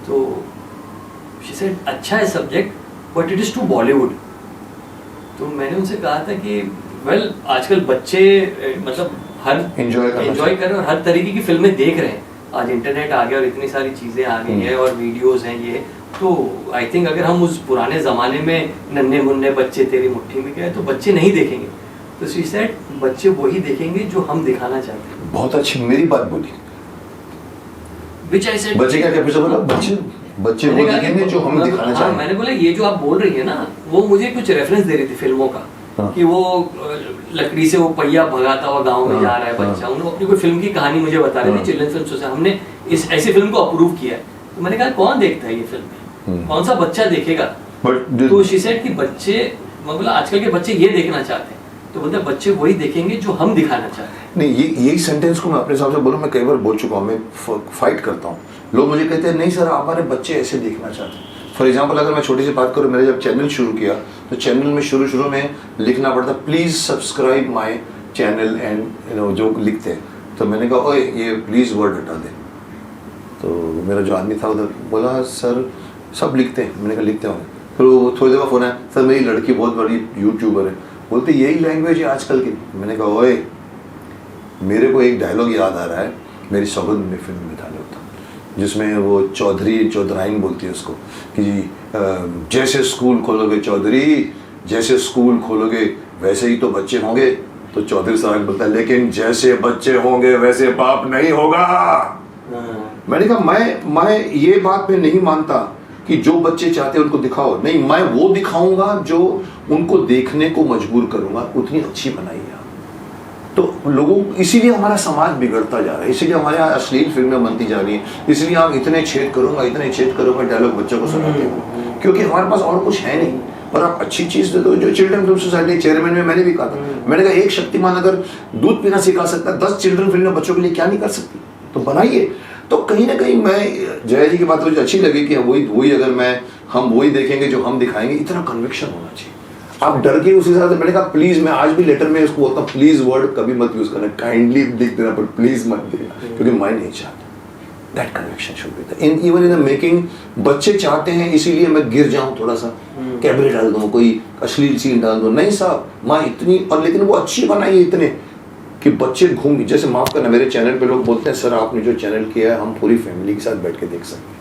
तो शी सेड अच्छा है subject but it is too Bollywood. तो मैंने उनसे कहा था कि वेल आजकल बच्चे मतलब हर Enjoy करना एंजॉय कर रहे हैं और हर तरीके की फिल्में देख रहे हैं। आज इंटरनेट आ गया और इतनी सारी चीज़ें आ गई हैं और वीडियोस हैं ये, तो आई थिंक अगर हम उस पुराने ज़माने में नन्हे मुन्ने बच्चे तेरी मुट्ठी में गए तो बच्चे नहीं देखेंगे। तो शी सेड बच्चे वही देखेंगे जो हम दिखाना चाहते हैं। बहुत अच्छी मेरी बात बोली। Which I said, बच्चे क्या कैसे बोला? बच्चे वो मैंने कहा देखेंगे कि- जो हम दिखाना हाँ, चाहेंगे। मैंने बोला ये जो आप बोल रही है ना, वो मुझे कुछ रेफरेंस दे रही थी फिल्मों का, हाँ। कि वो लकड़ी से वो पहिया भगाता हुआ गांव में हाँ, जा रहा है बच्चा। हाँ। उन्होंने अपनी कोई फिल्म की कहानी मुझे बता रहे थे, हाँ। चिल्ड्रन फिल्म सोसाइटी, हमने इस ऐसी फिल्म को अप्रूव किया है। तो मैंने कहा कौन देखता है ये फिल्म, कौन सा बच्चा देखेगा? But तो शी सेड कि बच्चे, मैं बोला आजकल के बच्चे ये देखना चाहते हैं। तो बोलते बच्चे वही देखेंगे जो हम दिखाना चाहते हैं। नहीं, यही सेंटेंस को मैं अपने हिसाब से बोलूँ, मैं कई बार बोल चुका हूँ, मैं फाइट करता हूँ। लोग मुझे कहते हैं नहीं सर हमारे बच्चे ऐसे देखना चाहते हैं। फॉर एग्जाम्पल अगर मैं छोटी सी बात करूँ, मैंने जब चैनल शुरू किया तो चैनल में शुरू में लिखना पड़ता please subscribe my channel and जो लिखते हैं, तो मैंने कहा ओए ये प्लीज़ वर्ड हटा दे। तो मेरा जो आदमी था उधर बोला सर सब लिखते हैं। मैंने कहा लिखते होंगे। फिर वो थोड़ी देर फ़ोन आया, सर मेरी लड़की बहुत बड़ी यूट्यूबर है, बोलते यही लैंग्वेज है आजकल की। मैंने कहा ओए मेरे को एक डायलॉग याद आ रहा है, मेरी सौगंध में फिल्म में डाले होता, जिसमें वो चौधराइन बोलती है उसको कि जैसे स्कूल खोलोगे चौधरी, जैसे स्कूल खोलोगे वैसे ही तो बच्चे होंगे। तो चौधरी साहब बोलता है लेकिन जैसे बच्चे होंगे वैसे बाप नहीं होगा। मैंने कहा मैं ये बात में नहीं मानता कि जो बच्चे चाहते हैं उनको दिखाओ, नहीं मैं वो दिखाऊंगा जो उनको देखने को मजबूर करूंगा, उतनी अच्छी बनाई है। तो लोगों, इसीलिए हमारा समाज बिगड़ता जा रहा है, इसीलिए हमारे यहाँ अश्लील फिल्में बनती जा रही हैं, इसलिए हम इतने छेद करूंगा डायलॉग बच्चों को सुनाते हैं, क्योंकि हमारे पास और कुछ है नहीं। पर आप अच्छी चीज़ दे दो। जो चिल्ड्रन फिल्म सोसाइटी चेयरमैन में मैंने भी कहा था, मैंने कहा एक शक्तिमान अगर दूध पीना सिखा सकता है, 10 चिल्ड्रन फिल्में बच्चों के लिए क्या नहीं कर सकती, तो बनाइए। तो कहीं ना कहीं मैं जया जी की बात मुझे अच्छी लगी कि वही अगर हम वही देखेंगे जो हम दिखाएंगे, इतना कन्विक्शन होना चाहिए। आप डर के उस हिसाब से, मैंने कहा प्लीज, मैं आज भी लेटर में उसको बोलता हूँ प्लीज वर्ड कभी मत यूज करना, काइंडली लिख देना पर प्लीज मत देना, क्योंकि मैं नहीं चाहता। That conviction should be there in even in the making. बच्चे चाहते हैं इसीलिए मैं गिर जाऊं थोड़ा सा, कैमरे डाल दूं, कोई अश्लील सीन डाल दूं, नहीं साहब माँ इतनी, और लेकिन वो अच्छी बनाई है इतने कि बच्चे घूम, जैसे माफ करना मेरे चैनल पे लोग बोलते हैं सर आपने जो चैनल किया है हम पूरी फैमिली के साथ बैठ के देख सकते हैं।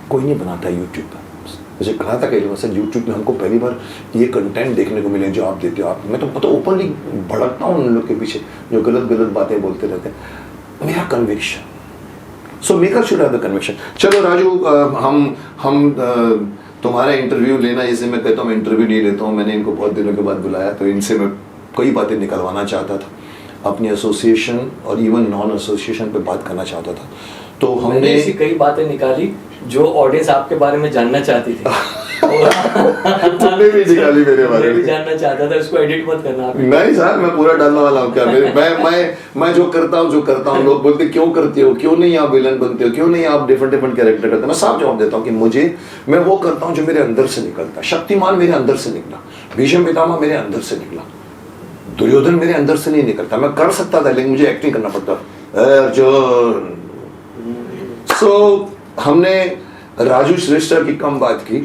कोई नहीं बनाता यूट्यूब पर। मुझे कहा था कई लोगों से यूट्यूब में हमको पहली बार ये कंटेंट देखने को मिले जो आप देते हो। आप मैं तो ओपनली भड़कता हूँ उन लोग के पीछे जो गलत गलत बातें बोलते रहते हैं। मेरा conviction, so maker should have the conviction. चलो राजू, हम तुम्हारा इंटरव्यू लेना, जैसे मैं कहता हूँ मैं इंटरव्यू नहीं लेता हूँ, मैंने इनको बहुत दिनों के बाद बुलाया तो इनसे मैं कई बातें निकलवाना चाहता था, अपनी एसोसिएशन और इवन नॉन एसोसिएशन पे बात करना चाहता था। तो हमने ऐसी कई बातें निकाली जो ऑडियंस आपके बारे में जानना चाहती थी। तुमने भी निकाली मेरे बारे में, जानना चाहता था, उसको एडिट मत करना। नहीं सर मैं पूरा डालने वाला हूँ क्या। मैं जो करता हूँ लोग बोलते क्यों करते हो, क्यों नहीं आप विलन बनते हो, क्यों नहीं आप डिफरेंट कैरेक्टर करते हो। मैं साफ जवाब देता हूँ कि मैं वो करता हूँ जो मेरे अंदर से निकलता। शक्तिमान मेरे अंदर से निकला, भीष्म पितामह मेरे अंदर से निकला, दुर्योधन मेरे अंदर से नहीं निकलता। मैं कर सकता था लेकिन मुझे एक्टिंग करना पड़ता। अर्जुन। सो हमने राजू श्रेष्ठा की कम बात की,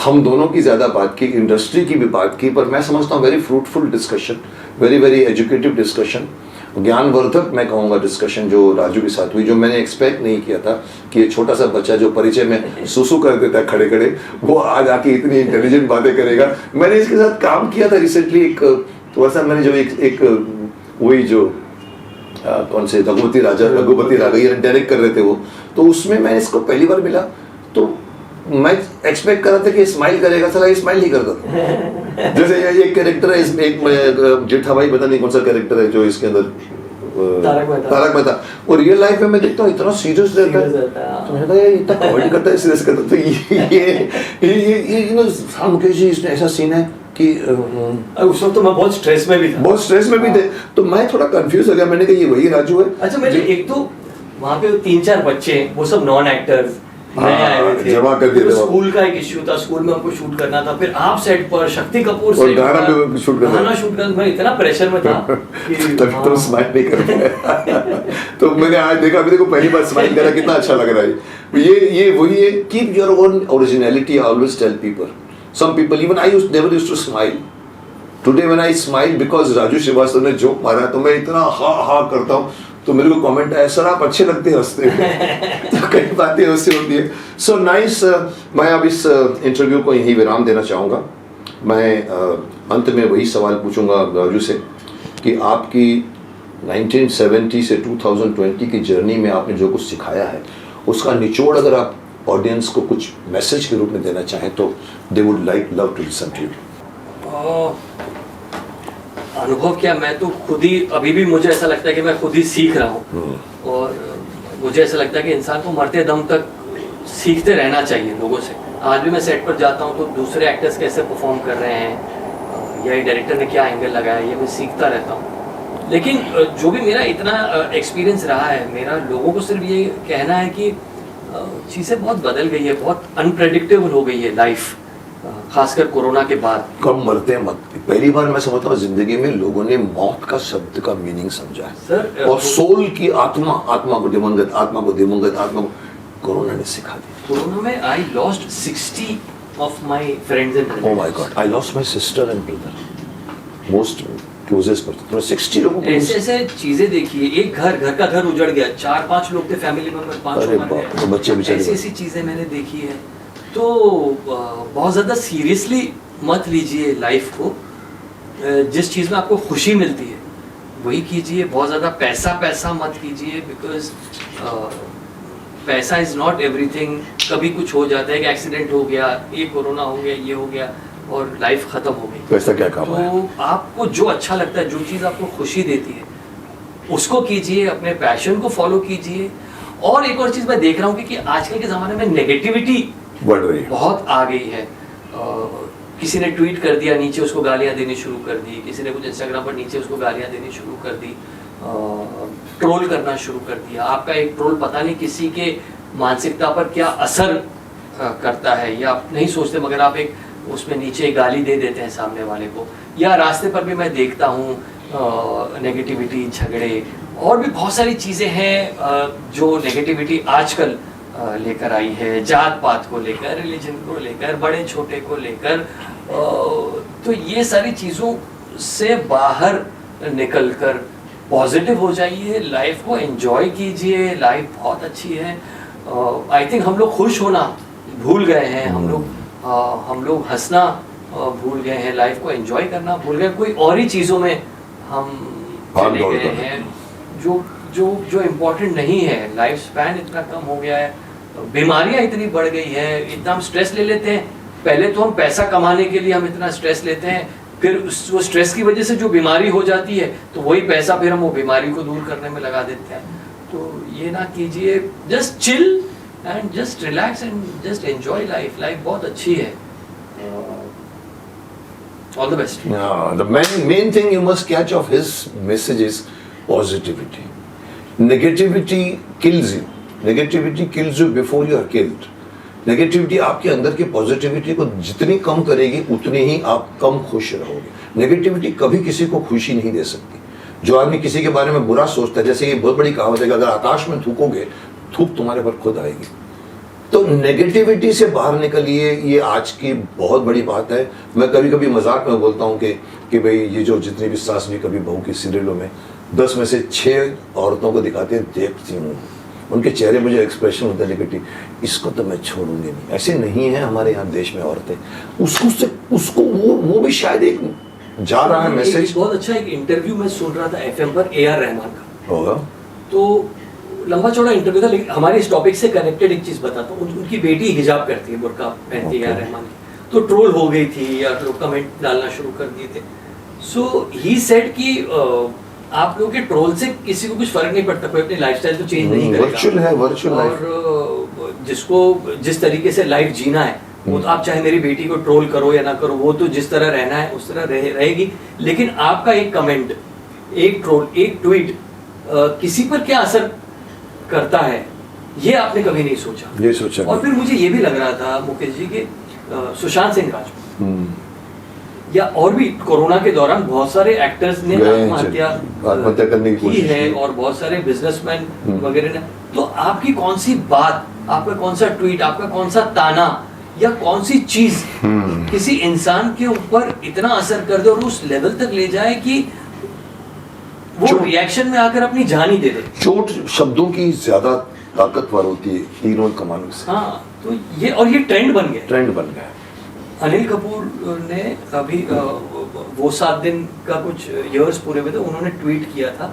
हम दोनों की ज्यादा बात की, इंडस्ट्री की भी बात की, पर मैं समझता हूँ very fruitful discussion, very educative discussion, ज्ञानवर्धक मैं कहूँगा डिस्कशन जो राजू के साथ हुई, जो मैंने एक्सपेक्ट नहीं किया था कि ये छोटा सा बच्चा जो परिचय में सुसु कर देता है खड़े खड़े, वो आज आके इतनी इंटेलिजेंट बातें करेगा। मैंने इसके साथ काम किया था रिसेंटली, एक थोड़ा सा मैंने जो एक वही जो कौन से रघुपति राघव डायरेक्ट कर रहे थे वो, तो उसमें मैं इसको पहली बार मिला तो मैं एक्सपेक्ट कर रहा था कि स्माइल करेगा, साला स्माइल नहीं करता था। जैसे ये एक कैरेक्टर है, एक जेठा भाई पता नहीं कौन सा कैरेक्टर है जो इसके अंदर तारक मेहता, और रियल लाइफ में मैं देखता हूँ इतना सीरियस रहता है, तो मुझे ये इतना कॉमेडी करता है, सीरियस करता है। तो ये मुकेश जी इसमें ऐसा सीन है कि उस वक्त तो मैं बहुत स्ट्रेस में भी था, तो मैं थोड़ा कंफ्यूज हो गया। मैंने कहा ये वही राजू है। अच्छा मेरे एक तो वहाँ पे 3-4 बच्चे, वो सब नॉन एक्टर्स नए आए हुए थे, जमा कर दिए थे। स्कूल का एक इश्यू था, स्कूल में हमको शूट करना था, फिर आप सेट पर शक्ति कपूर और गाना शूट करना, मैं इतना प्रेशर में था कि तभी तो स्माइल नहीं कर पाया। तो मैंने आज देखा, मेरे को पहली बार स्माइल करा, कितना अच्छा लग रहा है। ये वही है, keep your own originality. I always tell people, some people, even I never used to smile. Today when I smile because Raju Srivastava ने जोक मारा तो मैं इतना हा करता हूँ, तो मेरे को कमेंट आया सर आप अच्छे लगते हैं हंसते हुए। तो कई बातें हंसती होती है। So nice. मैं अब इस इंटरव्यू को यहीं विराम देना चाहूँगा। मैं अंत में वही सवाल पूछूंगा राजू से कि आपकी 1970 से 2020 की जर्नी में आपने जो कुछ सिखाया है उसका निचोड़ अगर आप ऑडियंस को कुछ मैसेज के रूप में देना चाहें तो they would love to listen to you. अनुभव क्या, मैं तो खुद ही अभी भी मुझे ऐसा लगता है कि मैं खुद ही सीख रहा हूँ, और मुझे ऐसा लगता है कि इंसान को मरते दम तक सीखते रहना चाहिए लोगों से। आज भी मैं सेट पर जाता हूँ तो दूसरे एक्टर्स कैसे परफॉर्म कर रहे हैं या डायरेक्टर ने क्या एंगल लगाया, ये मैं सीखता रहता हूँ। लेकिन जो भी मेरा इतना एक्सपीरियंस रहा है, मेरा लोगों को सिर्फ ये कहना है कि चीज़ें बहुत बदल गई है, बहुत अनप्रेडिक्टेबल हो गई है लाइफ, खासकर कोरोना के बाद। कम मरते हैं मत। पहली बार मैं समझता हूँ जिंदगी में लोगों ने मौत का शब्द का मीनिंग समझा है सर, और सोल की आत्मा को दिवंगत कोरोना ने सिखा दी। कोरोना में I lost 60 of my friends and oh my God, I lost my sister and brother, most closest person. 60 लोगों को ऐसे चीजें देखिए, एक घर का घर उजड़ गया, 4-5 लोग थे फैमिली मेंबर, 5 लोग बच्चे बेचारे, ऐसी चीजें मैंने देखी है। तो बहुत ज़्यादा सीरियसली मत लीजिए लाइफ को। जिस चीज़ में आपको खुशी मिलती है वही कीजिए। बहुत ज़्यादा पैसा मत कीजिए, बिकॉज पैसा इज़ नॉट एवरीथिंग। कभी कुछ हो जाता है, एक एक्सीडेंट हो गया, ये कोरोना हो गया, ये हो गया और लाइफ ख़त्म हो गई। पैसा क्या काम है? तो आपको जो अच्छा लगता है, जो चीज़ आपको खुशी देती है उसको कीजिए, अपने पैशन को फॉलो कीजिए। और एक और चीज़ मैं देख रहा हूँ कि आजकल के ज़माने में नेगेटिविटी बढ़ रही है, बहुत आ गई है। किसी ने ट्वीट कर दिया, नीचे उसको गालियां देनी शुरू कर दी, किसी ने कुछ इंस्टाग्राम पर नीचे उसको गालियां देनी शुरू कर दी, ट्रोल करना शुरू कर दिया। आपका एक ट्रोल पता नहीं किसी के मानसिकता पर क्या असर करता है, या आप नहीं सोचते मगर आप एक उसमें नीचे गाली दे देते हैं सामने वाले को। या रास्ते पर भी मैं देखता हूँ नेगेटिविटी, झगड़े और भी बहुत सारी चीज़ें हैं जो नेगेटिविटी आजकल लेकर आई है, जात पात को लेकर, रिलीजन को लेकर, बड़े छोटे को लेकर। तो ये सारी चीज़ों से बाहर निकलकर पॉजिटिव हो जाइए, लाइफ को एंजॉय कीजिए, लाइफ बहुत अच्छी है। आई थिंक हम लोग खुश होना भूल गए हैं, हम लोग हंसना भूल गए हैं, लाइफ को एंजॉय करना भूल गए, कोई और ही चीज़ों में हम चले गए हैं जो जो जो इम्पोर्टेंट नहीं है। लाइफ स्पैन इतना कम हो गया है, बीमारियां इतनी बढ़ गई है, इतना हम स्ट्रेस ले लेते हैं। पहले तो हम पैसा कमाने के लिए हम इतना स्ट्रेस लेते हैं, फिर वो स्ट्रेस की वजह से जो बीमारी हो जाती है तो वही पैसा फिर हम वो बीमारी को दूर करने में लगा देते हैं। तो ये ना कीजिए, just chill and just relax and just enjoy life. Life बहुत अच्छी है। All the best. The main thing you must catch of his message is positivity. Negativity kills you. Negativity kills you before you are killed. Negativity आपके अंदर की positivity को जितनी कम करेगी उतनी ही आप कम खुश रहोगे। नेगेटिविटी कभी किसी को खुशी नहीं दे सकती। जो आदमी किसी के बारे में बुरा सोचता है, जैसे ये बहुत बड़ी कहावत है कि अगर आकाश में थूकोगे थूक तुम्हारे पर खुद आएगी। तो नेगेटिविटी से बाहर निकलिए, ये आज की बहुत बड़ी बात है। मैं कभी कभी मजाक में बोलता हूँ कि भाई ये जो जितनी भी सास भी कभी बहू की सीरियलों में 10 में से 6 औरतों को दिखाते हैं, देखती हूँ उनके चेहरे में जो एक्सप्रेशन होता है नेगेटिव, इसको तो मैं छोड़ूंगी नहीं। ऐसे नहीं है हमारे यहाँ देश में औरतें, उसको वो भी शायद एक जा रहा है मैसेज। बहुत अच्छा एक इंटरव्यू मैं सुन रहा था FM पर AR रहमान का होगा, तो लंबा चौड़ा इंटरव्यू था, लेकिन हमारे इस टॉपिक से कनेक्टेड एक चीज बताता हूँ। उनकी बेटी हिजाब करती है, बुर्का पहनती है AR रहमान की, तो ट्रोल हो गई थी या लोग कमेंट डालना शुरू कर दिए थे। सो ही सेड कि आप लोगों के ट्रोल से किसी को कुछ फर्क नहीं पड़ता, कोई अपनी लाइफस्टाइल तो चेंज नहीं करेगा। वर्चुअल है, वर्चुअल लाइफ। और जिसको जिस तरीके से लाइफ जीना है वो तो आप चाहे मेरी बेटी को ट्रोल करो या ना करो, वो तो जिस तरह रहना है उस तरह रहेगी। लेकिन आपका एक कमेंट, एक ट्रोल, एक ट्वीट किसी पर क्या असर करता है, ये आपने कभी नहीं सोचा। ये सोचा। और फिर मुझे ये भी लग रहा था मुकेश जी के सुशांत सिंह राजपूत या और भी कोरोना के दौरान बहुत सारे एक्टर्स ने आत्महत्या करने की है और बहुत सारे बिजनेसमैन वगैरह ने। तो आपकी कौन सी बात, आपका कौन सा ट्वीट, आपका कौन सा ताना या कौन सी चीज किसी इंसान के ऊपर इतना असर कर दे और उस लेवल तक ले जाए कि वो रिएक्शन में आकर अपनी जान ही दे दे? चोट शब्दों की ज्यादा ताकतवर होती है तीनों कमानों से। हाँ, तो ये ट्रेंड बन गया। ट्रेंड बन गया। अनिल कपूर ने अभी वो 7 दिन का कुछ इयर्स पूरे हुए थे, उन्होंने ट्वीट किया था।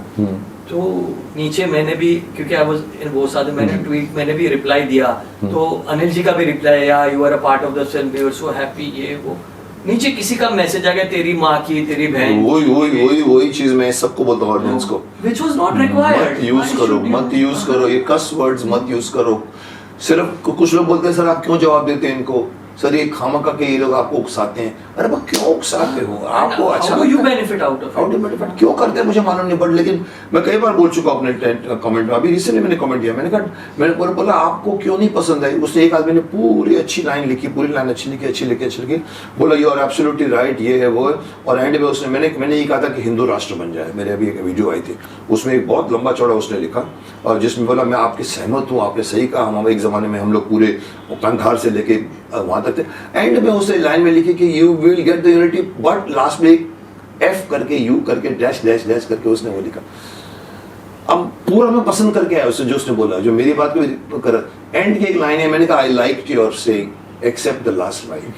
तो नीचे मैंने भी, क्योंकि आई वाज इन वो 7 दिन, मैंने भी रिप्लाई दिया। तो अनिल जी का भी रिप्लाई आया, you are a part of the film, we are so happy, ये वो। नीचे किसी का मैसेज आ गया, तेरी माँ की, तेरी बहन। वही चीज मैं सबको बोलता हूँ ऑडियंस को, व्हिच वाज नॉट रिक्वायर्ड। मत यूज करो ये कस वर्ड्स, मत यूज करो। सिर्फ कुछ लोग बोलते हैं सर आप क्यों जवाब देते हैं इनको, सर ये खामखा के ये लोग आपको उकसाते हैं। अरे वो क्यों उकसाते हो, आपको अच्छा you benefit out of benefit क्यों करते हैं मुझे मालूम नहीं पड़। लेकिन मैं कई बार बोल चुका अपने कमेंट में, अभी रिसेंटली मैंने कमेंट किया, मैंने बोला आपको क्यों नहीं पसंद आई। उसने एक आदमी ने पूरी अच्छी लाइन लिखी, पूरी लाइन अच्छी लिखी, बोला यू आर एब्सोल्युटली राइट, ये है वो है। और एंड में उसने मैंने ये कहा था कि हिंदू राष्ट्र बन जाए। मेरे अभी एक वीडियो आई थी, उसमें एक बहुत लंबा चौड़ा उसने लिखा और जिसमें बोला मैं आपके सहमत हूँ, आपने सही कहा, हम एक ज़माने में हम लोग पूरे कंधार से लेके वहाँ तक थे। एंड में उसने लाइन में लिखी कि you will get the unity, but last में एफ करके यू करके डैश डैश डैश करके उसने वो लिखा। अब पूरा मैं पसंद करके आया उससे, जो उसने बोला, जो मेरी बात को कर। एंड की एक लाइन है, मैंने कहा I like your saying except the last line.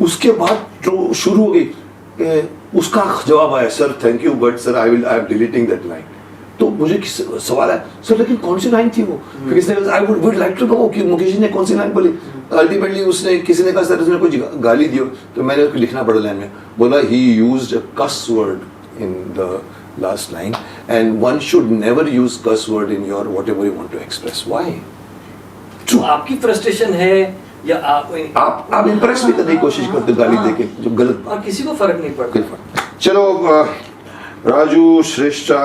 उसके बाद जो शुरू हो गई, उसका जवाब आया sir thank you but sir I am deleting that line. तो मुझे सवाल है सर लेकिन कौन सी लाइन थी वो, I would like to know कि मुकेश जी ने कौन सी लाइन बोली। अल्टीमेटली उसने किसी ने कहा सर उसने कुछ गाली दियो, तो मैंने लिखना पड़ा लाइन में, बोला he used a cuss word in the last line and one should never use cuss word in your whatever you want to express. Why? तो आपकी फ्रस्ट्रेशन है या आप इंप्रेस भी करने की कोशिश करते गाली देके, जो गलत, और किसी को फर्क नहीं पड़ता। चलो राजू श्रेष्ठा,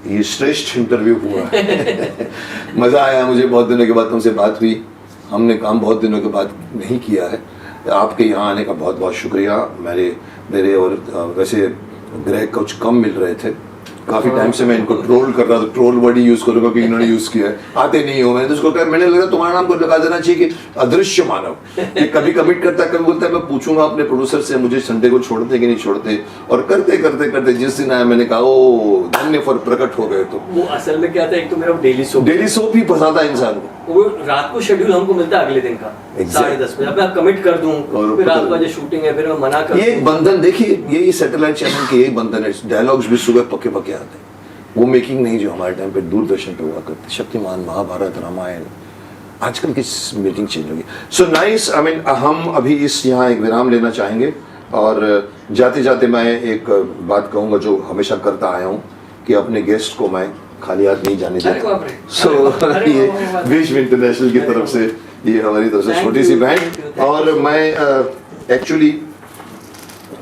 ये श्रेष्ठ इंटरव्यू हुआ मजा आया मुझे, बहुत दिनों के बाद तुमसे बात हुई, हमने काम बहुत दिनों के बाद नहीं किया है। आपके यहाँ आने का बहुत बहुत शुक्रिया। मेरे और वैसे ग्रह कुछ कम मिल रहे थे काफी टाइम से मैं इनको ट्रोल कर रहा था, ट्रोल वर्ड ही यूज करूंगा कि इन्होंने यूज किया है, आते नहीं हो। मैंने तो उसको कहा, मैंने लगा तुम्हारा नाम को लगा देना चाहिए कि अदृश्य मानव। ये कभी कमिट करता है, कभी बोलता है मैं पूछूंगा अपने प्रोड्यूसर से मुझे संडे को छोड़ते कि नहीं छोड़ते, और करते करते करते जिस दिन आया मैंने कहा ओ धन्य फॉर प्रकट हो गए। तो वो असल में क्या था, एक तो मेरा डेली सोप ही फंसाता है इंसान को। वो रात को शेड्यूल हमको मिलता है अगले दिन का 10:30 बजे, अब मैं कमिट कर दूं, फिर रात को शूटिंग है, फिर मैं मना कर दूं। ये एक बंधन देखिए, यही सैटेलाइट चैनल के यही बंधन है। डायलॉग्स भी सुबह पक्के पक्के आते हैं, वो मेकिंग नहीं जो हमारे टाइम पे दूरदर्शन पे हुआ करती, शक्तिमान, महाभारत, रामायण। आजकल की मीटिंग चेंज होगी। So nice. आई मीन हम अभी इस यहाँ एक विराम लेना चाहेंगे, और जाते जाते मैं एक बात कहूँगा जो हमेशा करता आया हूँ कि अपने गेस्ट को मैं खाली हाथ नहीं जाने देता। सो ये विश्व इंटरनेशनल की तरफ से, ये हमारी तरफ से छोटी सी बहन, और मैं एक्चुअली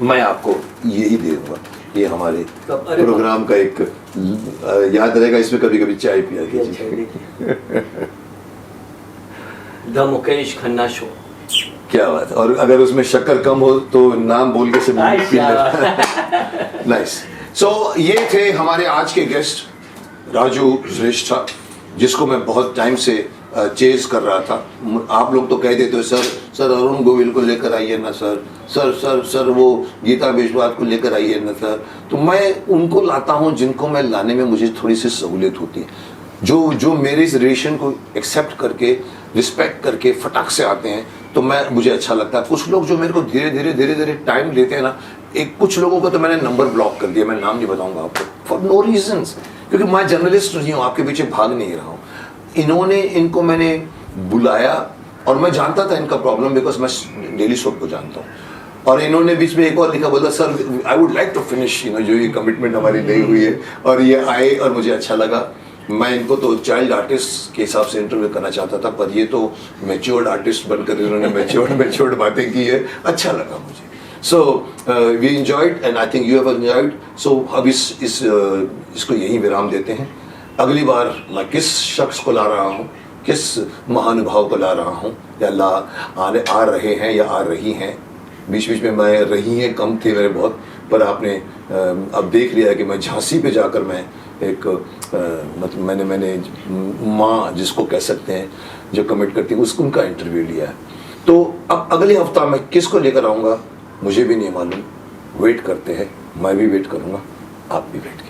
मैं आपको यही दे दूंगा, ये हमारे प्रोग्राम का एक याद रहेगा, इसमें कभी कभी चाय पिया कीजिए। The Mukesh Khanna show. क्या बात है, और अगर उसमें शक्कर कम हो तो नाम बोल के से नाइस। सो ये थे हमारे आज के गेस्ट राजू श्रेष्ठा, जिसको मैं बहुत टाइम से चेज कर रहा था। आप लोग तो कह देते हो सर सर अरुण गोविल को लेकर आइए ना सर, सर सर सर वो गीता बिश्वास को लेकर आइए ना सर। तो मैं उनको लाता हूँ जिनको मैं लाने में मुझे थोड़ी सी सहूलियत होती है, जो मेरे इस रिलेशन को एक्सेप्ट करके, रिस्पेक्ट करके फटाक से आते हैं, तो मुझे अच्छा लगता है। कुछ लोग जो मेरे को धीरे धीरे टाइम लेते हैं ना, एक कुछ लोगों का तो मैंने नंबर ब्लॉक कर दिया, मैं नाम नहीं बताऊंगा आपको, फॉर नो रीजंस, क्योंकि मैं जर्नलिस्ट नहीं हूँ, आपके पीछे भाग नहीं रहा हूँ। इनको मैंने बुलाया, और मैं जानता था इनका प्रॉब्लम, बिकॉज मैं डेली सोप को जानता हूँ। और इन्होंने बीच में एक और लिखा, बोला sir I would like to finish जो ये कमिटमेंट हमारी नहीं हुई है, और ये आए और मुझे अच्छा लगा। मैं इनको तो चाइल्ड आर्टिस्ट के हिसाब से इंटरव्यू करना चाहता था, पर ये तो मैच्योर्ड आर्टिस्ट बनकर इन्होंने मैच्योर्ड बातें की है, अच्छा लगा मुझे। So we enjoyed and I think you have enjoyed. सो अब इसको यहीं विराम देते हैं। अगली बार मैं किस शख्स को ला रहा हूँ, किस महानुभाव को ला रहा हूँ, या आ रहे हैं या आ रही हैं, बीच बीच में मैं रही हैं कम थे मेरे बहुत, पर आपने अब देख लिया कि मैं झांसी पे जाकर मैं एक मतलब मैंने माँ जिसको कह सकते हैं जो कमिट करती है, उनका इंटरव्यू लिया है। तो अब अगले हफ्ता मैं किसको लेकर आऊँगा मुझे भी नहीं मालूम, वेट करते हैं, मैं भी वेट करूँगा, आप भी वेट